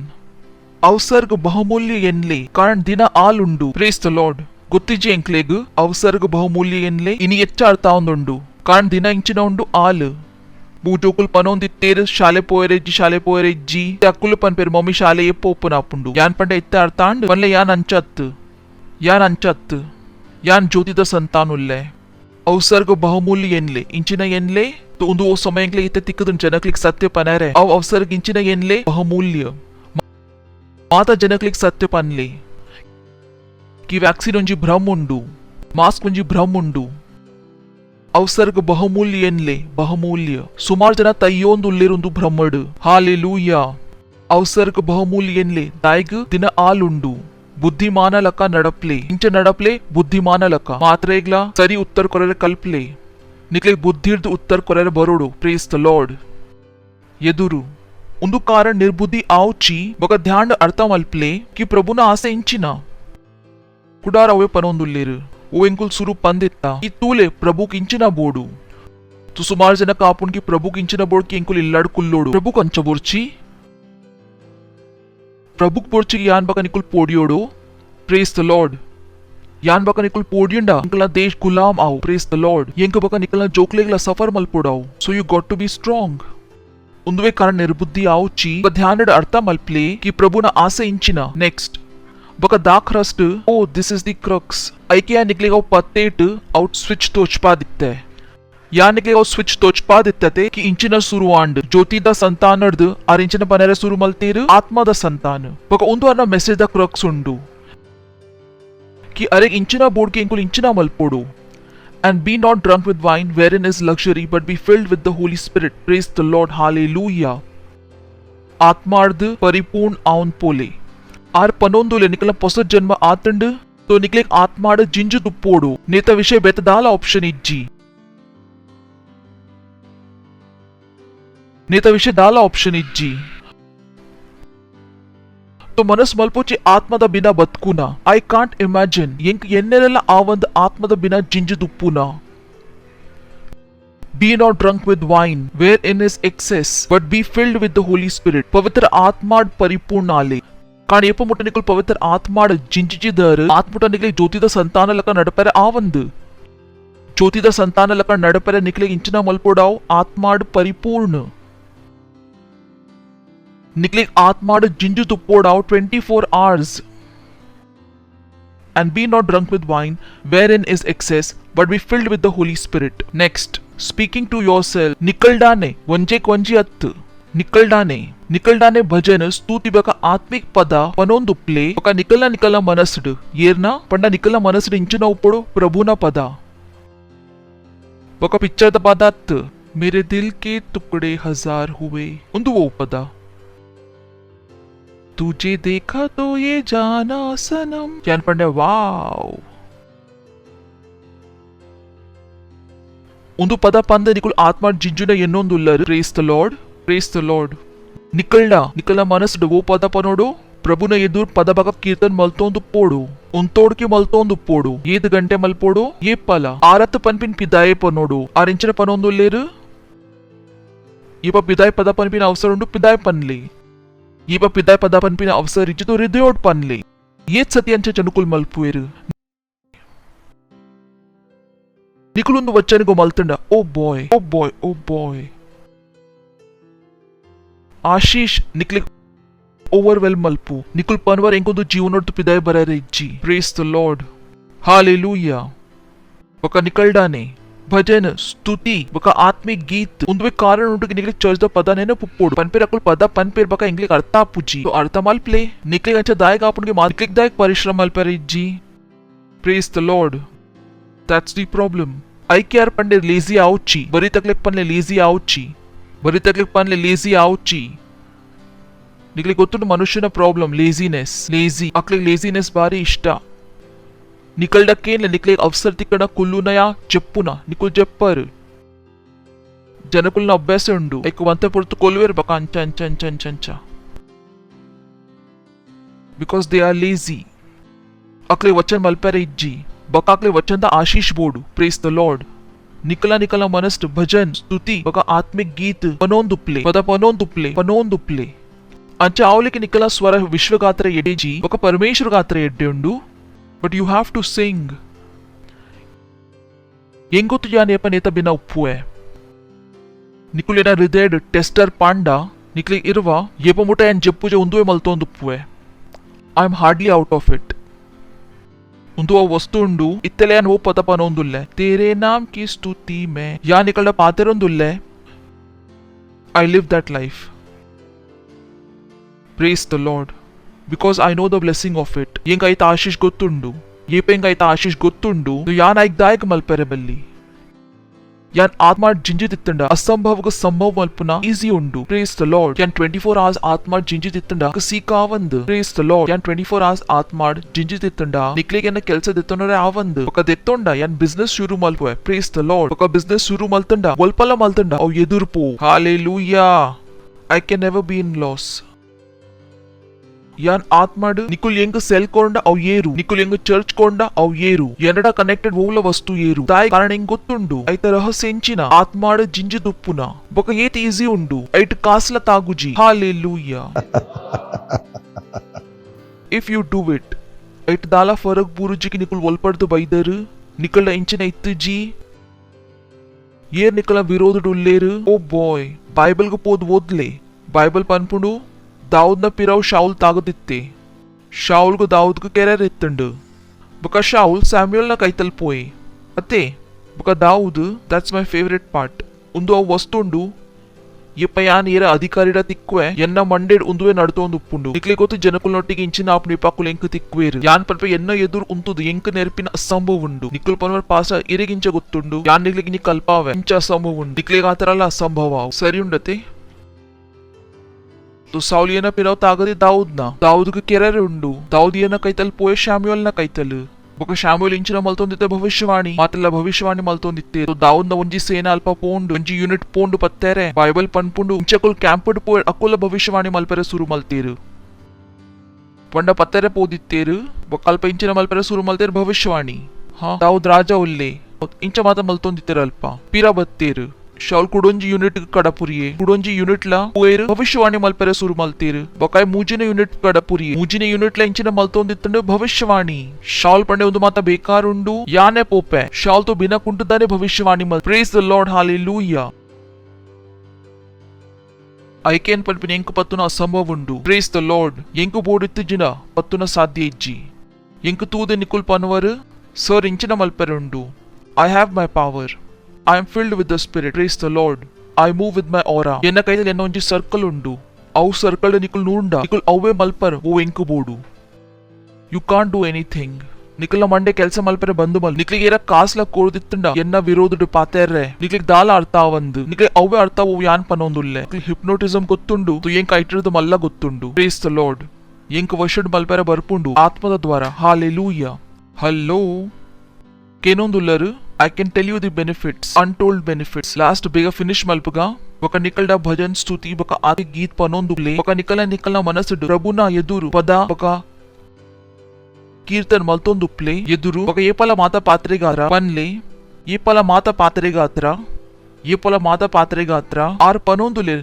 अवसर्ग बहुमूल्य एन्ले कारण दिन आलुंडु प्रेस द लॉर्ड ಗೊತ್ತಿಜೆ ಎಂಕ್ಲೆಗ್ अवसर्ग बहुमूल्य एन्ले इनी ಹೆಚ್ಚ ಅರ್ಥ ಒಂದುಂಡು कारण दिन ಇಂಚಿನ ಉಂಡು ಆಲ್ ಬೂಜೋಕುಲ್ ಪನೊಂದಿತ್ತೇರು ಶಾಲೆ ಪೋಯರೆಜ್ಜಿ ಅಕ್ಕುಲು ಪನ್ ಪೇರು ಮಮ್ಮಿ ಶಾಲೆ ಎಪ್ಪ ಓಪನ್ ಆಪುಂಡು ಯಾನ್ ಪಂಡ ಎತ್ತ ಅರ್ಥ ಅಂಡ್ ವನ್ಲೆ ಯಾನ್ ಅಂಚತ್ ಯಾನ್ ಜ್ಯೋತಿದ ಸಂತಾನುಲ್ಲೆ अवसर्ग बहुमूल्य एन्ले इंचिನ एन्ले तो उंदु ओ समयंक्ले इते तिಕ್ಕदन जनक्लिक सत्य पनारे अव अवसर्ग इंचिನ एन्ले बहुमूल्य माता जनक्लिक सत्य पनले कि वैक्सीन ಒಂಜಿ ಭ್ರಮ ಉಂಡು ಮಾಸ್ಕ್ ಒಂಜಿ ಭ್ರಮ ಉಂಡು अवसर्ग बहुमूल्य एन्ले बहुमूल्य सुमार जन तಯ್ಯೋಂದು ಉಲ್ಲೇರುಂದು ಭ್ರಮಡು हालेलुया अवसर्ग बहुमूल्य एन्ले दायग दिन आलुंडु बुद्धिमान लक नडपले इंच नडपले बुद्धिमान लक मात्रेग्ला सरी उत्तर कोरेरे कल्पले निकले बुद्धिर्द उत्तर कोरेरे बरोडु प्रेस द लॉर्ड ಎದುರು ಒಂದು कारण निर्बुद्धि आवची बग ध्यान अर्थ मल्पले कि प्रभुना आसे इंचिना कुडार अवे पनोंदुल्लेरु ओ इंकुल सुरु पंदित्ता कि तूले प्रभु किंचिना बोडु तू सुमार जन कापुन की प्रभु किंचिना बोड की इंकुल इल्लाड कुल्लोडु प्रभु कंच बोर्ची प्रभुक पोर्ची यान बका निकुल पोडियोडो प्रेस द लॉर्ड यान बका निकुल पोडियंडा इंकला देश गुलाम आओ प्रेस द लॉर्ड यंक बका निकला जोकलेगला सफर मल्पोडाओ so you got to be strong उंदवे कारण निर्बुद्धि आवची ध्यानड अर्थ मल्पले कि प्रभुना आसे इंचिना नेक्स्ट बका दाखरस्ट ओ दिस इज द क्रक्स ऐके निकलेगा पत्तेट आउट स्विच तोचपा दिखते या निकलेगा स्विच तोचपा दिखते कि इंचिನ ಸುರುವಾಂಡ್ ಜ್ಯೋತಿದ ಸಂತಾನರ್ದ ಆರ್ ಇಂಚಿನ ಪನೆರೆ ಸುರು ಮಲ್ತೇರು ಆತ್ಮದ ಸಂತಾನ ಬಕ ಒಂದು ಅನ್ನ ಮೆಸೇಜ್ ದ ಕ್ರಕ್ಸ್ ಉಂಡು कि अरे इंचिना बोर्ड के इंकुल इंचिना मल्पोडो and be not drunk with wine wherein is luxury but be filled with the Holy Spirit praise the Lord hallelujah आत्मार्ध परिपूर्ण आउन पोले आर पनोंदुले निकला पोसत जन्म आतंड तो निकले आत्मार्ध जिंजु तुप्पोडो नेता विषय बेतदाला ऑप्शन इज्जी नेता विषय दाला ऑप्शन इज्जी तो मनस मल्पोचे आत्मद बिना बत्कुना आई कांट इमेजिन ಎಂಕ್ ಎನ್ನೆಲ್ಲ ಆ ಒಂದು ಆತ್ಮದ ಬಿನ ಜಿಂಜು ದುಪ್ಪುನ be not drunk with wine wherein is excess but be filled with the holy spirit पवित्र आत्माड परिपूर्ण आले कारण एप मुट्ಟ निकल पवित्र आत्माड जिंजिजिदर आत्मुट निकले ज्योतिದ ಸಂತಾನ ಲಕ ನಡಪರೆ ಆ ಒಂದು ज्योतिದ ಸಂತಾನ ಲಕ ನಡಪರೆ निकले इंचना मल्पोडाव आत्माड परिपूर्ण निकले आत्माड जिंजु तुप्पोडाव 24 hours and be not drunk with wine wherein is excess but be filled with the Holy Spirit next speaking to yourself निकलडाने वंजे क्वंजी अत् निकलडाने भजन स्तुति बका आत्मिक पद पनोंदुप्ले बका निकला मनसड येरना पंड निकला मनसड इंचना उप्पोडो प्रभुना पद बका पिक्चर पद अत् मेरे दिल के टुकड़े 1000 हुए उंदु वो पद तुझे देखा तो ये जाना सनम क्या पंडे वाव उंदु पद पंद निकुल आत्मा जिंजुना ಎನ್ನೊಂದುಲ್ಲರು प्रेस द लॉर्ड निकला मनस वो पद पनोडो प्रभुನ ಎದುರು पद बग कीर्तन मल्तोंदु पोडो उंतोडकी मल्तोंदु पोडो 7 ಗಂಟೆ मल्पोडो ये पल आरत पनपिन पिदाये पनोडो आरिंचನ पनोंदुल्लेरु इप पिदाय पद पनपिन अवसर उंडु पिदाय पनले इप पिदाय पद पनपिन अवसर इच्चितो हृदयोड पनले ಏತ್ ಸತಿ ಅಂಚ ಜನಕುಲ್ ಮಲ್ಪುವೆರು ನಿಕುಲೊಂದು ವಚನಗೋ ಮಲ್ತಂಡ ಓ ಬಾಯ್ ಓ ಬಾಯ್ ಓ ಬಾಯ್ ಆಶೀಶ್ ನಿಕ್ಲಿಕ್ ಓವರ್ವೆಲ್ ಮಲ್ಪು ನಿಕುಲ್ ಪನ್ವರ್ ಎಂಕೊಂದು ಜೀವನೋಡ್ ಪಿದಾಯ ಬರರೆ ಇಜ್ಜಿ ಪ್ರೇಸ್ ದ ಲಾರ್ಡ್ हालेलुया बका निकलडाने भजन स्तुति बका आत्मिक गीत उनवे कारण उंटू निकले चर्च द पदा ने पुप्पोड पनपेर अकुल पदा पनपेर बका इंग्लिश अर्था पुजी तो अर्था माल प्ले निकले अच्छा दायक आपण के माल निकले दायक परिश्रम माल पर जी praise the Lord that's the problem I care पंडे लेजी आउची बरी तकलीफ पनले लेजी आउची बरी तकलीफ पनले लेजी आउची निकले गोतुंड मनुष्यನ प्रॉब्लम लेजीनेस लेजी अकले लेजीनेस बारी इष्ट निकलडक्केन निकले अवसर तिकड कुल्लुनया చెప్పున निकुल చెప్పారు ಜನकुलನ ಅಭ್ಯಾಸ ಉಂಡು ಐಕು ವಂತ ಪುರ್ತು ಕೊಲ್ವೇರ್ ಬಕ ಅಂಚ ಅಂಚ ಅಂಚ ಅಂಚ ಅಂಚ ಬಿಕಾಸ್ ದೇ ಆರ್ ಲೇಜಿ ಅಕ್ಲೆ ವಚನ ಮಲ್ಪರೆ ಇಜ್ಜಿ ಬಕ ಅಕ್ಲೆ ವಚನದ ಆಶೀಶ್ ಬೋಡು ಪ್ರೇಸ್ ದ ಲಾರ್ಡ್ निकला मनस्ट भजन स्तुति बका आत्मिक गीत पनोंदुप्ले पद पनोंदुप्ले अंच आवलिके निकला स्वर विश्वगात्र एडेजी बका परमेश्वर गात्र एड्डे उंडु But you have to sing. ಎಂಗೊತ್ತು ಜಾನೇಪ ನೇತ ಬಿನ ಉಪ್ಪುವೆ ನಿಕುಲಿನ ಹೃದಯಡ್ ಟೆಸ್ಟರ್ ಪಾಂಡ ನಿಕ್ಲಿ ಇರುವ ಏಪಮುಟ ಎನ್ ಜಪ್ಪುಜ ಉಂದುವೆ ಮಲ್ತೊಂದು ಉಪ್ಪುವೆ I am hardly out of it ಉಂದುವ ವಸ್ತು ಉಂಡು ಇತ್ತಲೆ ಅನ್ ಓ ಪದಪನೊಂದುಲ್ಲೆ ತೇರೆ ನಾಮ್ ಕಿ ಸ್ತುತಿ ಮೇ ಯಾ ನಿಕಳ ಪಾತೆರೊಂದುಲ್ಲೆ I live that life praise the Lord because I know the blessing of it yengaita ಆಶೀಶ್ ಗೊತ್ತುಂಡು ಏಪೆಂಗಾಯ್ತ ಆಶೀಶ್ ಗೊತ್ತುಂಡು ಯಾನ್ ಐಕ್ದಾಯಕ ಮಲ್ಪೆರೆ ಬಲ್ಲಿ ಯಾನ್ ಆತ್ಮ ಜಿಂಜಿತಿತ್ತಂಡ ಅಸಂಭವಗ ಸಂಭವ ಮಲ್ಪುನ ಈಸಿ ಉಂಡು ಪ್ರೇಸ್ ದ ಲಾರ್ಡ್ ಯಾನ್ 24 hours ಆತ್ಮ ಜಿಂಜಿತಿತ್ತಂಡ ಸೀಕಾವಂದು ಪ್ರೇಸ್ ದ ಲಾರ್ಡ್ ಯಾನ್ 24 hours ಆತ್ಮ ಜಿಂಜಿತಿತ್ತಂಡ ನಿಕ್ಲಿಗೆ ಎನ್ನ ಕೆಲಸ ದೆತ್ತೊನರೆ ಆವಂದು ಒಕ ದೆತ್ತೊಂಡ ಯಾನ್ ಬಿಸ್ನೆಸ್ ಶುರು ಮಲ್ಪುವೆ ಪ್ರೇಸ್ ದ ಲಾರ್ಡ್ ಒಕ ಬಿಸ್ನೆಸ್ ಶುರು ಮಲ್ತಂಡ ಒಲ್ಪಲ ಮಲ್ತಂಡ ಅವ್ ಎದುರುಪು hallelujah I can never be in loss ಯಾನ್ ಆತ್ಮಡ್ ನಿಕುಲ್ ಎಂಗ ಸೆಲ್ ಕೊಂಡ ಅವ್ ಏರು ನಿಕುಲ್ ಎಂಗ ಚರ್ಚ್ ಕೊಂಡ ಅವ್ ಏರು ಎರಡ ಕನೆಕ್ಟೆಡ್ ಹೋಗ್ಲ ವಸ್ತು ಏರು ತಾಯಿ ಕಾರಣ ಎಂಗ್ ಗೊತ್ತುಂಡು ಐತ ರಹಸ್ಯಂಚಿನ ಆತ್ಮಾಡ ಜಿಂಜಿ ದುಪ್ಪುನ ಬೊಕ ಏತ್ ಈಸಿ ಉಂಡು ಐಟ್ ಕಾಸ್ಲ ತಾಗುಜಿ hallelujah if you do it ಐಟ್ ದಾಲ ಫರಕ್ ಬೂರುಜಿಗೆ ನಿಕುಲ್ ಒಲ್ಪಡ್ದು ಬೈದರು ನಿಕಲ್ಡ ಇಂಚಿನ ಇತ್ತುಜಿ ಏರ್ ನಿಕಲ ವಿರೋಧಡು ಉಲ್ಲೇರು ಓ ಬಾಯ್ ಬೈಬಲ್ಗೆ ಪೋದ್ ಓದ್ಲೆ ಬೈಬಲ್ ಪನ್ಪುಂಡು दाऊद पिराव शाउल तागदित्ते शाउल को दाऊद को केरर इत्तंड बका शाउल सैमुएल ना कैतल पोए अते बका दाऊद दैट्स माय फेवरेट पार्ट उंदु अव वस्तुंडु ये पयान येरा अधिकारिडा तिक्वे ಎನ್ನ ಮಂಡೆಡ್ ಉಂದುವೆ ನಡ್ತೊಂದು ಉಪ್ಪುಂಡು ನಿಕ್ಲೆ ಗೊತ್ತು ಜನಕುಲ್ನೊಟ್ಟಿಗೆ ಇಂಚಿನ ಆಪ್ನಿ ಪಾಕುಲ್ ಎಂಕ ತಿಕ್ವೇರು ಯಾನ್ ಪನ್ಪೆ ಎನ್ನ ಎದುರು ಉಂತುದು ಎಂಕ ನೆರ್ಪಿನ ಅಸಂಭವ ಉಂಡು ನಿಕ್ಕುಲ್ ಪನ್ವರ್ ಪಾಸ ಇರಿಗಿಂಚ ಗೊತ್ತುಂಡು ಯಾನ್ ನಿಕ್ಲಿಗೆ ನಿ ಕಲ್ಪಾವೆ ಇಂಚ ಅಸಂಭವ ಉಂಡು ನಿಕ್ಲೆಗೆ ಆತರಲ್ಲ ಅಸಂಭವ ಸರಿ ಉಂಡತೆ तो साउल येना पिराव तागदी दाऊद ना दाऊद के केरर उंडु दाऊद येना कैतल पोए शाम्यूल ना कैतल बೊಕ ಶಾಮುಯೇಲ್ ಇಂಚಿನ ಮಲ್ತೊಂದಿತ್ತೆ ಭವಿಷ್ಯವಾಣಿ ಮಾತೆಲ್ಲ ಭವಿಷ್ಯವಾಣಿ ಮಲ್ತೊಂದಿತ್ತೆ ದಾವೂದ್ ನ ಒಂಜಿ ಸೇನಾ ಅಲ್ಪ ಪೋಂಡು ಒಂಜಿ ಯೂನಿಟ್ ಪೋಂಡು ಪತ್ತೆರೆ ಬೈಬಲ್ ಪನ್ಪುಂಡು ಇಂಚಕುಲ್ ಕ್ಯಾಂಪಡ್ ಪೋ ಅಕುಲ ಭವಿಷ್ಯವಾಣಿ ಮಲ್ಪೆರೆ ಸುರು ಮಲ್ತೀರು ಪಂಡ ಪತ್ತೆರೆ ಪೋದಿತ್ತೇರು ಬೊಕ ಅಲ್ಪ ಇಂಚಿನ ಮಲ್ಪೆರೆ ಸುರು ಮಲ್ತೇರು ಭವಿಷ್ಯವಾಣಿ ಹಾ ದಾವೂದ್ ರಾಜ ಉಲ್ಲೆ ಇಂಚ ಮಾತ ಮಲ್ತೊಂದಿತ್ತೇರು ಅಲ್ಪ ಪೀರಾ ಬತ್ತೇರು शाउल कुडोंजी यूनिट कड़पुरिये कुडोंजी यूनिट ला पोएर भविष्यवाणी मल्पेरे सुरु मल्तीर बकाय मूजिने यूनिट कड़पुरिये मूजिने यूनिट ला इंचिನ ಮಲ್ತೊಂದಿತ್ತಂಡು ಭವಿಷ್ಯವಾಣಿ ಶಾउल पंडे ಒಂದು ಮಾತ ಬೇಕಾರುಂಡು ಯಾನೆ ಪೋಪೆ ಶಾउल तो बिना कुंटदाने भविष्यवाणी मल प्रेज द लॉर्ड हालेलुया ಐಕೆನ್ ಪನ್ಪಿನ ಎಂಕು ಪತ್ತುನ ಅಸಂಭವ ಉಂಡು ಪ್ರೇಸ್ ದ ಲಾರ್ಡ್ ಎಂಕು ಬೋಡಿತ್ತು ಜಿನ ಪತ್ತುನ ಸಾಧ್ಯ ಇಜ್ಜಿ ಎಂಕು ತೂದೆ ನಿಕುಲ್ ಪನ್ವರ್ ಸರ್ ಇಂಚಿನ ಮಲ್ಪೆರೆ ಉಂಡು I have my power I am filled with the Spirit. Praise the Lord. I move with my aura. Yenna kaitale enna onji circle undu. Avu circle nikul noonda. Nikul avve malpar o enku bodu. You can't do anything. ನಿಕಲ ಮಂಡೆ ಕೆಲಸ ಮಲ್ಪರೆ ಬಂದು ಮಲ್ ನಿಕ್ಲಿಗೆ ಏರ ಕಾಸ್ಲ ಕೋರ್ದಿತ್ತಂಡ ಎನ್ನ ವಿರೋಧಡು ಪಾತೆರ್ರೆ ನಿಕ್ಲಿಗೆ ದಾಲ ಅರ್ಥ ಒಂದು ನಿಕ್ಲಿಗೆ ಅವೇ ಅರ್ಥ ಓ ಯಾನ್ ಪನೊಂದುಲ್ಲೆ hypnotism ಗೊತ್ತುಂಡು ತು ಎಂಕ ಐಟಿರದು ಮಲ್ಲ ಗೊತ್ತುಂಡು ಪ್ರೇಸ್ ದ ಲಾರ್ಡ್ ಎಂಕ ವರ್ಷಡ್ ಮಲ್ಪರೆ ಬರ್ಪುಂಡು ಆತ್ಮದ ದ್ವಾರ ಹಾಲೆಲೂಯಾ ಹಲ್ಲೋ ಕೇನೊಂದುಲ್ಲರು I can tell you the benefits, untold benefits. Last bega finish malpuga. Baka nikalda bhajan stuti baka आदि गीत पनोंदुले बका निकलना मनसुड प्रभुना ಎದುರು ಪದ ಬಕ ಕೀರ್ತನ್ ಮಲ್ತೊಂದುಪ್ಲೆ ಎದುರು ಬಕ ಏಪಲ ಮಾತ ಪಾತ್ರೆಗಾರ ಪನ್ಲೆ ಏಪಲ ಮಾತ ಪಾತ್ರೆಗಾತ್ರ ಆರ್ ಪನೊಂದುಲೆ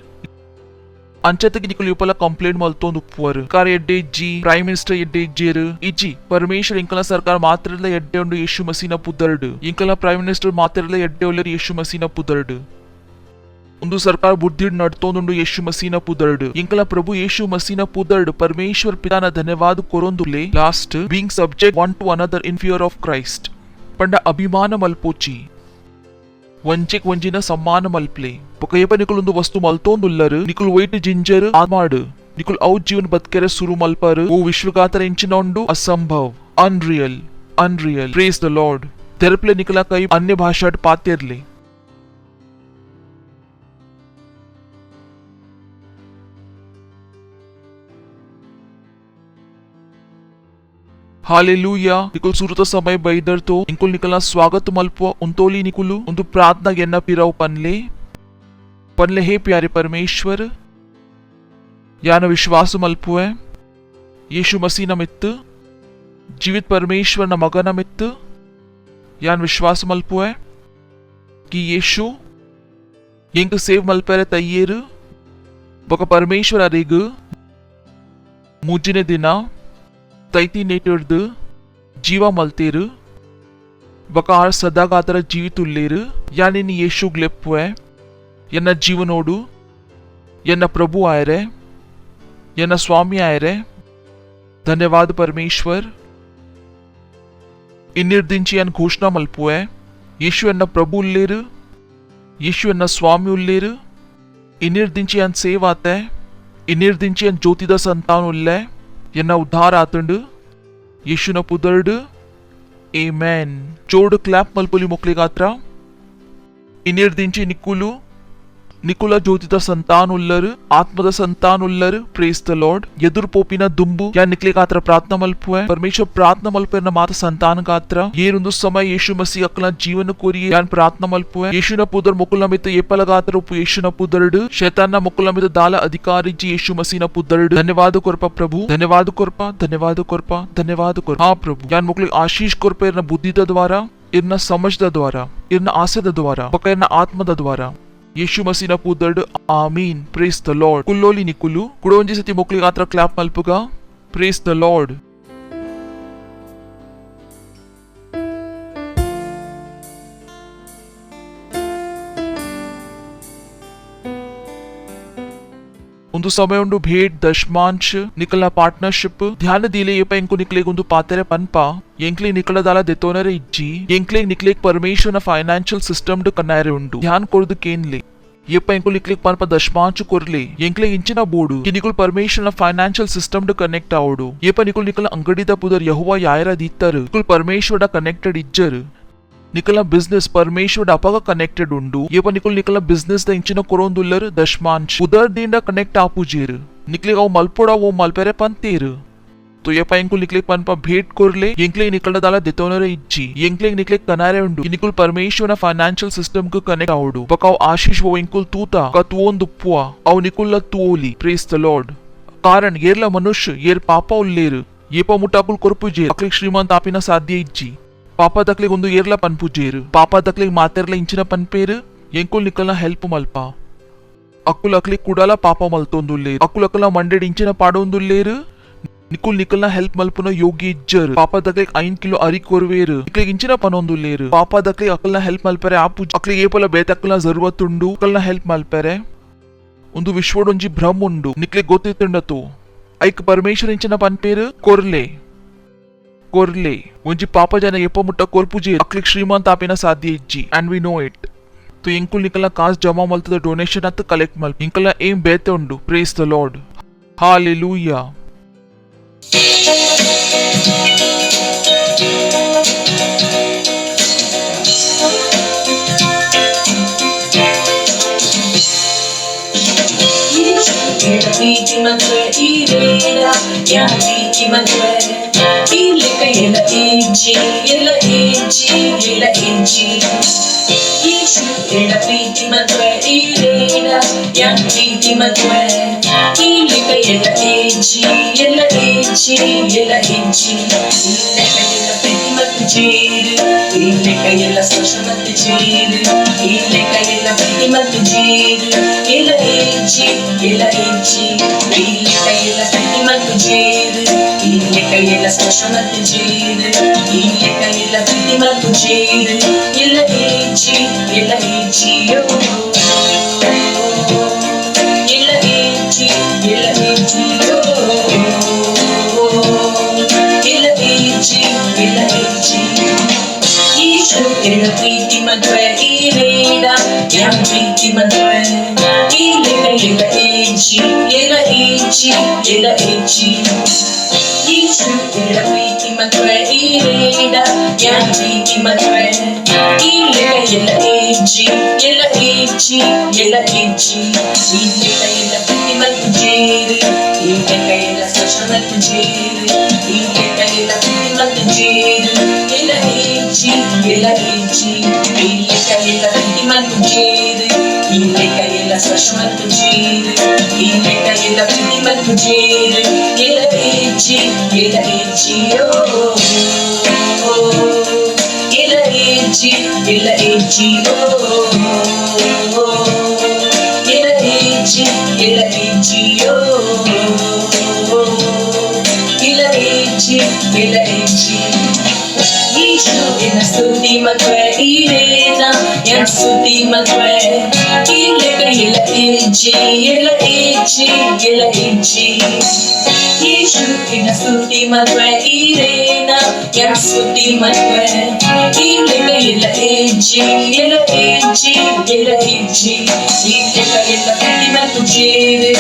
ಅಂಚೆತಗೆ ನಿಕುಲು ಇಪ್ಪಲ ಕಂಪ್ಲೇಂಟ್ ಮಲ್ತೊಂದು ಉಪ್ಪುವರು ಕಾರ ಎಡ್ಡೆ ಇಜ್ಜಿ ಪ್ರೈಮ್ ಮಿನಿಸ್ಟರ್ ಎಡ್ಡೆ ಇಜ್ಜೇರು ಇಜ್ಜಿ ಪರಮೇಶ್ವರ್ ಇಂಕಲ ಸರ್ಕಾರ ಮಾತ್ರಲ್ಲ ಎಡ್ಡೆ ಉಂಡು ಯೇಸು ಮಸೀನ ಪುದರ್ಡು ಇಂಕಲ ಪ್ರೈಮ್ ಮಿನಿಸ್ಟರ್ ಮಾತ್ರಲ್ಲ ಎಡ್ಡೆ ಒಳ್ಳೆರು ಯೇಸು ಮಸೀನ ಪುದರ್ಡು ಒಂದು ಸರ್ಕಾರ ಬುದ್ಧಿ ನಡ್ತೊಂದುಂಡು ಯೇಸು ಮಸೀನ ಪುದರ್ಡು ಇಂಕಲ ಪ್ರಭು ಯೇಸು ಮಸೀನ ಪುದರ್ಡು ಪರಮೇಶ್ವರ್ ಪಿತಾನ ಧನ್ಯವಾದ ಕೊರೊಂದುಲೆ last being subject one to another in fear of Christ पंडा अभिमान मल्पोची वंचेक वंजिन सम्मान मल्पले पकयप निकुल वस्तु मल्तोंदुल्लर निकुल वैट जिंजर आमाड निकुल औ जीवन बदकेरे सुरु मल्पर ओ विश्वगातर इंचिनोंडु असंभव unreal unreal praise the Lord तेरपले निकला कई अन्य भाषा पातेरले हालेलूया निकुल सुरत समय बैदर तो इंकुल निकला स्वागत मल्पो उंतोली निकुलु उंतु प्रार्थना गेन्ना पिराव पनले पनले हे प्यारे परमेश्वर यान विश्वास मल्पो है यीशु मसीह नमित्त जीवित परमेश्वर न मगन नमित्त यान विश्वास मल्पो है कि यीशु इंक सेव मल्पेरे तय्येर बक परमेश्वर अरेग मुजिने दिना तैती नेटर्द जीवा मल्तेर बकार सदागातर जीवितुल्लेर यानी नी यीशु ग्लेप्वे यन्न जीवनोडु यन्न प्रभु आयरे यन्न स्वामी आयरे धन्यवाद परमेश्वर इन्निर्दिंची यन्न घोषणा मल्पुवे यीशु यन्न प्रभु उल्लेर यीशु यन्न स्वामी उल्लेर इन्निर्दिंची यन्न सेवाते इन्निर्दिंची यन्न ज्योतिद संतान उल्ले यन्न उद्धार आतंड यीशुन पुदर्ड आमेन जोड क्लैप मल्पुली मोकले गात्रा इन्निर्दिंची निकुलु निकुला ज्योतिद संतान उल्लर आत्मद संतान उल्लर प्रेज द लॉर्ड यदुर पोपिना दुंबु या निकले गात्र प्रार्थना मल्पुवे परमेश्वर प्रार्थना मल्पेरन मात संतान गात्र येरुंदु समय यीशु मसीह अकला जीवन कोरिये यान प्रार्थना मल्पुवे यीशुन पुदर मुकुला मित येपल गात्र उपु यीशुन पुदर्ड शैतान मुकुला मित दाला अधिकारी जी यीशु मसीह पुदर्ड धन्यवाद कोरपा प्रभु धन्यवाद कोरपा धन्यवाद कोरपा धन्यवाद कोरपा हां प्रभु यान मुकुले आशीष कोरपेरन बुद्धिद द्वारा इरन समझद द्वारा इरन आसेद द्वारा पकरन आत्मद द्वारा यीशु मसीह पुदर्ड आमीन प्रेज द लॉर्ड कुल्लोली निकुलु कुडोंजी सति मोकली गात्र क्लैप मल्पुगा प्रेज द लॉर्ड ಒಂದು ಸಮಯ ಉಂಡು ಭೇಟ್ ದಶಮಾಂಶ ನಿಕಲ ಪಾರ್ಟ್ನರ್ಶಿಪ್ ಧ್ಯಾನ ದಿಲೆ ಏಪ ಎಂಕು ನಿಕ್ಲೆಗ್ ಒಂದು ಪಾತೆರೆ ಪನ್ಪ ಎಂಕ್ಲೆ ನಿಕಲದಾಲ ದೆತೋನರೆ ಇಜ್ಜಿ ಎಂಕ್ಲೆಗ್ ನಿಕ್ಲೆಗ್ ಪರಮೇಶ್ವರನ ಫೈನಾನ್ಷಿಯಲ್ ಸಿಸ್ಟಮ್ ಡು ಕನ್ನಾರೆ ಉಂಡು ಧ್ಯಾನ ಕೊರ್ದು ಕೇನ್ಲೆ ಏಪ ಎಂಕು ನಿಕ್ಲೆಗ್ ಪನ್ಪ ದಶಮಾಂಶ ಕೊರ್ಲೆ ಎಂಕ್ಲೆಗ್ ಇಂಚಿನ ಬೋಡು ಕಿ ನಿಕುಲ್ ಪರಮೇಶ್ವರನ ಫೈನಾನ್ಷಿಯಲ್ ಸಿಸ್ಟಮ್ ಡು ಕನೆಕ್ಟ್ ಆವಡು ಏಪ ನಿಕುಲ್ ನಿಕಲ ಅಂಗಡಿದ ಪುದರ್ ಯೆಹೋವಾ ಯಾಯರ ದಿತ್ತರ್ ನಿಕುಲ್ ಪರಮೇಶ್ವರ ಕನೆಕ್ಟೆಡ್ ಇಜ್ಜರ್ निकला बिजनेस परमेश्वर अपग कनेक्टेड उंडु येप निकुल निकला बिजनेस द इंचिन कोरोंदुल्लर दशमांश उदर दींड कनेक्ट आपुजेर निकले ओ मल्पोडा वो मल्पेरे पंतेर तो येप इंकुल निकले पनप भेट कोरले येंक्ले निकला दाला देतोनरे इज्जी येंक्ले निकले कनारे उंडु निकुल परमेश्वर फाइनेंशियल सिस्टम को कनेक्ट आवडु पकाव आशीष वो इंकुल तूता का तुओंदुप्पुआ अव निकुल तुओली प्रेज द लॉर्ड कारण येरला मनुष्य येर पापा उल्लेर येप मुटाकुल कोरपुजेर अक्ले श्रीमंत आपिना साध्य इज्जी पापा दक्ले ಒಂದು ಏರ್ಲ ಪನ್ಪುಜೇರು ಪಾಪಾ ದಕ್ಲೆ ಮಾತೆರ್ಲ ಇಂಚಿನ ಪನ್ಪೇರು ಎಂಕುಲ್ ನಿಕಲ್ನ ಹೆಲ್ಪ್ ಮಲ್ಪ ಅಕ್ಕುಲ್ ಅಕ್ಲಿ ಕುಡಲ ಪಾಪ ಮಲ್ತೊಂದುಲ್ಲೇರು ಅಕ್ಕುಲ್ ಅಕ್ಕಲ ಮಂಡೆಡ್ ಇಂಚಿನ ಪಾಡೊಂದುಲ್ಲೇರು ನಿಕುಲ್ ನಿಕಲ್ನ ಹೆಲ್ಪ್ ಮಲ್ಪುನ ಯೋಗಿ ಇಜ್ಜರ್ ಪಾಪಾ ದಕ್ಲೆ 5 ಕಿಲೋ ಅರಿ ಕೊರ್ವೇರು ನಿಕಲೆ ಇಂಚಿನ ಪನೊಂದುಲ್ಲೇರು ಪಾಪಾ ದಕ್ಲೆ ಅಕ್ಕಲ್ನ ಹೆಲ್ಪ್ ಮಲ್ಪರೆ ಆಪು ಅಕ್ಲೆ ಏಪಲ ಬೇತಕ್ಕಲ್ನ ಜರುರತ್ ಉಂಡು ಅಕ್ಕಲ್ನ ಹೆಲ್ಪ್ ಮಲ್ಪರೆ ಒಂದು ವಿಶ್ವಡೊಂಜಿ ಭ್ರಮ್ ಉಂಡು ನಿಕಲೆ ಗೊತ್ತಿತ್ತುಂಡತು ಐಕ್ ಪರಮೇಶ್ವರ ಇಂಚಿನ ಪನ್ಪೇರು ಕೊರ್ಲೆ कोरले उंजी पापा जन येप मुट्टा कोरपुजे अक्लिक श्रीमंत आपिना साध्य इज्जी एंड वी नो इट तो इंकुल निकला कास जमा मल्तद डोनेशन अत कलेक्ट मल इंकला एम बेते उंडु प्रेज द लॉर्ड हालेलुया ಇಲ್ಲಿ ಕೈಯೆಲ್ಲ ಸ್ಪರ್ಶ ಮತ್ತು ಜೀರು ಇಲ್ಲಿ ಕೈಯೆಲ್ಲ ಪ್ರೀತಿ ಮತ್ತು ಜೀರು ಇಲ್ಲ ಏಜಿ ಇಲ್ಲ ಏಜಿ ಇಲ್ಲಿ ಕೈಯೆಲ್ಲ ಪ್ರೀತಿ ಮತ್ತು ಜೀರು ಇಲ್ಲಿ ಕೈಯೆಲ್ಲ ಸ್ಪರ್ಶ ಮತ್ತು ಜೀರು ಇಲ್ಲಿ ಕೈಯೆಲ್ಲ ಪ್ರೀತಿ ಮತ್ತು ಜೀರು ಇಲ್ಲ ಏಜಿ ಇಲ್ಲ ಏಜಿಯೋ ಇಲ್ಲ ಏಜಿ ಇಲ್ಲ ಏಜಿಯೋ ಇಲ್ಲ ಏಜಿ ಇಲ್ಲ ಏಜಿ ಈಶು ಎಲ್ಲ ಪ್ರೀತಿ ಮದುವೆ ಈ ರೇಡ ಯಾವ ಪ್ರೀತಿ ಮದುವೆ ಇಲ್ಲಿ ಇಲ್ಲ ಏಜಿ ಇಲ್ಲ ಏಜಿ ಇಲ್ಲ ಏಜಿ ಈಶು ಎಲ್ಲ ಪ್ರೀತಿ ಮದುವೆ ಈ ರೇಡ ಯಾವ ಪ್ರೀತಿ ಮದುವೆ ಇಲ್ಲಿ ಇಲ್ಲ ಏಜಿ ಇಲ್ಲ ಏಜಿ ಇಲ್ಲ ಏಜಿ ಇಲ್ಲಿ ಇಲ್ಲ ಪ್ರೀತಿ ಮತ್ತು ಜೇರು ಇಲ್ಲಿ ಕೈಯೆಲ್ಲ ಸ್ಪರ್ಶ ಮತ್ತು ಜೇರು ಇಲ್ಲಿ ಕೈಯೆಲ್ಲ ಪ್ರೀತಿ ಮತ್ತು ಜೇರು ಇಲ್ಲ ಏಜಿ ಇಲ್ಲ ಏಜಿ ಇಲ್ಲಿ ಕೈಯೆಲ್ಲ ಪ್ರೀತಿ ಮತ್ತು ಜೇರು ಇಲ್ಲಿ ಕೈಯೆಲ್ಲ ಸ್ಪರ್ಶ ಮತ್ತು ಜೇರು ಇಲ್ಲಿ ಕೈಯೆಲ್ಲ ಪ್ರೀತಿ ಮತ್ತು ಜೇರು ಇಲ್ಲ ಏಜಿ ಇಲ್ಲ ಏಜಿಯೋ ಇಲ್ಲ ಏಜಿ ಇಲ್ಲ ಏಜಿಯೋ ಇಲ್ಲ ಏಜಿ ಇಲ್ಲ ಏಜಿಯೋ ಇಲ್ಲ ಏಜಿ ಇಲ್ಲ ಏಜಿ ಈಶು ಎನ್ನ ಸ್ತುತಿ ಮದುವೆ ಇರೇನ ಎನ್ ಸ್ತುತಿ ಮದುವೆ ಇಲ್ಲ ಕೈಯಿಲ್ಲ ಏಜಿ ಇಲ್ಲ ಏಜಿ ಇಲ್ಲ ಏಜಿ ಈಶು ಎನ್ನ ಸ್ತುತಿ ಮದುವೆ ಇರೇನ ಎನ್ ಸ್ತುತಿ ಮದುವೆ ಇಲ್ಲ ಕೈಯಿಲ್ಲ ಏಜಿ ಇಲ್ಲ ಏಜಿ ಇಲ್ಲ ಏಜಿ ಇಲ್ಲ ಕೈಯಿಲ್ಲ ಪ್ರೀತಿ ಮತ್ತು ಜೇರು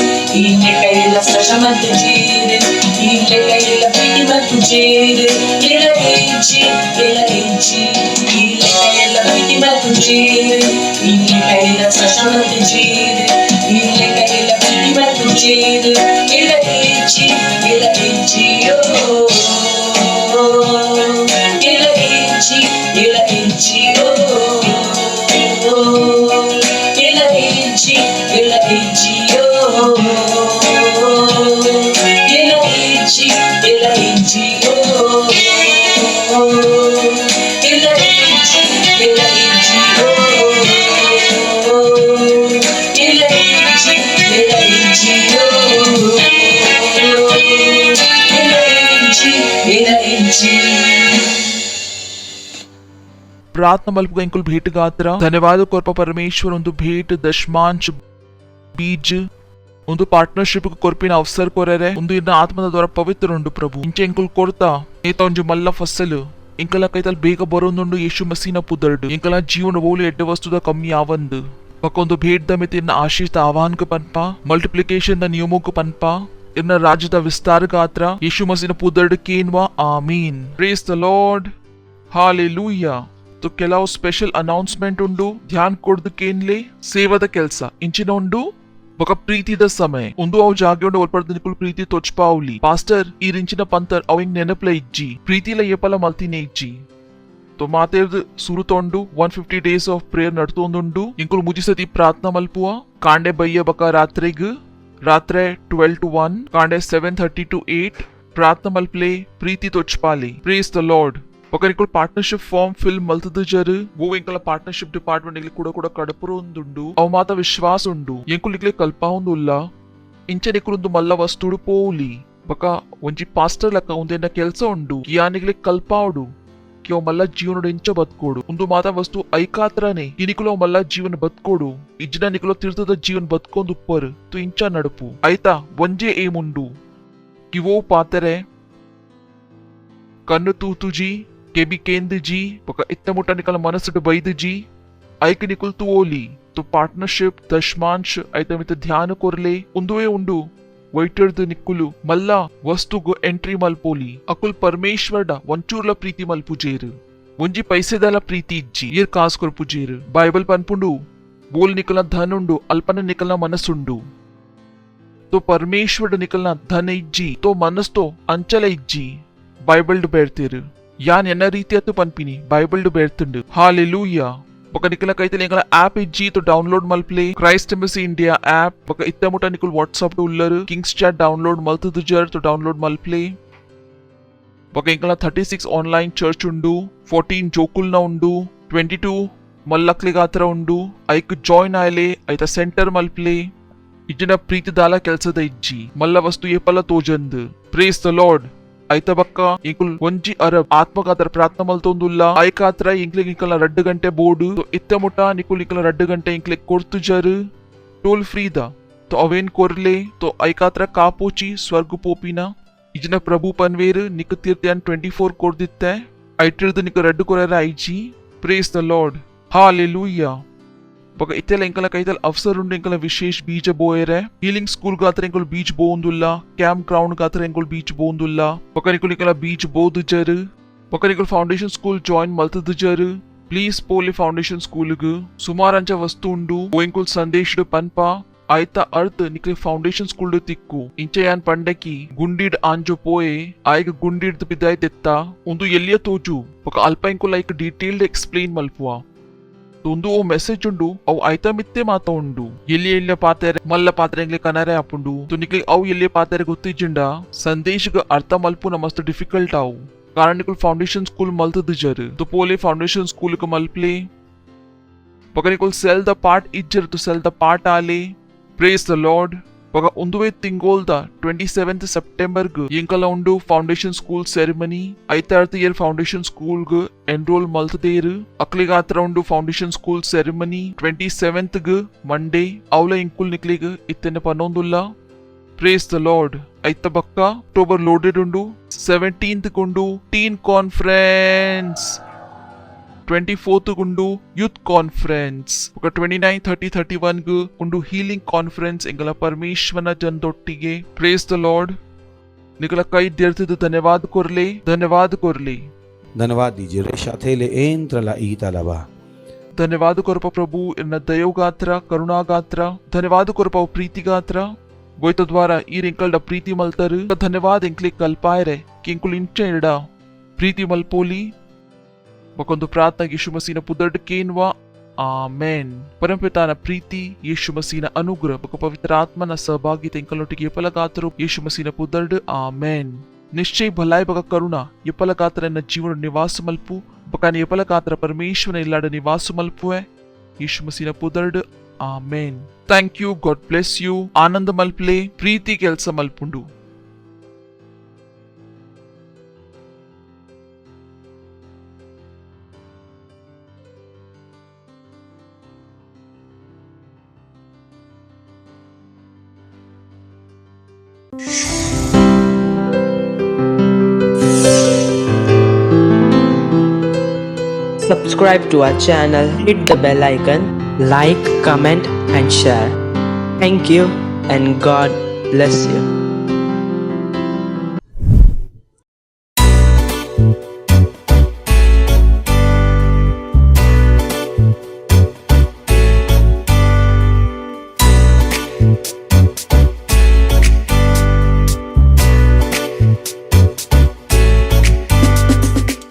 ಇಲ್ಲ ಕೈಯಿಲ್ಲ ಸ್ಪರ್ಶ ಮತ್ತು ಜೇರು ಇಲ್ಲ ಕೈಯಿಲ್ಲ ಪ್ರೀತಿ ಮತ್ತು ಜೇರು ಇಲ್ಲ ಏಜಿ ಇಲ್ಲ ಏಜಿ ಇಲ್ಲ ಕೈಯಿಲ್ಲ ಪ್ರೀತಿ ಮತ್ತು ಜೇರು ಇಲ್ಲ ಕೈಯಿಲ್ಲ ಸ್ಪರ್ಶ ಮತ್ತು ಜೇರು ಇಲ್ಲ ಕೈಯಿಲ್ಲ ಪ್ರೀತಿ ಮತ್ತು ಜೇರು ಇಲ್ಲ ಏಜಿ ಇಲ್ಲ ಏಜಿಯೋ ಇಲ್ಲ ಏಜಿ ಇಲ್ಲ ಏಜಿಯೋ ಇಲ್ಲ ಏಜಿ ಇಲ್ಲ ಏಜಿಯೋ ಇಲ್ಲ ಏಜಿ ಇಲ್ಲ ಏಜಿಯೋ ಇಲ್ಲ ಏಜಿ ಇಲ್ಲ ಏಜಿಯೋ ಇಲ್ಲ ಏಜಿ ಇಲ್ಲ ಏಜಿಯೋ ಇಲ್ಲ ಏಜಿ ಇಲ್ಲ ಏಜಿ प्रार्थना मल्प इंकुल भेट गात्रा धन्यवाद कोरपा परमेश्वर ಒಂದು भेट दशमांश बीज ಒಂದು ಪಾರ್ಟ್ನರ್ಶಿಪ್ ಕೊರ್ಪಿನ ಅವಸರ ಕೊರರೆ ಒಂದು ಇನ್ನ ಆತ್ಮದ ದ್ವಾರ ಪವಿತ್ರ ಉಂಡು ಪ್ರಭು ಇಂಚೆ ಇಂಕುಲ್ ಕೊರ್ತಾ ಏತ ಒಂಜಿ ಮಲ್ಲ ಫಸಲು ಇಂಕಲ ಕೈತಲ್ ಬೇಗ ಬರೋಂದುಂಡು ಯೇಸು ಮಸೀನ ಪುದರ್ಡು ಇಂಕಲ ಜೀವನ ಬೋಲು ಎಡ್ಡೆ ವಸ್ತುದ ಕಮ್ಮಿ ಆವಂದು ಪಕ್ಕೊಂದು ಭೇಟ್ ದಮಿತಿ ಇನ್ನ ಆಶೀಷಿತ ಆಹ್ವಾನಕ ಪನ್ಪ ಮಲ್ಟಿಪ್ಲಿಕೇಶನ್ ದ ನಿಯಮೋಕ ಪನ್ಪ ಇನ್ನ ರಾಜ್ಯದ ವಿಸ್ತಾರ ಗಾತ್ರ ಯೇಸು ಮಸೀನ ಪುದರ್ಡು ಕೇನ್ವಾ amen praise the Lord hallelujah तो ಕೆಲವು ಸ್ಪೆಷಲ್ ಅನೌನ್ಸ್ಮೆಂಟ್ ಉಂಡು ಧ್ಯಾನ ಕೊಡ್ದು ಕೇನ್ಲೆ ಸೇವದ ಕೆಲ್ಸ ಇಂಚಿನ ಉಂಡು ఒక ಪ್ರೀತಿದ ಸಮಯ ಒಂದು ಅವು ಜಾಗೆ ಉಂಡು ಒಲ್ಪಡ್ದು ನಿಕುಲ್ ಪ್ರೀತಿ ತೊಚ್ಪಾವ್ಲಿ ಪಾಸ್ಟರ್ ಈ ರಿಂಚಿನ ಪಂತರ್ ಅವ್ ಹಿಂಗ್ ನೆನಪ್ಲ ಇಜ್ಜಿ ಪ್ರೀತಿಲ ಏಪಲ ಮಲ್ತಿನೇ ಇಜ್ಜಿ तो ಮಾತೇರ್ದು ಸುರು ತೊಂಡು 150 ಡೇಸ್ ಆಫ್ ಪ್ರೇಯರ್ ನಡ್ತೊಂದುಂಡು ಇಂಕುಲ್ ಮುಜಿಸತಿ ಪ್ರಾರ್ಥನಾ ಮಲ್ಪುವ ಕಾಂಡೆ ಬಯ್ಯ ಬಕ ರಾತ್ರಿ 12 to 1 ಕಾಂಡೆ 7:30 to 8 ಪ್ರಾರ್ಥನಾ ಮಲ್ಪ್ಲೆ ಪ್ರೀತಿ ತೊಚ್ಪಾಲಿ ಪ್ರೇಸ್ ದ ಲಾರ್ಡ್ ఒక ఇంకో పార్ట్నర్షిప్ ఫామ్ ఫిల్ మల్తదు జరు ఓ ఇంకల పార్ట్నర్షిప్ డిపార్ట్మెంట్ ఇగ్లి కూడా కడపరు ఉందుండు అవ మాత విశ్వాస ఉండు ఇంకులు ఇగ్లి కల్పా ఉందుల్లా ಇಂಚೆ ನಿಕುಲುಂದು ಮಲ್ಲ ವಸ್ತುಡು ಪೋಲಿ ಬಕ ಒಂಜಿ ಪಾಸ್ಟರ್ ಲಕ್ಕ ಒಂದೇನ ಕೆಲ್ಸ ಉಂಡು ಕಿಯಾನಿಗ್ಲಿ ಕಲ್ಪಾವಡು ಕಿಯೋ ಮಲ್ಲ ಜೀವನಡು ಇಂಚ ಬದುಕೋಡು ಒಂದು ಮಾತ ವಸ್ತು ಐಕಾತ್ರನೆ ಈ ನಿಕುಲ ಮಲ್ಲ ಜೀವನ ಬದುಕೋಡು ಇಜ್ಜಿನ ನಿಕುಲ ತೀರ್ಥದ ಜೀವನ ಬದುಕೊಂದು ಉಪ್ಪರು ತು ಇಂಚ ನಡುಪು ಆಯ್ತಾ ಒಂಜೆ ಏಮುಂಡು ಕಿವೋ ಪಾತರೆ ಕಣ್ಣು ತೂತುಜಿ केबी केंद्र जी पका इतना मोटा निकल मनसुट बैद जी ऐक निकुल तू ओली तो पार्टनरशिप दशमांश ऐता मित ध्यान कोरले उंदुवे उंडु वैटर्द निकुलु मल्ला वस्तुगु एंट्री मल्पोली अकुल परमेश्वरड वंचूर्ल प्रीति मल्पुजेर ಒಂಜಿ ಪೈಸೆದಲ ಪ್ರೀತಿ ಇಜ್ಜಿ ಏರ್ ಕಾಸ್ ಕೊರ್ಪುಜೇರ್ ಬೈಬಲ್ ಪನ್ಪುಂಡು ಬೋಲ್ ನಿಕಲ್ನ ಧನ ಉಂಡು ಅಲ್ಪನ ನಿಕಲ್ನ ಮನಸ್ಸುಂಡು तो परमेश्वर निकलना धन इज्जी तो मनस तो अंचल इज्जी बೈಬಲ್ ಬೇರ್ತೀರು ಯಾನ್ ಎನ್ನ ರೀತಿಯತ್ತು ಪನ್ಪಿನಿ ಬೈಬಲ್ ಬೇರ್ತುಂಡು ಹಾಲೆಲೂಯಾ ఒక నికలకైతే నికల యాప్ ఇజ్జి తో డౌన్లోడ్ మల్ప్లే క్రైస్ట్ ఎంబసీ ఇండియా యాప్ ఒక ఇత్తముట నికుల్ వాట్సాప్ టు ఉల్లరు కింగ్స్ చాట్ డౌన్లోడ్ మల్తుదు జర్ తో డౌన్లోడ్ మల్ప్లే ఒక ఇంకా 36 ఆన్లైన్ చర్చ్ ఉండు, 14 జోకుల్న ఉండు, 22 ಮಲ್ಲಕ್ಲಿಗಾತ್ರ ಉಂಡು, ಐಕ್ ಜಾಯ್ನ್ ಆಯ್ಲೆ ಐತ ಸೆಂಟರ್ ಮಲ್ಪ್ಲೆ ಇಜ್ಜಿನ ಪ್ರೀತಿದಾಲ ಕೆಲ್ಸದ ಇಜ್ಜಿ ಮಲ್ಲ ವಸ್ತು ಏಪಲ ತೋಜಂದ್. Praise the Lord. ಐತ ಬಕ್ಕ ಇಂಕುಲ್ ಒಂಜಿ ಅರಬ್ ಆತ್ಮಗಾತ್ರ ಪ್ರಾರ್ಥನೆ ಮಲ್ತೊಂದುಲ್ಲ ಐಕಾತ್ರ ಇಂಕ್ಲಿಗ್ ಇಂಕಲ 2 ಗಂಟೆ ಬೋರ್ಡ್ ಇತ್ತ ಮುಟ ನಿಕುಲ್ ಇಂಕಲ 2 ಗಂಟೆ ಇಂಕ್ಲಿಗ್ ಕೊರ್ತು ಜರ್ ಟೋಲ್ ಫ್ರೀ ದ तो अवेन कोरले तो ऐकात्र कापोची स्वर्ग पोपिना इजना प्रभु पनवेर निक तीर्थयान 24 कोर दित्ते ऐटिर्द निक रड्ड कोरेरा आईजी. Praise the Lord. हालेलुया. बग इत्तेला इंकला कैतल अवसर उंड इंकला विशेष बीज बोयरे हीलिंग स्कूल गात्र इंकल बीज बोंदुल्ला कैंप ग्राउंड गात्र इंकल बीज बोंदुल्ला बग निकल इंकला बीज बोद जर बग निकल फाउंडेशन स्कूल जॉइन मल्तद जर प्लीज पोले फाउंडेशन स्कूल ग सुमारांचा वस्तु उंडु ओ इंकल संदेश पनपा आयता अर्थ निकले फाउंडेशन स्कूल तिक्कु इंचयान पंडकी गुंडीड आंजो पोए आयग गुंडीड बिदाय तेत्ता उंदु एलिया तोजु ఒక అల్ప ఇంకో లైక్ డీటెయిల్డ్ ఎక్స్ప్లెయిన్ మల్పువా ಒಂದು ಓ ಮೆಸೇಜ್ ಉಂಡು ಅವು ಐತ ಮಿತ್ತೆ ಮಾತ ಉಂಡು ಎಲ್ಲಿ ಪಾತಾರೆ ಮಲ್ಲ ಪಾತ್ರೆ ಎಂಗ್ಲೆ ಕನರೆ ಆಪುಂಡು ತುನಿಕ್ಲಿ ಅವು ಎಲ್ಲಿ ಪಾತಾರೆ ಗೊತ್ತಿಜ್ಜಿಂಡ ಸಂದೇಶಗ ಅರ್ಥ ಮಲ್ಪುನ ಮಸ್ತ್ ಡಿಫಿಕಲ್ಟ್ ಆವು ಕಾರಣ ನಿಕುಲ್ ಫೌಂಡೇಶನ್ ಸ್ಕೂಲ್ ಮಲ್ತದ ಜರ್ ತು ಪೋಲೆ ಫೌಂಡೇಶನ್ ಸ್ಕೂಲ್ ಕ ಮಲ್ಪ್ಲೆ ಪಕ ನಿಕುಲ್ ಸೆಲ್ ದ ಪಾರ್ಟ್ ಇಜ್ಜರ್ ತು ಸೆಲ್ ದ ಪಾರ್ಟ್ ಆಲೆ. Praise the Lord. ಪಗ ಒಂದುವೆ ತಿಂಗೋಲ್ದ 27th ಸೆಪ್ಟೆಂಬರ್ ಗ ಇಂಕಲ ಉಂಡು ಫೌಂಡೇಶನ್ ಸ್ಕೂಲ್ ಸೆರೆಮನಿ ಐತಾರ್ಥ ಇಯರ್ ಫೌಂಡೇಶನ್ ಸ್ಕೂಲ್ ಗ ಎನ್ರೋಲ್ ಮಲ್ತದೇರು ಅಕ್ಲಿಗಾತ್ರ ಉಂಡು ಫೌಂಡೇಶನ್ ಸ್ಕೂಲ್ ಸೆರೆಮನಿ 27th ಗ ಮಂಡೇ ಅವಲ ಇಂಕುಲ್ ನಿಕ್ಲಿಗ ಇತ್ತೆನ ಪನೊಂದುಲ್ಲ. Praise the Lord. ಐತ ಬಕ್ಕ ಅಕ್ಟೋಬರ್ ಲೋಡೆಡ್ ಉಂಡು 17th ಗುಂಡು ಟೀನ್ ಕಾನ್ಫರೆನ್ಸ್ 24th ಗುಂಡು ಯೂತ್ ಕಾನ್ಫರೆನ್ಸ್ ఒక 29, 30, 31 గు ಉಂಡು ಹೀಲಿಂಗ್ ಕಾನ್ಫರೆನ್ಸ್ ಎಂಗಲ ಪರಮೇಶ್ವರನ ಜನದೊಟ್ಟಿಗೆ. Praise the Lord. ನಿಕಲ ಕೈ ದೇರ್ತಿದ್ದು ಧನ್ಯವಾದ ಕೊರ್ಲೆ धन्यवाद दीजिए रेशा थेले एंत्रला ईतालवा. ಧನ್ಯವಾದ ಕೊರಪ ಪ್ರಭು ಎನ್ನ ದಯೋಗಾತ್ರ ಕರುಣಾಗಾತ್ರ ಧನ್ಯವಾದ ಕೊರಪ ಪ್ರೀತಿಗಾತ್ರ ಗೋಯ್ತ ದ್ವಾರ ಈ ರಿಂಕಲ್ಡ ಪ್ರೀತಿ ಮಲ್ತರು ಧನ್ಯವಾದ ಎಂಕ್ಲಿ ಕಲ್ಪಾಯರೆ ಕಿಂಕುಲ್ ಇಂಚ ಇಡ ಪ್ರೀತಿ ಮಲ್ಪೋಲಿ ಬಕೊಂದು ಪ್ರಾರ್ಥನೆ ಯೇಸು ಮಸೀನ ಪುದರ್ಡ್ ಕೇನ್ವಾ ಆಮೆನ್. ಪರಮಪಿತಾನ ಪ್ರೀತಿ ಯೇಸು ಮಸೀನ ಅನುಗ್ರಹ ಬಕ ಪವಿತ್ರ ಆತ್ಮನ ಸಹಭಾಗಿತೆ ಎಂಕಲೊಟ್ಟಿಗೆ ಎಪಲಗಾತರು ಯೇಸು ಮಸೀನ ಪುದರ್ಡ್ ಆಮೆನ್. ನಿಶ್ಚಯ ಭಲಾಯ್ ಬಗ ಕರುಣ ಎಪಲಗಾತರ ಎನ್ನ ಜೀವನ ನಿವಾಸ ಮಲ್ಪು ಬಕಾನಿ ಎಪಲಗಾತರ ಪರಮೇಶ್ವರನ ಇಲ್ಲಾಡ ನಿವಾಸ ಮಲ್ಪುವೆ ಯೇಸು ಮಸೀನ ಪುದರ್ಡ್ amen. Thank you. God bless you. ಆನಂದ ಮಲ್ಪ್ಲೆ ಪ್ರೀತಿ ಕೆಲಸ ಮಲ್ಪುಂಡು. Subscribe to our channel, hit the bell icon, like, comment and share. Thank you and God bless you.